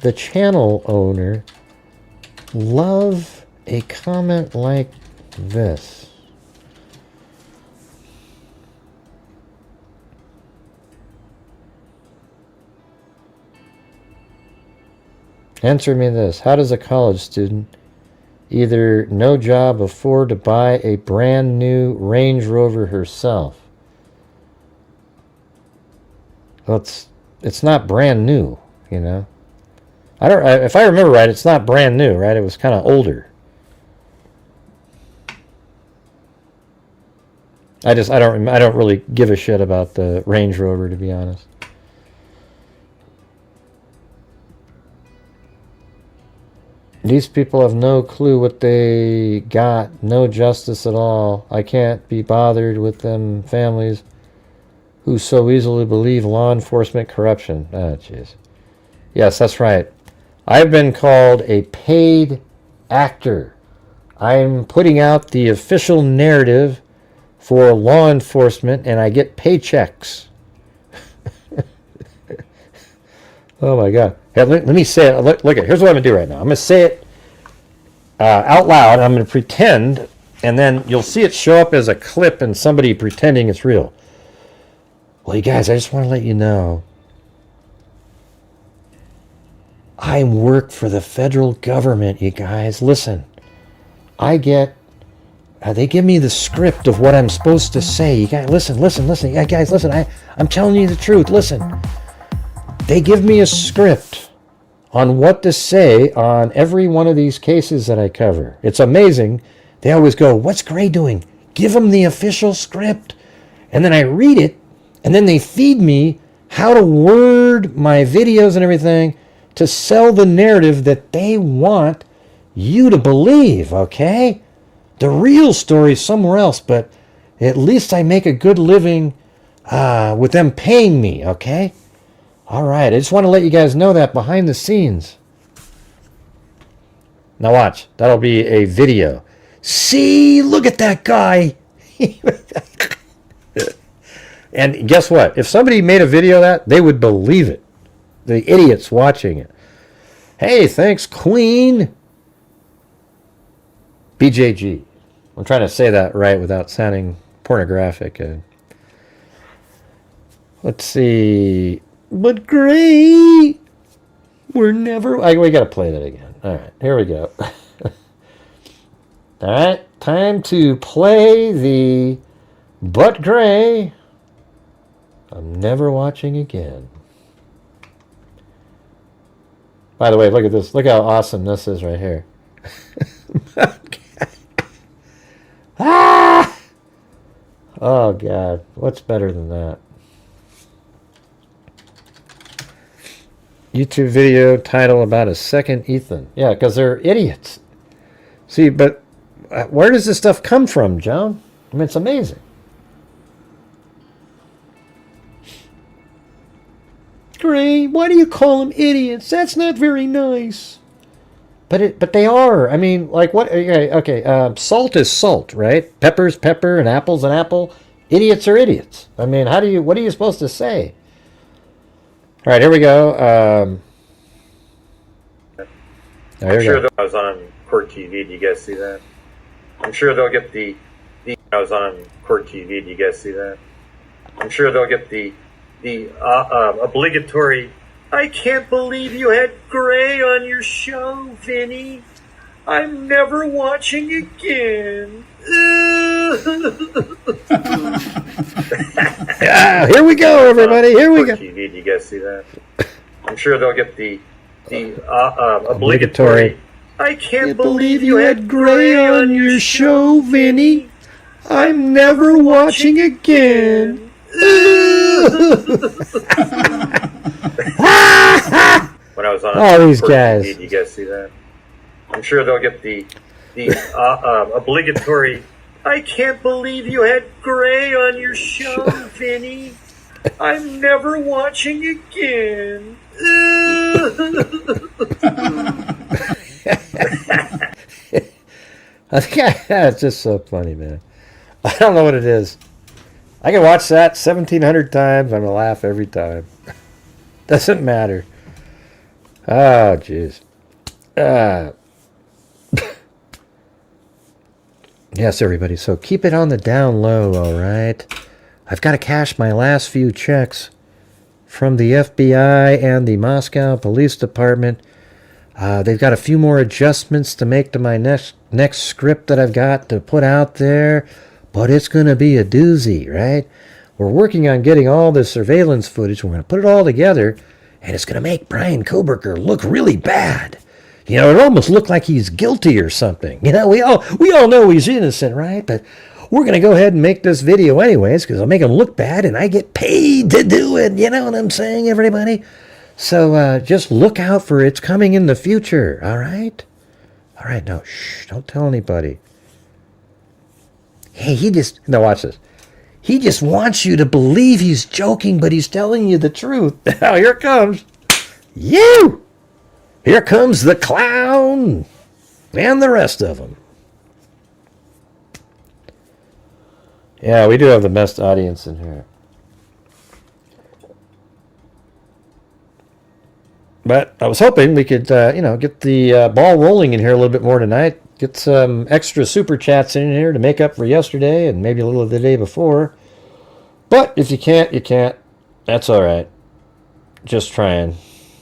the channel owner love a comment like this? Answer me this. How does a college student, either no job, afford to buy a brand new Range Rover herself? Well, it's not brand new, you know. If I remember right, it's not brand new, right? It was kind of older. I don't really give a shit about the Range Rover, to be honest. These people have no clue what they got, no justice at all. I can't be bothered with them families who so easily believe law enforcement corruption. Oh, jeez. Yes, that's right. I've been called a paid actor. I'm putting out the official narrative for law enforcement, and I get paychecks. Oh my God. Hey, let me say it. Look, here's what I'm going to do right now. I'm going to say it out loud. I'm going to pretend, and then you'll see it show up as a clip and somebody pretending it's real. Well, you guys, I just want to let you know, I work for the federal government, you guys. Listen, I get... they give me the script of what I'm supposed to say. You guys, listen. Yeah, guys, listen. I'm telling you the truth. Listen. They give me a script on what to say on every one of these cases that I cover. It's amazing. They always go, "What's Gray doing? Give them the official script." And then I read it, and then they feed me how to word my videos and everything to sell the narrative that they want you to believe, okay? The real story is somewhere else, but at least I make a good living with them paying me, okay? All right, I just want to let you guys know that behind the scenes. Now watch, that'll be a video. See, look at that guy. And guess what? If somebody made a video of that, they would believe it. The idiots watching it. Hey, thanks, Queen. BJG. I'm trying to say that right without sounding pornographic. Let's see. But Gray, we're never... we got to play that again. All right, here we go. All right, time to play the But Gray, I'm never watching again. By the way, look at this. Look how awesome this is right here. Ah! Oh, God. What's better than that? YouTube video title about a second Ethan. Yeah, because they're idiots. See, but where does this stuff come from, Joan? I mean, it's amazing. Gray, why do you call them idiots? That's not very nice. But they are. I mean, like what? Okay. Salt is salt, right? Pepper's pepper, and apple's an apple. Idiots are idiots. I mean, what are you supposed to say? All right, here we go. I'm sure that I was on Court TV. Do you guys see that? I'm sure they'll get the I was on Court TV. Do you guys see that? I'm sure they'll get the obligatory. I can't believe you had Gray on your show, Vinny. I'm never watching again. Yeah, here we go, everybody. Here we go. TV, do you guys see that? I'm sure they'll get the obligatory. I can't believe you had Gray on your show, Vinny. I'm never watching again. When I was on all these guys. TV, do you guys see that? I'm sure they'll get the obligatory. I can't believe you had Gray on your show, Vinny. I'm never watching again. I think it's just so funny, man. I don't know what it is. I can watch that 1,700 times. I'm going to laugh every time. Doesn't matter. Oh, jeez. Yes, everybody. So keep it on the down low, all right? I've got to cash my last few checks from the FBI and the Moscow Police Department. They've got a few more adjustments to make to my next script that I've got to put out there, but it's going to be a doozy, right? We're working on getting all this surveillance footage. We're going to put it all together, and it's going to make Brian Kohberger look really bad. You know, it almost looked like he's guilty or something. You know, we all know he's innocent, right? But we're going to go ahead and make this video anyways because I'll make him look bad, and I get paid to do it. You know what I'm saying, everybody? So just look out for it's coming in the future, all right? All right, no, shh, don't tell anybody. Hey, no, watch this. He just wants you to believe he's joking, but he's telling you the truth. Now, here comes you. Here comes the clown and the rest of them. Yeah, we do have the best audience in here. But I was hoping we could, get the ball rolling in here a little bit more tonight. Get some extra super chats in here to make up for yesterday and maybe a little of the day before. But if you can't, you can't. That's all right. Just trying.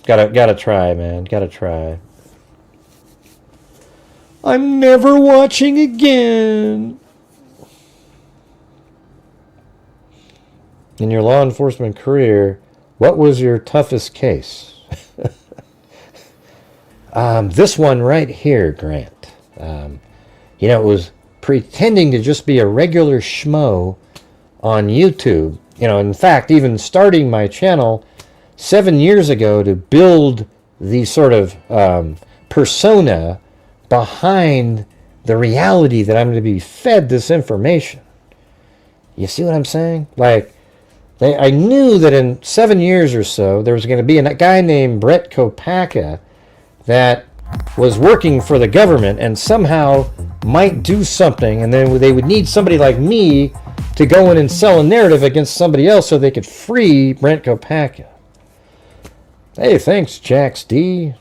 Gotta try, man. Gotta try. I'm never watching again. In your law enforcement career, what was your toughest case? This one right here, Grant. It was pretending to just be a regular schmo on YouTube. In fact, even starting my channel 7 years ago to build the sort of persona behind the reality that I'm going to be fed this information. You see what I'm saying? I knew that in 7 years or so, there was going to be a guy named Brett Kopaka that was working for the government and somehow might do something, and then they would need somebody like me to go in and sell a narrative against somebody else so they could free Brent Kopaka. Hey, thanks, Jax D.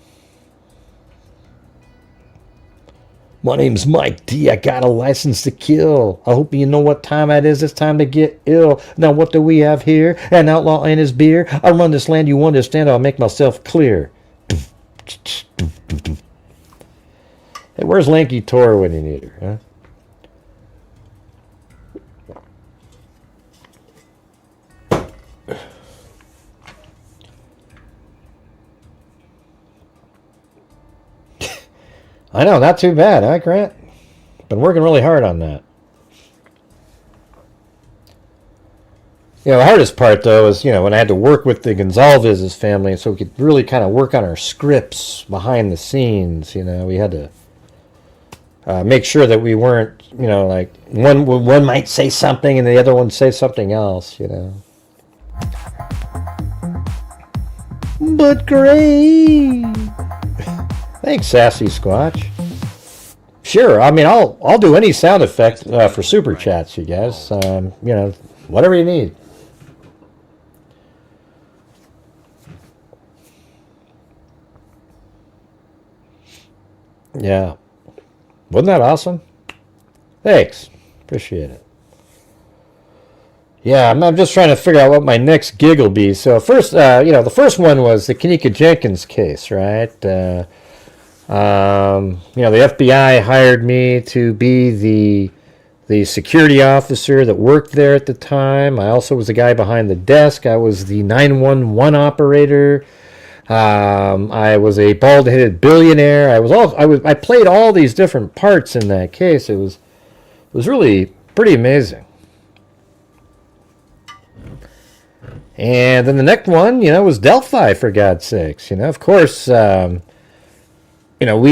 My name's Mike D. I got a license to kill. I hope you know what time it is. It's time to get ill. Now, what do we have here? An outlaw and his beer. I run this land. You understand? I'll make myself clear. Hey, where's Lanky Tor when you need her, huh? I know, not too bad, huh, Grant? Been working really hard on that. The hardest part, though, is, when I had to work with the Gonzalez's family, so we could really kind of work on our scripts behind the scenes, We had to make sure that we weren't, like, one might say something and the other one say something else, But great! Thanks, Sassy Squatch. Sure, I mean, I'll do any sound effect for super chats, you guys. Whatever you need. Yeah. Wasn't that awesome? Thanks. Appreciate it. Yeah, I'm just trying to figure out what my next gig will be. So first, the first one was the Kanika Jenkins case, right? The FBI hired me to be the security officer that worked there at the time. I also was the guy behind the desk. I was the 911 operator. I was a bald-headed billionaire. I played all these different parts in that case. It was really pretty amazing. And then the next one, was Delphi, for God's sakes. Of course, we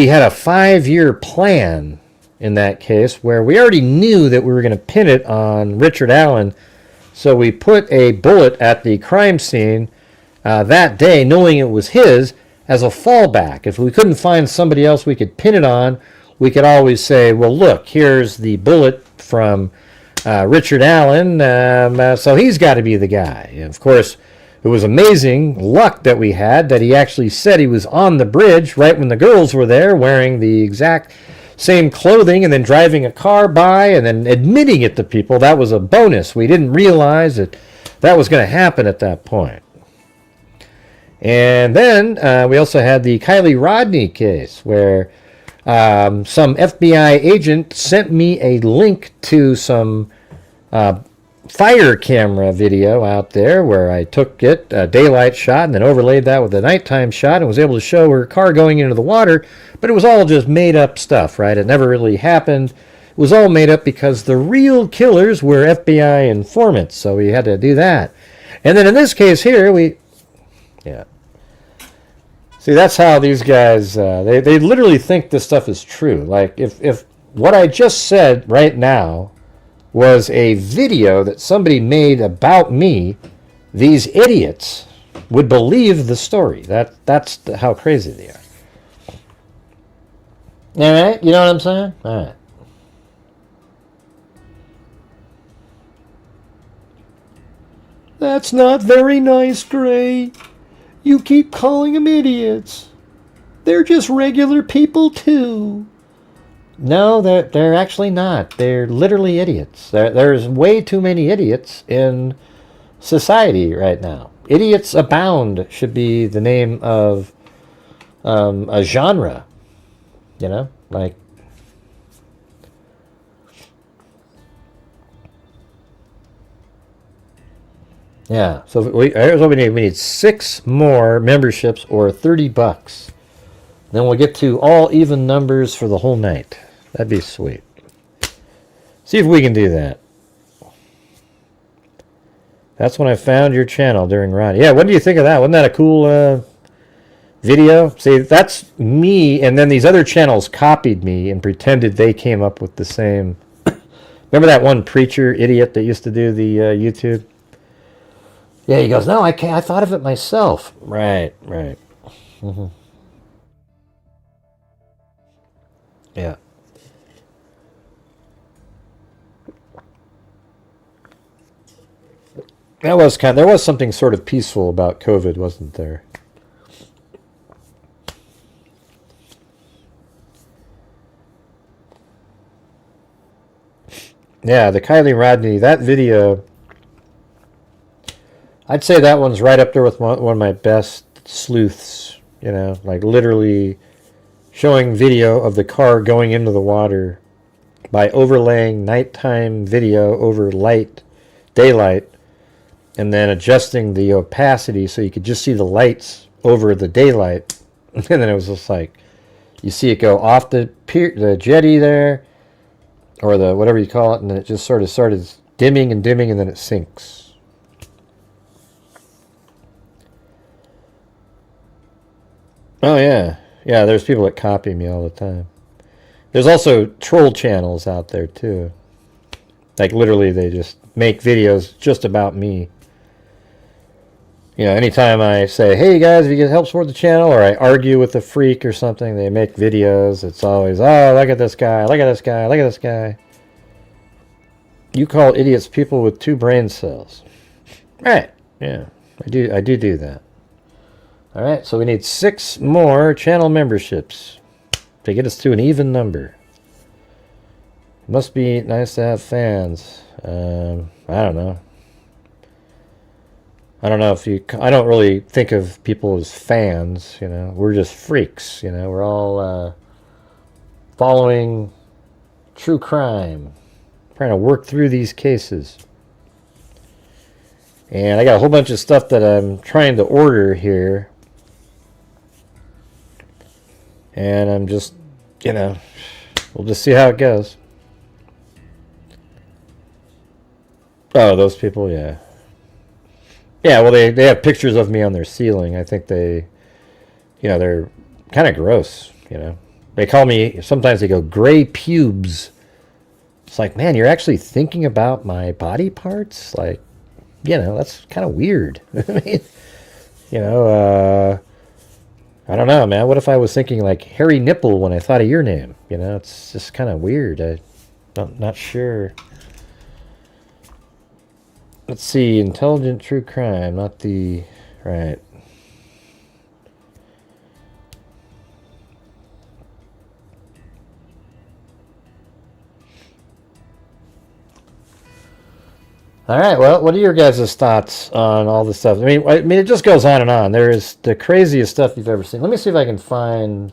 had a 5-year plan in that case where we already knew that we were going to pin it on Richard Allen. So we put a bullet at the crime scene that day, knowing it was his, as a fallback. If we couldn't find somebody else we could pin it on, we could always say, well, look, here's the bullet from Richard Allen, so he's got to be the guy. And of course, it was amazing luck that we had that he actually said he was on the bridge right when the girls were there wearing the exact same clothing and then driving a car by and then admitting it to people. That was a bonus. We didn't realize that was going to happen at that point. And then we also had the Kylie Rodney case where some FBI agent sent me a link to some fire camera video out there where I took it, a daylight shot, and then overlaid that with a nighttime shot and was able to show her car going into the water, but it was all just made up stuff, right? It never really happened. It was all made up because the real killers were FBI informants, so we had to do that. And then in this case here, yeah. See, that's how these guys, they literally think this stuff is true. Like, if what I just said right now was a video that somebody made about me, these idiots would believe the story. That's how crazy they are. All right? You know what I'm saying? All right. That's not very nice, Gray. You keep calling them idiots. They're just regular people, too. No, they're actually not. They're literally idiots. There's way too many idiots in society right now. Idiots abound should be the name of a genre. You know? Like... Yeah, so here's what we need. We need 6 more memberships or $30. Then we'll get to all even numbers for the whole night. That'd be sweet. See if we can do that. That's when I found your channel during Ronnie. Yeah, what do you think of that? Wasn't that a cool video? See, that's me, and then these other channels copied me and pretended they came up with the same. Remember that one preacher idiot that used to do the YouTube? Yeah, he goes, no, I can't. I thought of it myself. Right. Mm-hmm. Yeah. That was there was something sort of peaceful about COVID, wasn't there? Yeah, the Kylie Rodney, that video, I'd say that one's right up there with one of my best sleuths, you know, like literally showing video of the car going into the water by overlaying nighttime video over daylight, and then adjusting the opacity so you could just see the lights over the daylight. And then it was just like, you see it go off the the jetty there, or the whatever you call it, and then it just sort of started dimming, and then it sinks. Oh yeah. Yeah, there's people that copy me all the time. There's also troll channels out there too. Like literally they just make videos just about me. You know, anytime I say, hey guys, if you can help support the channel, or I argue with a freak or something, they make videos. It's always, oh, look at this guy, look at this guy, look at this guy. You call idiots people with 2 brain cells. Right, yeah, I do that. All right, so we need 6 more channel memberships to get us to an even number. Must be nice to have fans. I don't know. I don't know if you... I don't really think of people as fans, you know. We're just freaks, you know. We're all following true crime, trying to work through these cases. And I got a whole bunch of stuff that I'm trying to order here. And I'm just, you know, we'll just see how it goes. Oh, those people, yeah. Yeah, well, they have pictures of me on their ceiling. I think they, you know, they're kind of gross, you know. They call me, sometimes they go, gray pubes. It's like, man, you're actually thinking about my body parts? Like, you know, that's kind of weird. I mean, you know, I don't know, man. What if I was thinking like hairy nipple when I thought of your name? You know, it's just kind of weird. I'm not sure. Let's see, intelligent true crime, not the... Right. All right. Well, what are your guys' thoughts on all this stuff? I mean, it just goes on and on. There is the craziest stuff you've ever seen. Let me see if I can find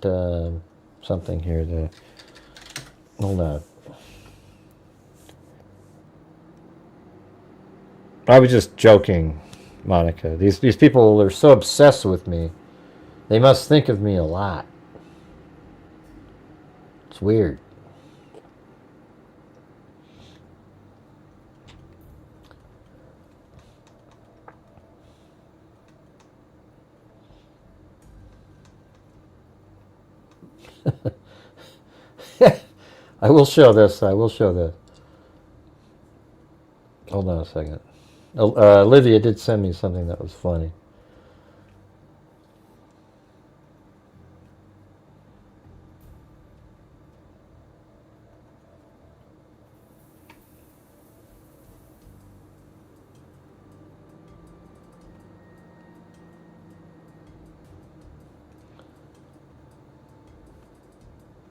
something here. Hold on. I was just joking, Monica. These people are so obsessed with me. They must think of me a lot. It's weird. I will show this. Hold on a second. Olivia did send me something that was funny.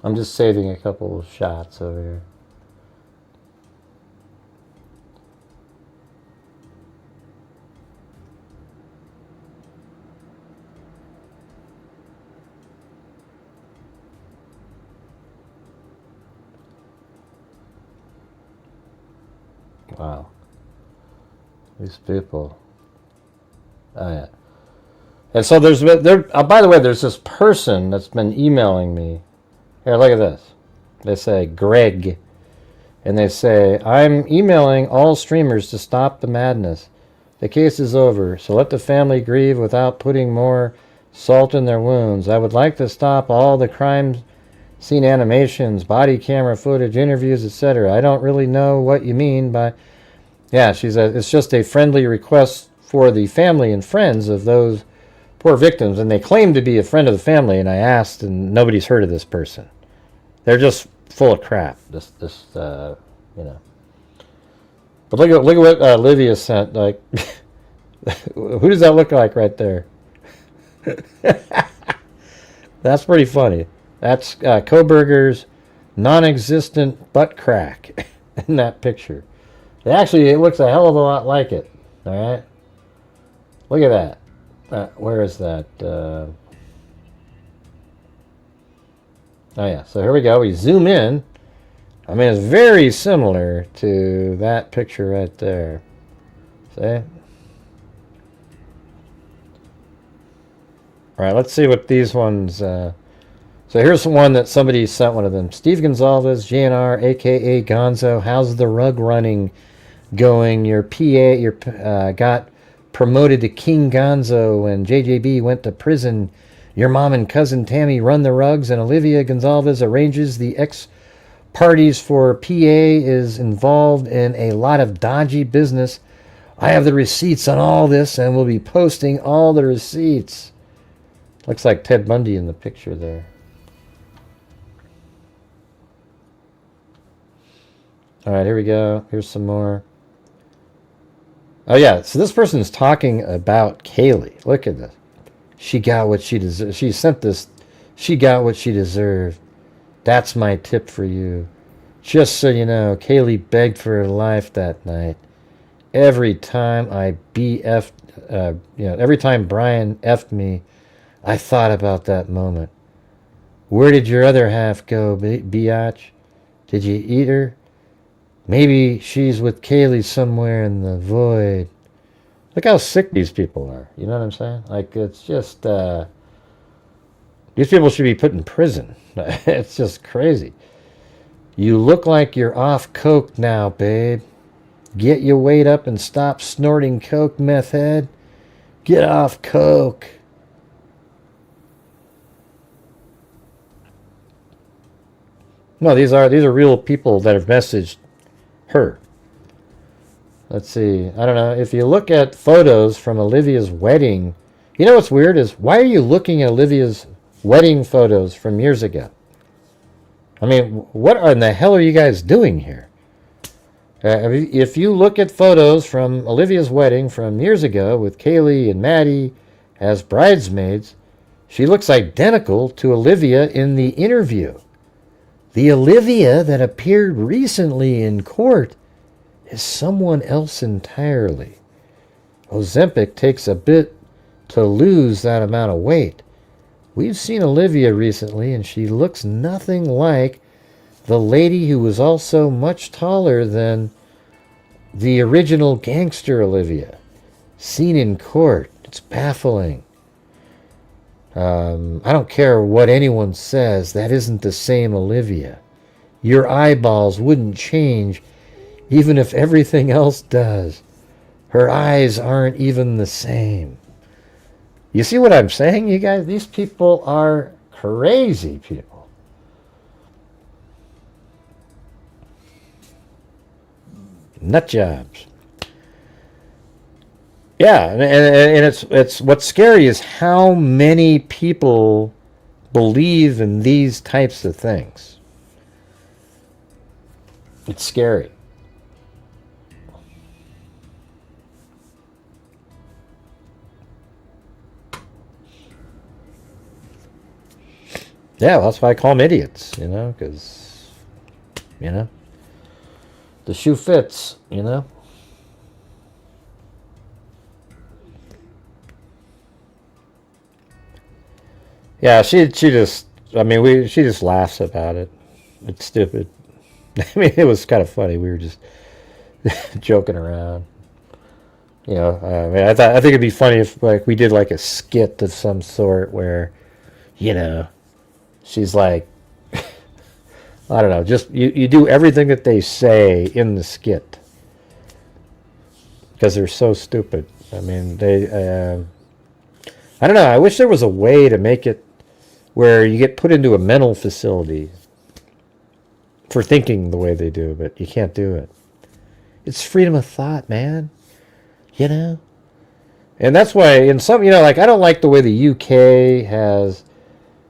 I'm just saving a couple of shots over here. Wow. These people. Oh, yeah. And so by the way, there's this person that's been emailing me. Here, look at this. They say, Greg. And they say, I'm emailing all streamers to stop the madness. The case is over, so let the family grieve without putting more salt in their wounds. I would like to stop all the crime scene animations, body camera footage, interviews, etc. I don't really know what you mean by... Yeah, she said, it's just a friendly request for the family and friends of those poor victims. And they claim to be a friend of the family, and I asked, and nobody's heard of this person. They're just full of crap. This, you know. But look at what Olivia sent. Like, who does that look like right there? That's pretty funny. That's Kohberger's non-existent butt crack in that picture. It looks a hell of a lot like it. All right. Look at that. Where is that? Oh, yeah. So here we go. We zoom in. I mean, it's very similar to that picture right there. See? All right, let's see what these ones... So here's one that somebody sent one of them. Steve Gonzalez, GNR, a.k.a. Gonzo. How's the rug running going? Your PA got promoted to King Gonzo when JJB went to prison. Your mom and cousin Tammy run the rugs, and Olivia Gonzalez arranges the parties for PA is involved in a lot of dodgy business. I have the receipts on all this, and we'll be posting all the receipts. Looks like Ted Bundy in the picture there. All right, here we go. Here's some more. Oh, yeah. So this person's talking about Kaylee. Look at this. She got what she deserved. She sent this. She got what she deserved. That's my tip for you. Just so you know, Kaylee begged for her life that night. Every time I every time Brian effed me, I thought about that moment. Where did your other half go, biatch? Did you eat her? Maybe she's with Kaylee somewhere in the void. Look how sick these people are. You know what I'm saying? Like, it's just... these people should be put in prison. It's just crazy. You look like you're off coke now, babe. Get your weight up and stop snorting coke, meth head. Get off coke. No, these are real people that have messaged her. Let's see. I don't know. If you look at photos from Olivia's wedding, you know what's weird is, why are you looking at Olivia's wedding photos from years ago? I mean, what in the hell are you guys doing here? If you look at photos from Olivia's wedding from years ago with Kaylee and Maddie as bridesmaids, she looks identical to Olivia in the interview. The Olivia that appeared recently in court is someone else entirely. Ozempic takes a bit to lose that amount of weight. We've seen Olivia recently, and she looks nothing like the lady who was also much taller than the original gangster Olivia. Seen in court. It's baffling. I don't care what anyone says. That isn't the same Olivia. Your eyeballs wouldn't change even if everything else does. Her eyes aren't even the same. You see what I'm saying, you guys? These people are crazy people. Nut jobs. Yeah, and it's what's scary is how many people believe in these types of things. It's scary. Yeah, well, that's why I call them idiots, you know, because, you know, the shoe fits, you know. Yeah, she just, I mean, she just laughs about it. It's stupid. I mean, it was kind of funny. We were just joking around. You know, I mean, I think it'd be funny if, like, we did, like, a skit of some sort where, you know, she's like, I don't know, just, you do everything that they say in the skit. Because they're so stupid. I mean, I don't know, I wish there was a way to make it where you get put into a mental facility for thinking the way they do, but you can't do it. It's freedom of thought, man. You know? And that's why in some, you know, like, I don't like the way the UK has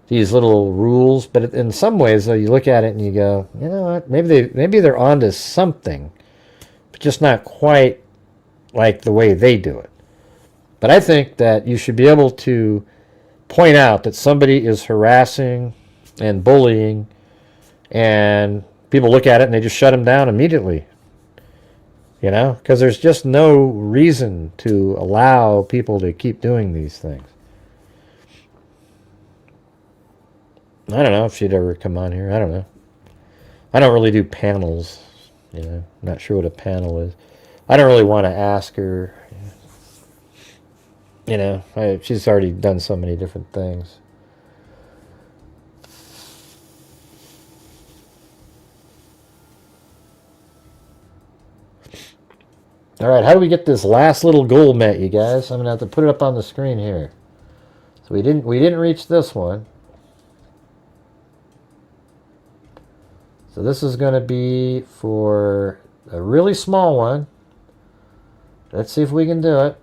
these little rules, but in some ways, though, you look at it and you go, you know what, maybe they're onto something, but just not quite like the way they do it. But I think that you should be able to point out that somebody is harassing and bullying, and people look at it and they just shut them down immediately. You know, because there's just no reason to allow people to keep doing these things. I don't know if she'd ever come on here. I don't know. I don't really do panels. You know, I'm not sure what a panel is. I don't really want to ask her. You know, she's already done so many different things. All right, how do we get this last little goal met, you guys? I'm gonna have to put it up on the screen here. So we didn't reach this one. So this is gonna be for a really small one. Let's see if we can do it.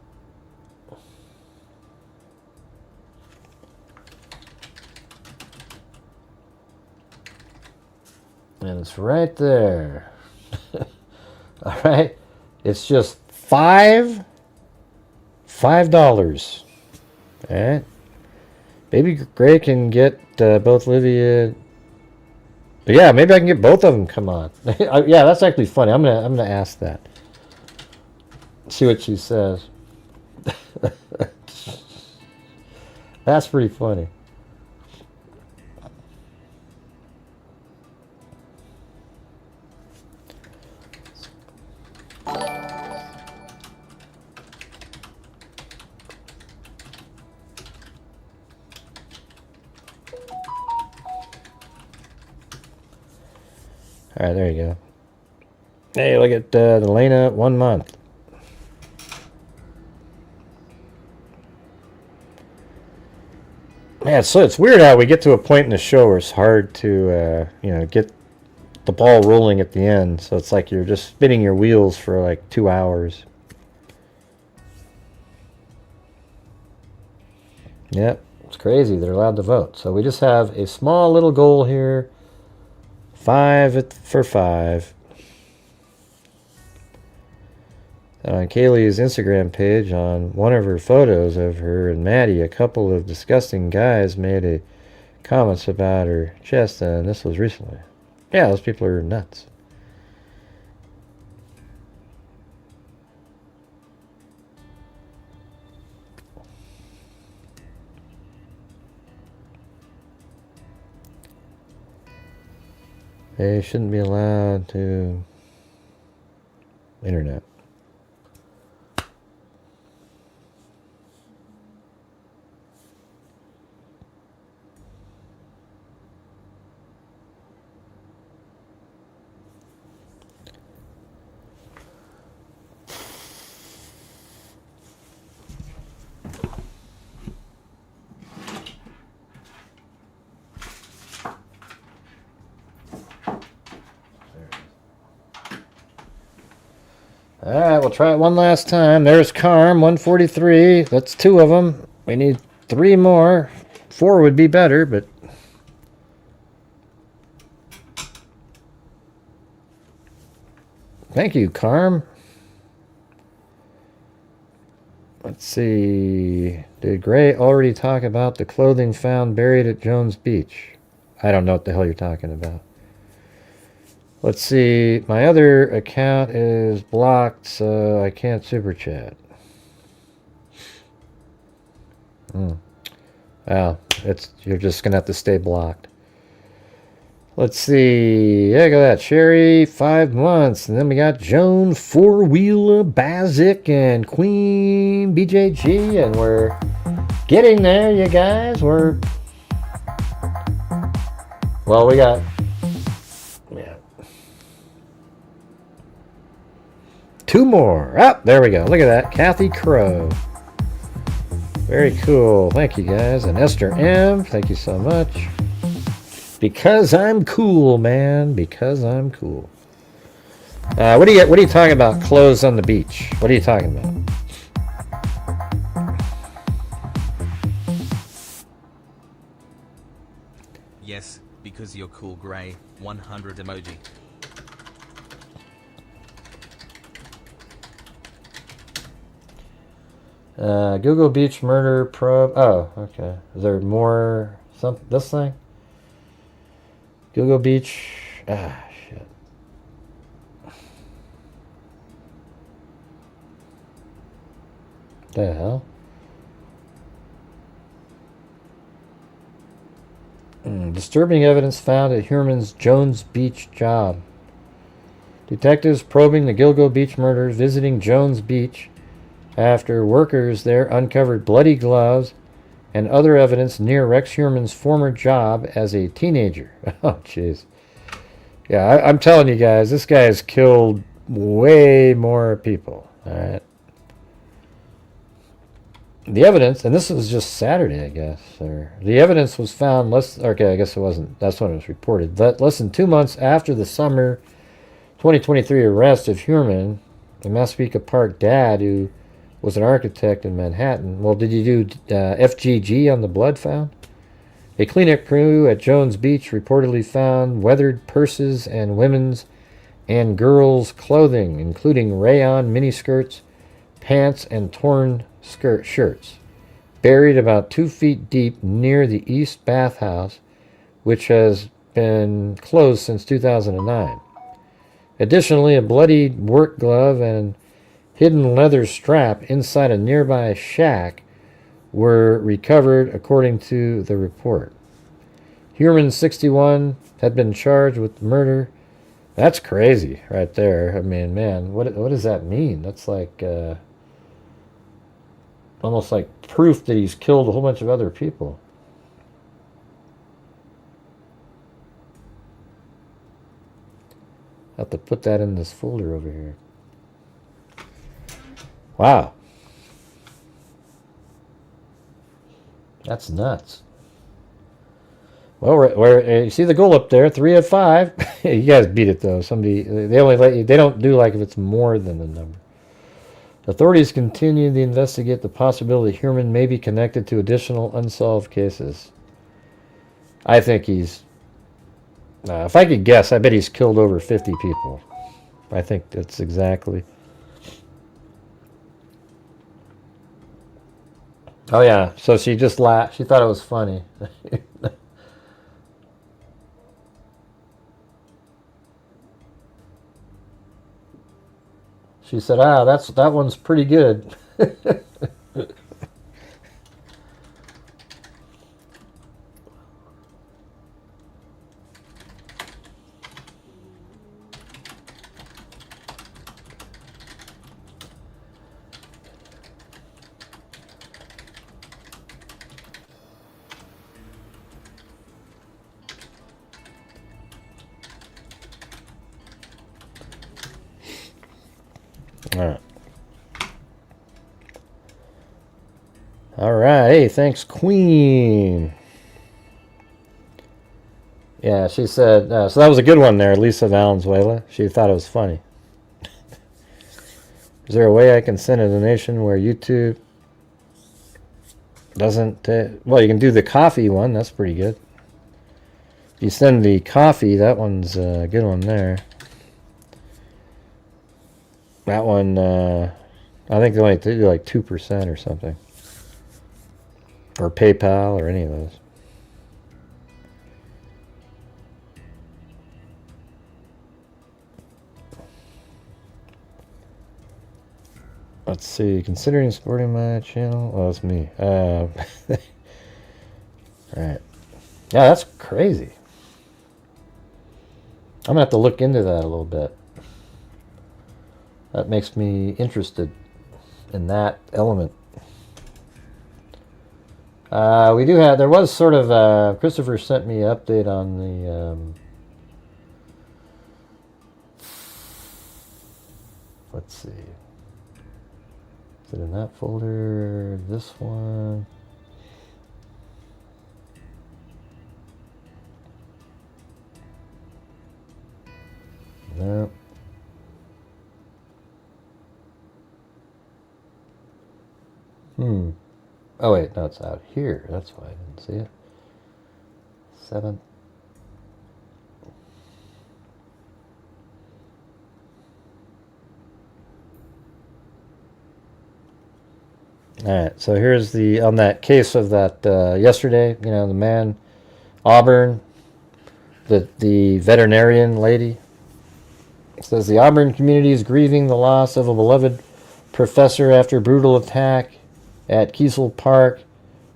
And it's right there. All right. It's just $5. All right. Maybe Gray can get both Olivia. Yeah, maybe I can get both of them. Come on. Yeah, that's actually funny. I'm gonna ask that. See what she says. That's pretty funny. All right, there you go. Hey, look at Elena, 1 month. Man, so it's weird how we get to a point in the show where it's hard to, you know, get the ball rolling at the end. So it's like you're just spinning your wheels for like 2 hours. Yep, it's crazy. They're allowed to vote. So we just have a small little goal here. 5 for 5. And on Kaylee's Instagram page, on one of her photos of her and Maddie, a couple of disgusting guys made a comments about her chest, and this was recently. Yeah, those people are nuts. They shouldn't be allowed to internet. All right, we'll try it one last time. There's Carm, 143. That's 2 of them. We need 3 more. 4 would be better, but... Thank you, Carm. Let's see. Did Gray already talk about the clothing found buried at Jones Beach? I don't know what the hell you're talking about. Let's see. My other account is blocked, so I can't super chat. Well, you're just gonna have to stay blocked. Let's see. Yeah, look at that. Sherry, 5 months. And then we got Joan, 4-wheeler, Bazik, and Queen BJG. And we're getting there, you guys. Well, we got... Yeah. 2 more. Oh, there we go. Look at that. Kathy Crow. Very cool. Thank you, guys. And Esther M. Thank you so much. Because I'm cool, man. Because I'm cool. What are you talking about? Clothes on the beach. What are you talking about? Yes, because you're cool, Gray. 100 emoji. Gilgo Beach murder probe. Oh, okay. Is there more? This thing? Gilgo Beach. Ah, shit. The hell? Disturbing evidence found at Hurman's Jones Beach job. Detectives probing the Gilgo Beach murders visiting Jones Beach after workers there uncovered bloody gloves and other evidence near Rex Hurman's former job as a teenager. Oh, jeez. Yeah, I'm telling you guys, this guy has killed way more people. All right. The evidence, and this was just Saturday, I guess, or the evidence was found okay, I guess it wasn't, that's when it was reported, but less than 2 months after the summer 2023 arrest of Hurman, the Massapequa Park dad who was an architect in Manhattan. Well, did you do FGG on the blood found? A cleanup crew at Jones Beach reportedly found weathered purses and women's and girls' clothing, including rayon miniskirts, pants, and torn shirts, buried about 2 feet deep near the East Bathhouse, which has been closed since 2009. Additionally, a bloodied work glove and hidden leather strap inside a nearby shack were recovered, according to the report. Hurman, 61, had been charged with murder. That's crazy right there. I mean, man, what does that mean? That's like almost like proof that he's killed a whole bunch of other people. I have to put that in this folder over here. Wow. That's nuts. Well, you see the goal up there, 3 of 5. You guys beat it though. They only let you. They don't do like if it's more than the number. Authorities continue to investigate the possibility Hurman may be connected to additional unsolved cases. I think he's... if I could guess, I bet he's killed over 50 people. I think that's exactly... Oh yeah, so she just laughed. She thought it was funny. She said, that one's pretty good. All right. All right. Hey, thanks, Queen. Yeah, she said, so that was a good one there, Lisa Valenzuela. She thought it was funny. Is there a way I can send a donation where YouTube doesn't... well, you can do the coffee one. That's pretty good. If you send the coffee, that one's a good one there. That one, I think they only do like 2% or something. Or PayPal or any of those. Let's see, considering supporting my channel. Oh, that's me. Alright. Yeah, that's crazy. I'm going to have to look into that a little bit. That makes me interested in that element. We do have, there was sort of, Christopher sent me an update on the, let's see. Is it in that folder? This one? No. Oh wait, no, it's out here. That's why I didn't see it. 7th. Alright, so here's the, on that case of that yesterday, you know, the man, Auburn, the veterinarian lady. It says the Auburn community is grieving the loss of a beloved professor after a brutal attack at Kiesel Park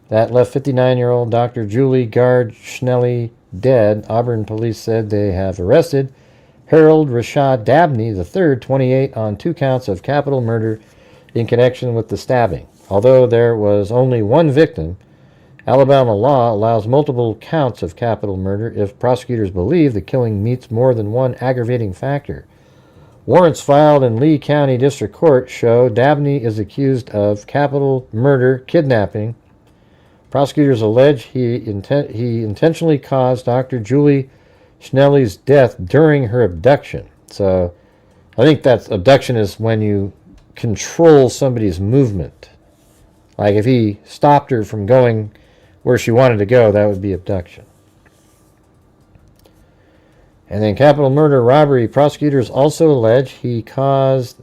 that left 59-year-old Dr. Julie Gard Schnelly dead. Auburn police said they have arrested Harold Rashad Dabney III, 28, on 2 counts of capital murder in connection with the stabbing. Although there was only one victim, Alabama law allows multiple counts of capital murder if prosecutors believe the killing meets more than one aggravating factor. Warrants filed in Lee County District Court show Dabney is accused of capital murder, kidnapping. Prosecutors allege he intentionally caused Dr. Julie Schnelly's death during her abduction. So I think that abduction is when you control somebody's movement. Like if he stopped her from going where she wanted to go, that would be abduction. And then capital murder robbery. Prosecutors also allege he caused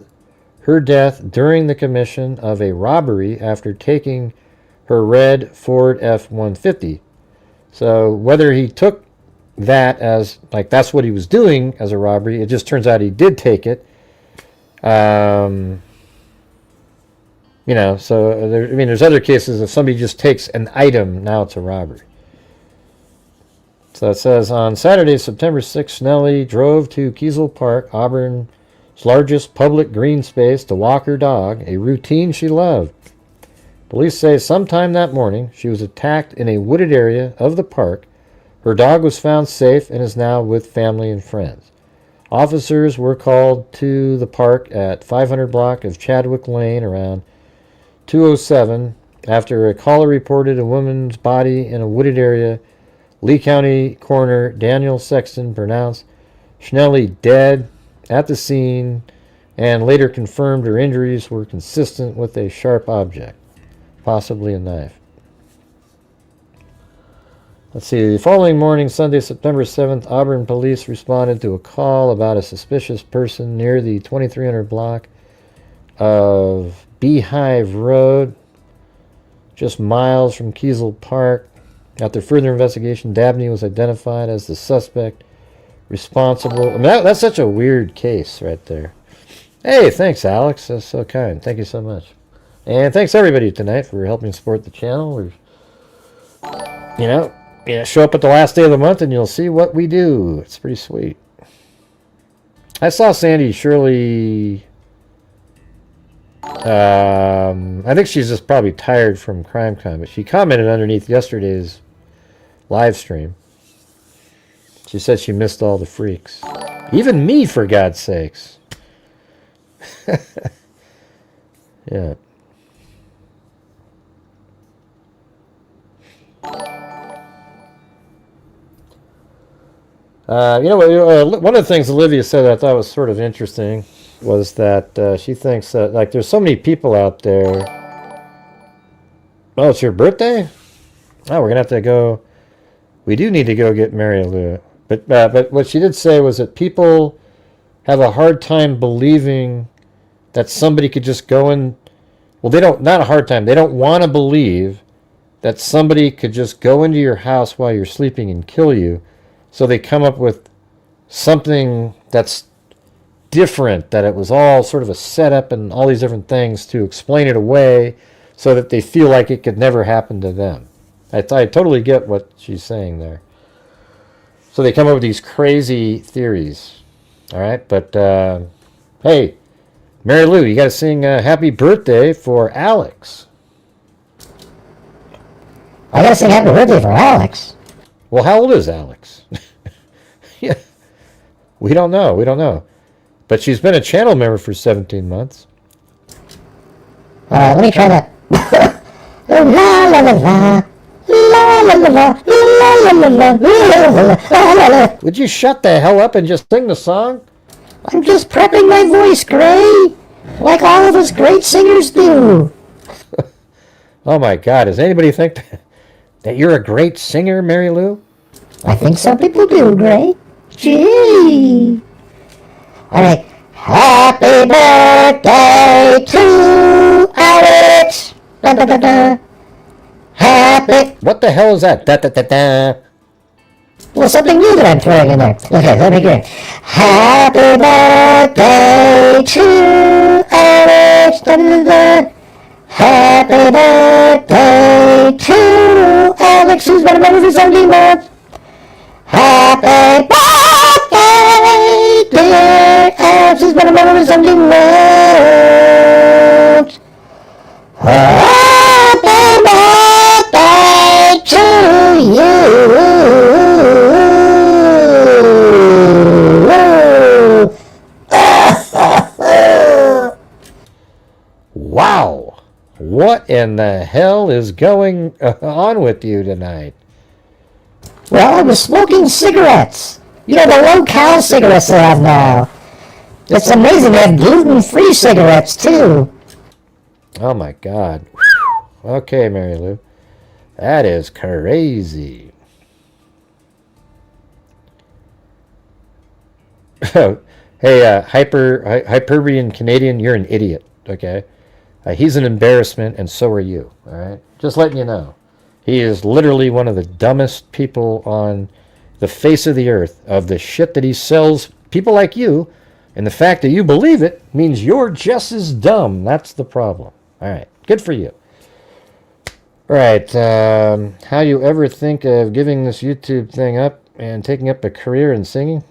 her death during the commission of a robbery after taking her red Ford F-150. So whether he took that as, like, that's what he was doing as a robbery, it just turns out he did take it. You know, so there, I mean, there's other cases if somebody just takes an item, now it's a robbery. So it says, on Saturday, September 6th, Schnelly drove to Kiesel Park, Auburn's largest public green space, to walk her dog, a routine she loved. Police say sometime that morning, she was attacked in a wooded area of the park. Her dog was found safe and is now with family and friends. Officers were called to the park at 500 block of Chadwick Lane around 2:07 after a caller reported a woman's body in a wooded area. Lee County Coroner Daniel Sexton pronounced Schnelly dead at the scene and later confirmed her injuries were consistent with a sharp object, possibly a knife. Let's see, the following morning, Sunday, September 7th, Auburn police responded to a call about a suspicious person near the 2300 block of Beehive Road, just miles from Kiesel Park. After further investigation, Dabney was identified as the suspect responsible. I mean, that's such a weird case right there. Hey, thanks, Alex. That's so kind. Thank you so much. And thanks, everybody, tonight for helping support the channel. We're, show up at the last day of the month and you'll see what we do. It's pretty sweet. I saw Sandy Shirley. I think she's just probably tired from CrimeCon, but she commented underneath yesterday's live stream. She said she missed all the freaks. Even me, for God's sakes. Yeah. One of the things Olivia said that I thought was sort of interesting was that she thinks that, like, there's so many people out there. Oh, it's your birthday? Oh, we're going to have to go. We do need to go get Mary Lou. But what she did say was that people have a hard time believing that somebody could just go in. Well, they don't, not a hard time. They don't want to believe that somebody could just go into your house while you're sleeping and kill you. So they come up with something that's different, that it was all sort of a setup and all these different things to explain it away so that they feel like it could never happen to them. I totally get what she's saying there. So they come up with these crazy theories. All right, but hey, Mary Lou, you got to sing happy birthday for Alex. I got to sing happy birthday for Alex. Well, how old is Alex? Yeah, we don't know. We don't know. But she's been a channel member for 17 months. Let me try that. La la la la. La la la la. La la la la. Would you shut the hell up and just sing the song? I'm just prepping my voice, Gray. Like all of us great singers do. Oh my God, does anybody think that you're a great singer, Mary Lou? I think some people do, Gray. Gee. Alright. Happy birthday to Alex. Da, da, da, da. Happy. What the hell is that? Da, da, da, da. Well, something new that I'm throwing in there. Okay, let me get it. Happy birthday to Alex. Da, da, da, da. Happy birthday to Alex, who's been a member for 17 months. Happy birthday, dear Alex, who's been a member for 17 months. Happy birthday to you. Wow. What in the hell is going on with you tonight? Well, I was smoking cigarettes. You know, the low-cal cigarettes they have now. It's amazing, they have gluten-free cigarettes, too. Oh my God. Okay, Mary Lou. That is crazy. Hey, Hyperbian Canadian, you're an idiot, okay? He's an embarrassment, and so are you, all right? Just letting you know. He is literally one of the dumbest people on the face of the earth. Of the shit that he sells people like you, and the fact that you believe it means you're just as dumb. That's the problem. All right, good for you. All right, how you ever think of giving this YouTube thing up and taking up a career in singing?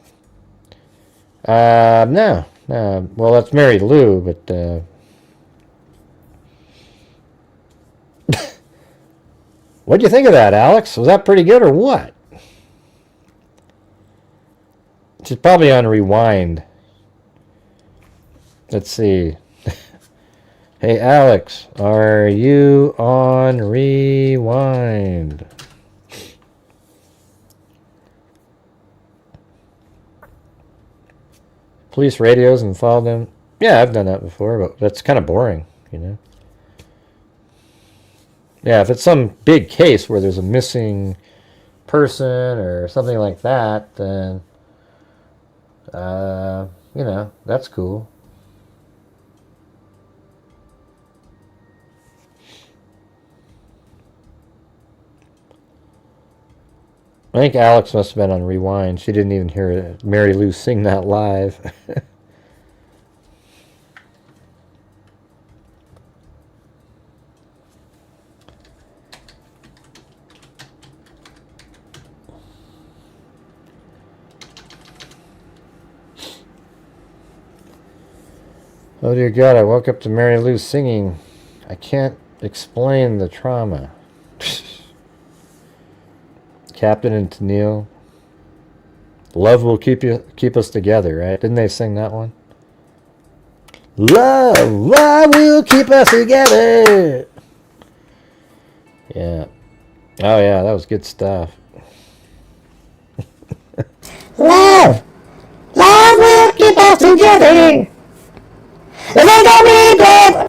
No. Well, that's Mary Lou, but... What'd you think of that, Alex? Was that pretty good or what? She's probably on rewind. Let's see. Hey, Alex, are you on rewind? Police radios and follow them. Yeah, I've done that before, but that's kind of boring, you know. Yeah, if it's some big case where there's a missing person or something like that, then, you know, that's cool. I think Alex must have been on rewind. She didn't even hear Mary Lou sing that live. Oh dear God, I woke up to Mary Lou singing. I can't explain the trauma. Captain and Tennille. Love will keep us together, right? Didn't they sing that one? Love will keep us together. Yeah. Oh, yeah, that was good stuff. Love will keep us together.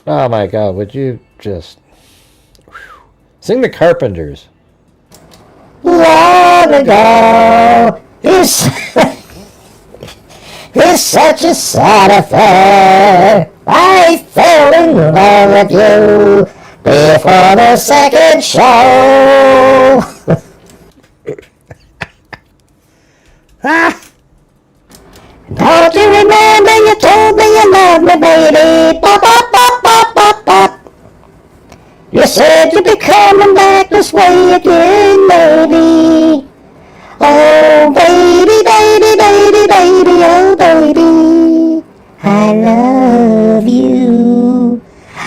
Oh, my God, would you just... Sing the Carpenters. Long ago, it's such a sad affair. I fell in love with you before the second show. Don't you remember you told me you loved me, baby? Bop, bop, bop, bop, bop, bop. You said you'd be coming back this way again, baby. Oh, baby, baby, baby, baby, oh, baby. I love you.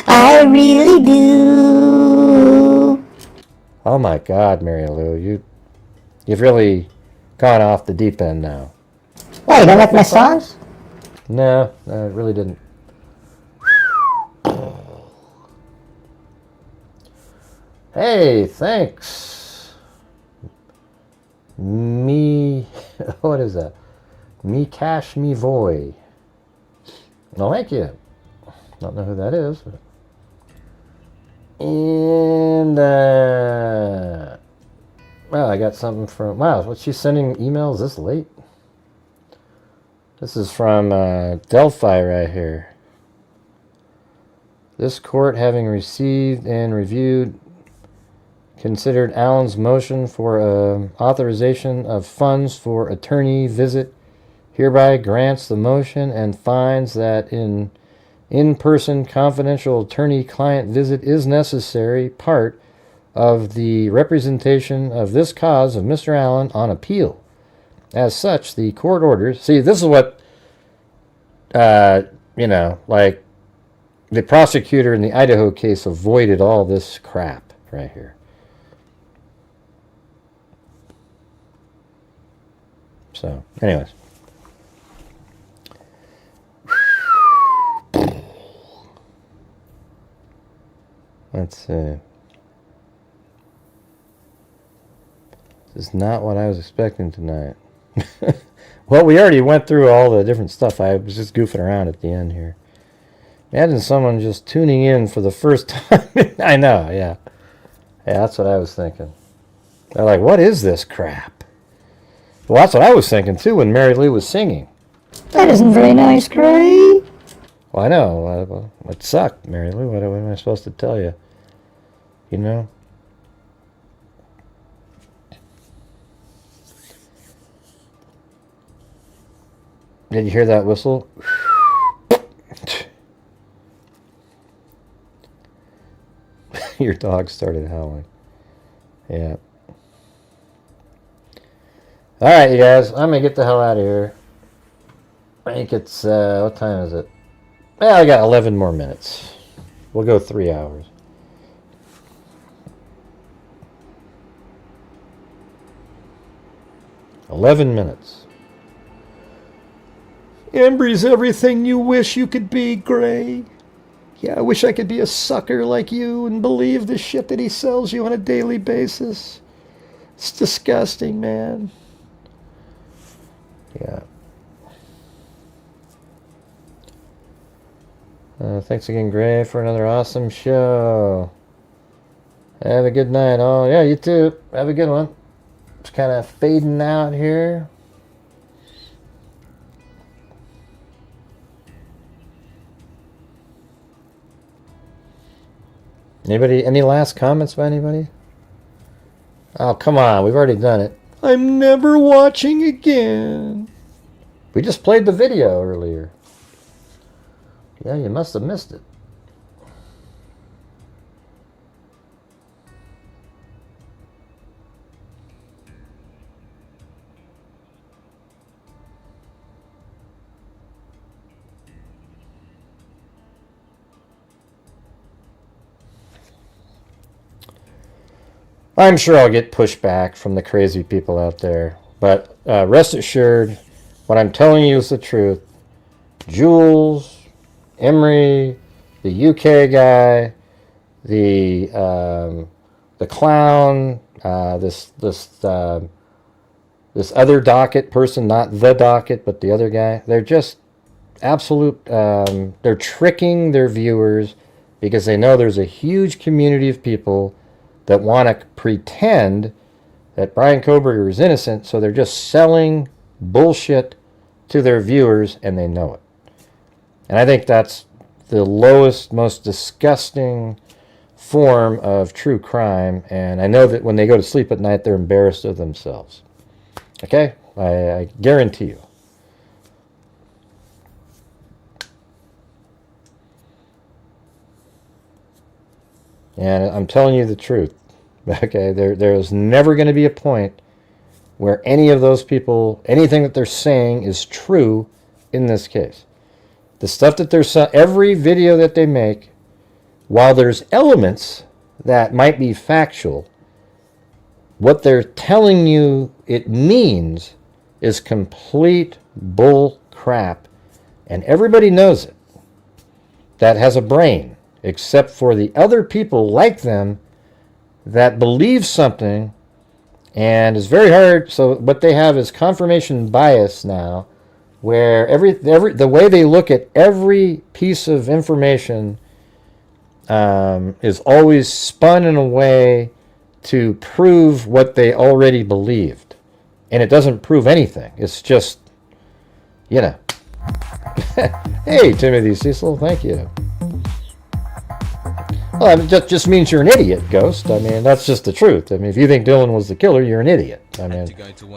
I really do. Oh, my God, Mary Lou, you've really gone off the deep end now. Wait, you don't like my songs? No, it really didn't. Hey, thanks. What is that? Me cash me voy. No, thank you. Don't know who that is. But... And, well, I got something from, wow, what's she sending emails this late? This is from Delphi right here. This court, having received and reviewed, considered Allen's motion for authorization of funds for attorney visit, hereby grants the motion and finds that an in-person confidential attorney-client visit is necessary part of the representation of this cause of Mr. Allen on appeal. As such, the court orders... See, this is what, like the prosecutor in the Idaho case avoided all this crap right here. So, anyways. Let's see. This is not what I was expecting tonight. Well, we already went through all the different stuff. I was just goofing around at the end here. Imagine someone just tuning in for the first time. I know, yeah. Yeah, that's what I was thinking. They're like, what is this crap? Well, that's what I was thinking, too, when Mary Lou was singing. That isn't very nice, Gray. Well, I know. Well, it sucked, Mary Lou. What am I supposed to tell you? You know? Did you hear that whistle? Your dog started howling. Yeah. Alright, you guys. I'm going to get the hell out of here. I think it's, what time is it? Well, I got 11 more minutes. We'll go 3 hours. "11 minutes. Embry's everything you wish you could be, Gray. Yeah, I wish I could be a sucker like you and believe the shit that he sells you on a daily basis. It's disgusting, man." Yeah. Thanks again, Gray, for another awesome show. Have a good night. Oh, yeah, you too. Have a good one. It's kind of fading out here. Anybody? Any last comments by anybody? Oh, come on. We've already done it. I'm never watching again. We just played the video earlier. Yeah, you must have missed it. I'm sure I'll get pushback from the crazy people out there. But rest assured, what I'm telling you is the truth. Jules Emery, the UK guy, the clown, this other Docket person, not the Docket, but the other guy. They're just absolute. They're tricking their viewers because they know there's a huge community of people that want to pretend that Brian Kohberger is innocent, so they're just selling bullshit to their viewers, and they know it. And I think that's the lowest, most disgusting form of true crime, and I know that when they go to sleep at night, they're embarrassed of themselves. Okay? I guarantee you. And I'm telling you the truth. Okay? There is never going to be a point where any of those people, anything that they're saying is true in this case. The stuff that they're every video that they make, while there's elements that might be factual, what they're telling you it means is complete bull crap. And everybody knows it that has a brain, except for the other people like them that believe something, and it's very hard. So what they have is confirmation bias now, where the way they look at every piece of information is always spun in a way to prove what they already believed. And it doesn't prove anything. It's just, you know. Hey, Timothy Cecil, thank you. Well, it just means you're an idiot, Ghost. I mean, that's just the truth. I mean, if you think Dylan was the killer, you're an idiot. I mean,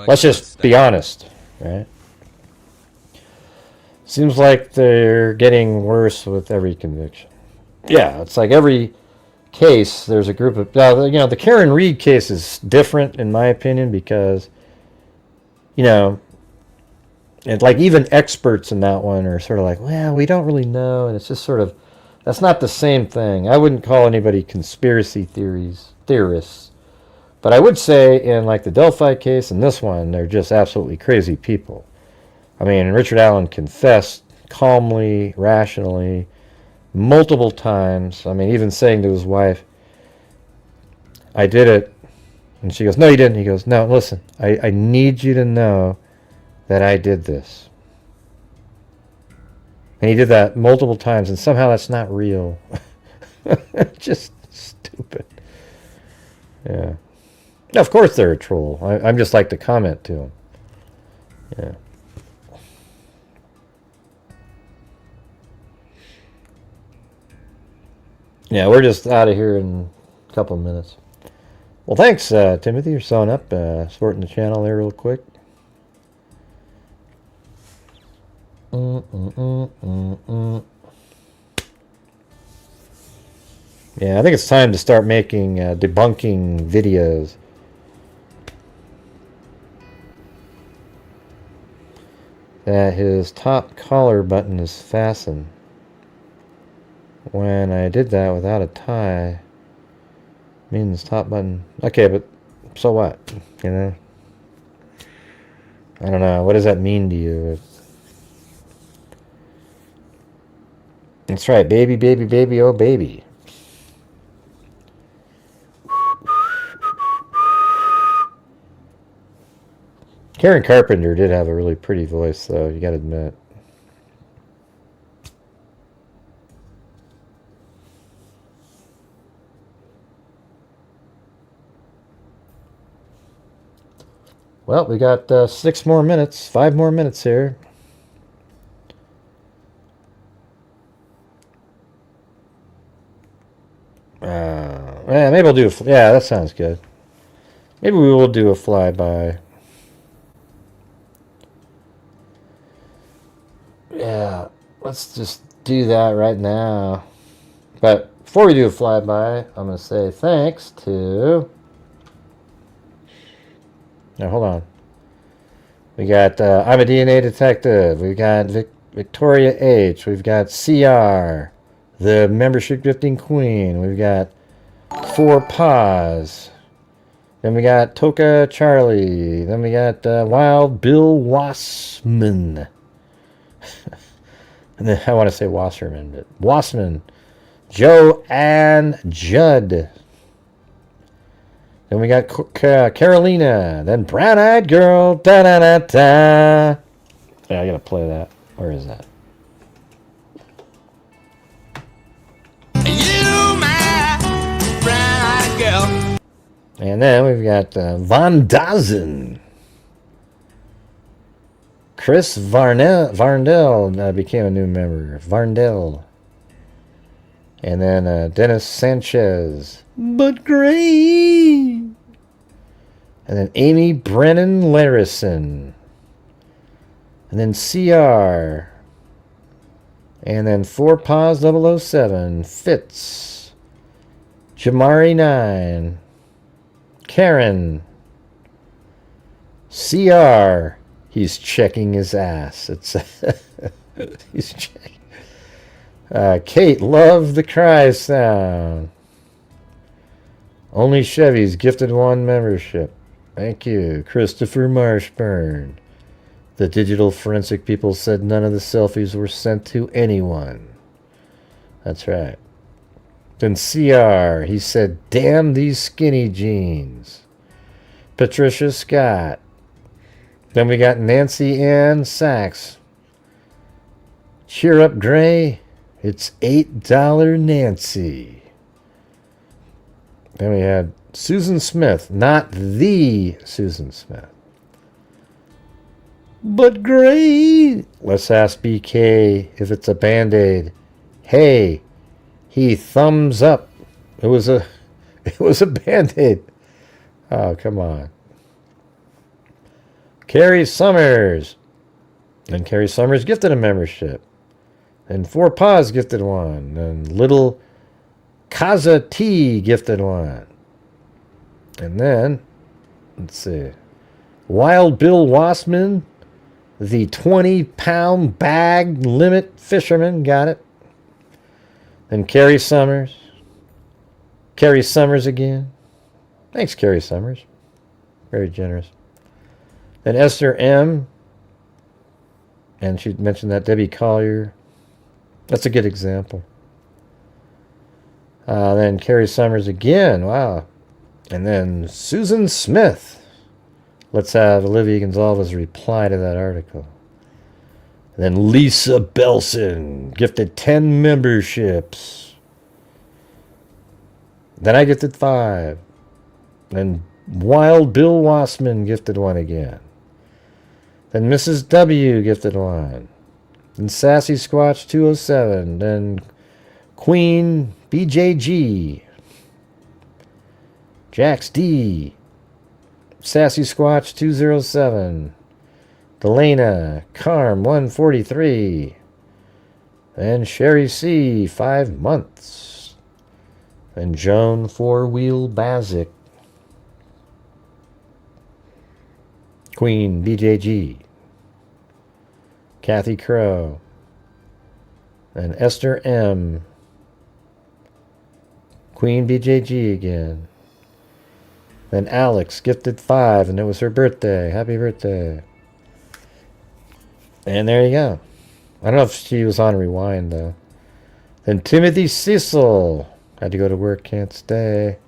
let's just be honest, right? Seems like they're getting worse with every conviction. Yeah, it's like every case, there's a group of... the Karen Reed case is different, in my opinion, because, and like even experts in that one are sort of like, well, we don't really know, and it's just sort of... That's not the same thing. I wouldn't call anybody conspiracy theorists. But I would say in like the Delphi case and this one, they're just absolutely crazy people. I mean, Richard Allen confessed calmly, rationally, multiple times. I mean, even saying to his wife, I did it. And she goes, no, you didn't. He goes, no, listen, I need you to know that I did this. And he did that multiple times, and somehow that's not real. Just stupid. Yeah. Of course they're a troll. I'm just like to comment to them. Yeah. Yeah, we're just out of here in a couple of minutes. Well, thanks, Timothy. You're showing up, supporting the channel there real quick. Yeah, I think it's time to start making debunking videos. That his top collar button is fastened. When I did that without a tie, means top button. Okay, but so what? I don't know. What does that mean to you? That's right, baby, baby, baby, oh baby. Karen Carpenter did have a really pretty voice, though, you gotta admit. Well, we got 5 more minutes here. Yeah, maybe we'll do yeah, that sounds good. Maybe we will do a flyby. Yeah, let's just do that right now. But before we do a flyby, I'm going to say thanks to... Now, hold on. We got I'm a DNA Detective. We got Victoria H. We've got CR, the Membership Drifting Queen. We've got 4 Paws. Then we got Toka Charlie. Then we got Wild Bill Wassman. And then I want to say Wasserman, but Wasserman, Joe and Judd. Then we got Carolina. Then Brown Eyed Girl. Da da da da. Yeah, I gotta play that. Where is that? You, my brown-eyed girl. And then we've got Von Dazen. Chris Varndell became a new member. Varndell. And then Dennis Sanchez. But great. And then Amy Brennan Larison. And then CR. And then 4 Paws 007. Fitz. Jamari 9. Karen. CR. He's checking his ass. It's he's checking. Kate, love the cry sound. Only Chevy's gifted 1 membership. Thank you. Christopher Marshburn. The digital forensic people said none of the selfies were sent to anyone. That's right. Then CR, he said, damn these skinny jeans. Patricia Scott. Then we got Nancy Ann Sachs. Cheer up, Gray. It's $8 Nancy. Then we had Susan Smith, not the Susan Smith. But great. Let's ask BK if it's a Band-Aid. Hey, he thumbs up. It was a Band-Aid. Oh, come on. Carrie Summers. And Carrie Summers gifted a membership. And 4 Paws gifted 1. And Little Kaza T gifted 1. And then, let's see. Wild Bill Wassman, the 20-pound bag limit fisherman, got it. Then Carrie Summers. Carrie Summers again. Thanks, Carrie Summers. Very generous. Then Esther M. And she mentioned that Debbie Collier. That's a good example. Then Carrie Summers again. Wow. And then Susan Smith. Let's have Olivia Gonzalez reply to that article. And then Lisa Belson gifted 10 memberships. Then I gifted 5. Then Wild Bill Wassman gifted 1 again. Then Mrs. W gifted 1. Then Sassy Squatch 207. Then Queen BJG. Jax D. Sassy Squatch 207. Delana Carm 143. And Sherry C 5 months. And Joan 4-Wheel Bazik. Queen BJG. Kathy Crow. And Esther M. Queen BJG again. Then Alex gifted 5, and it was her birthday. Happy birthday. And there you go. I don't know if she was on Rewind, though. Then Timothy Cecil. Had to go to work, can't stay.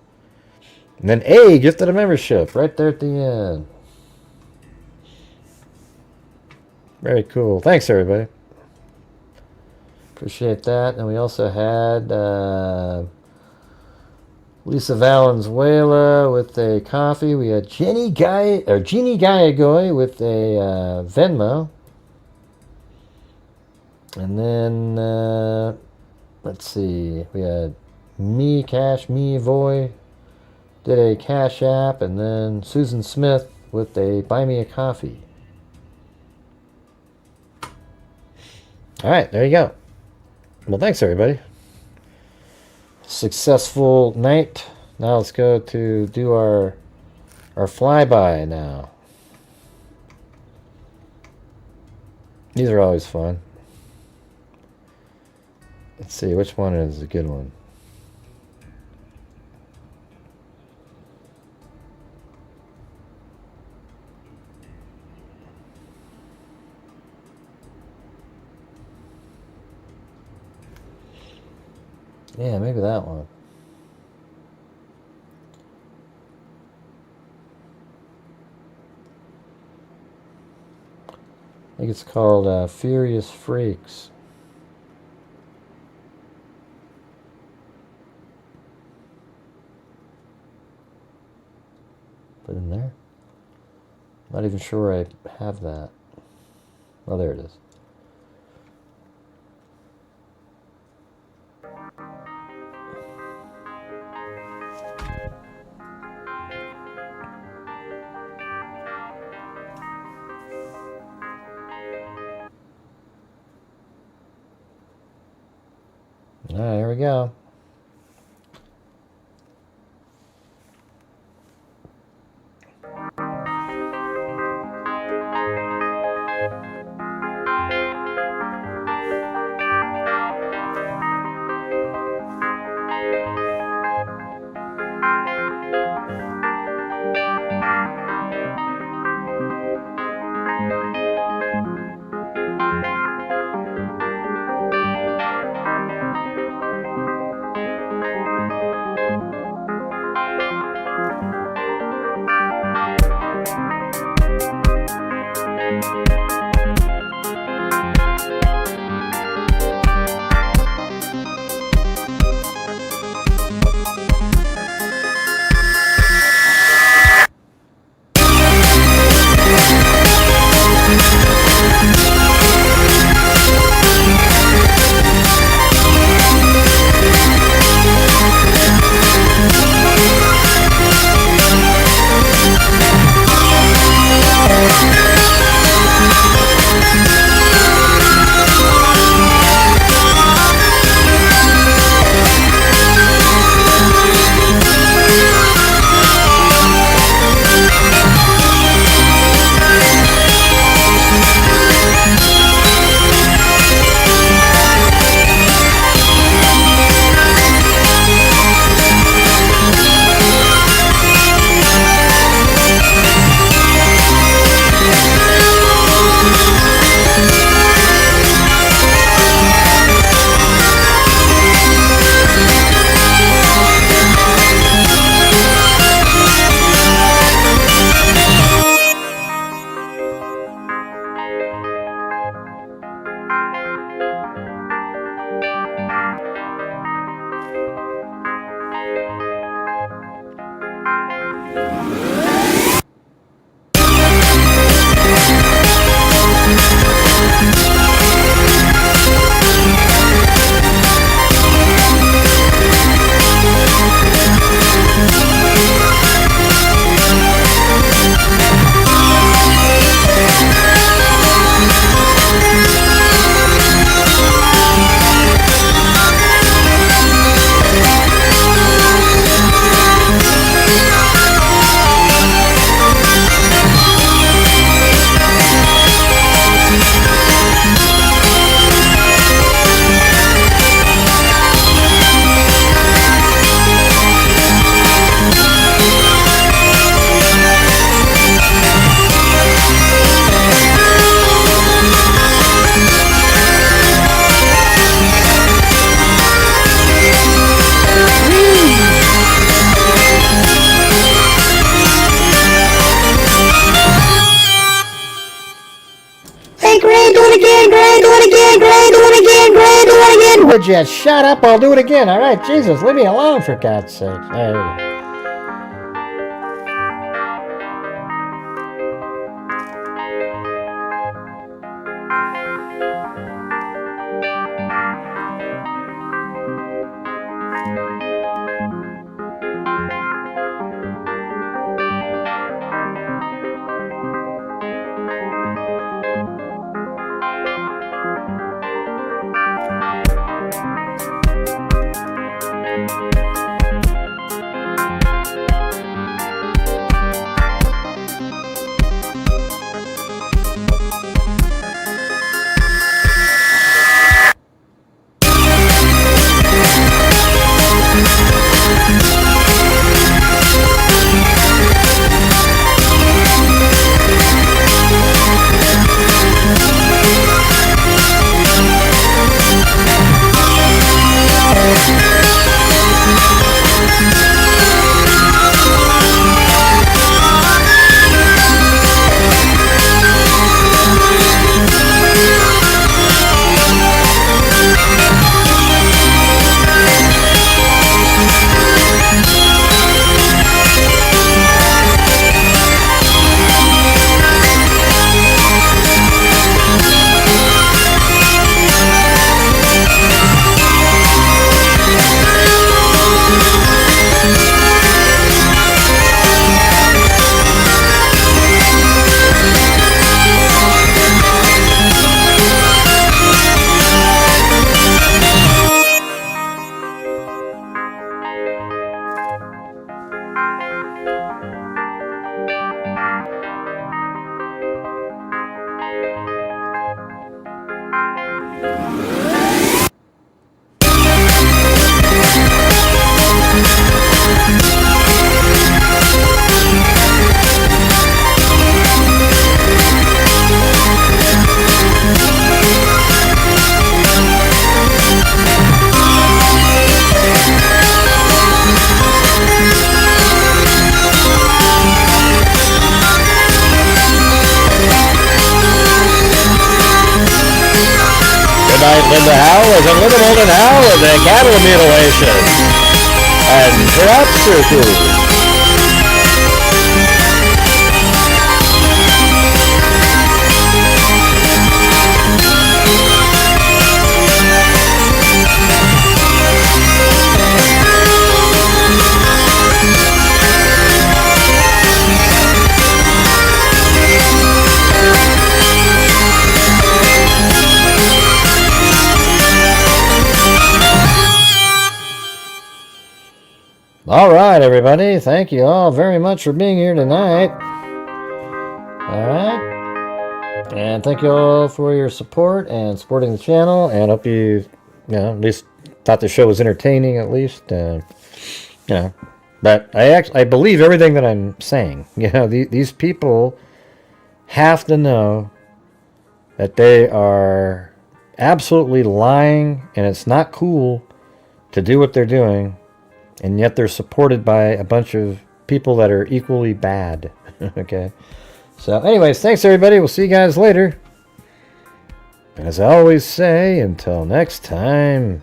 And then A gifted a membership right there at the end. Very cool. Thanks, everybody. Appreciate that. And we also had Lisa Valenzuela with a coffee. We had Jeannie Gayagoy with a Venmo. And then, let's see. We had Me Cash Me Voy did a Cash App. And then Susan Smith with a Buy Me a Coffee. All right, there you go. Well, thanks, everybody. Successful night. Now let's go to do our flyby now. These are always fun. Let's see, which one is a good one? Yeah, maybe that one. I think it's called Furious Freaks. Put in there. Not even sure I have that. Oh, there it is. All right, here we go. Would you shut up? I'll do it again. All right, Jesus, leave me alone for God's sake. There you go. is unlivable and holiday cattle mutilation. And perhaps circles. All right, everybody. Thank you all very much for being here tonight. All right. And thank you all for your support and supporting the channel. And hope you at least thought the show was entertaining, at least. But I believe everything that I'm saying. These people have to know that they are absolutely lying, and it's not cool to do what they're doing. And yet they're supported by a bunch of people that are equally bad. Okay. So anyways, thanks everybody. We'll see you guys later. And as I always say, until next time,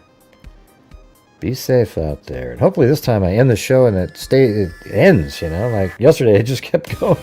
be safe out there. And hopefully this time I end the show and it ends, like yesterday it just kept going.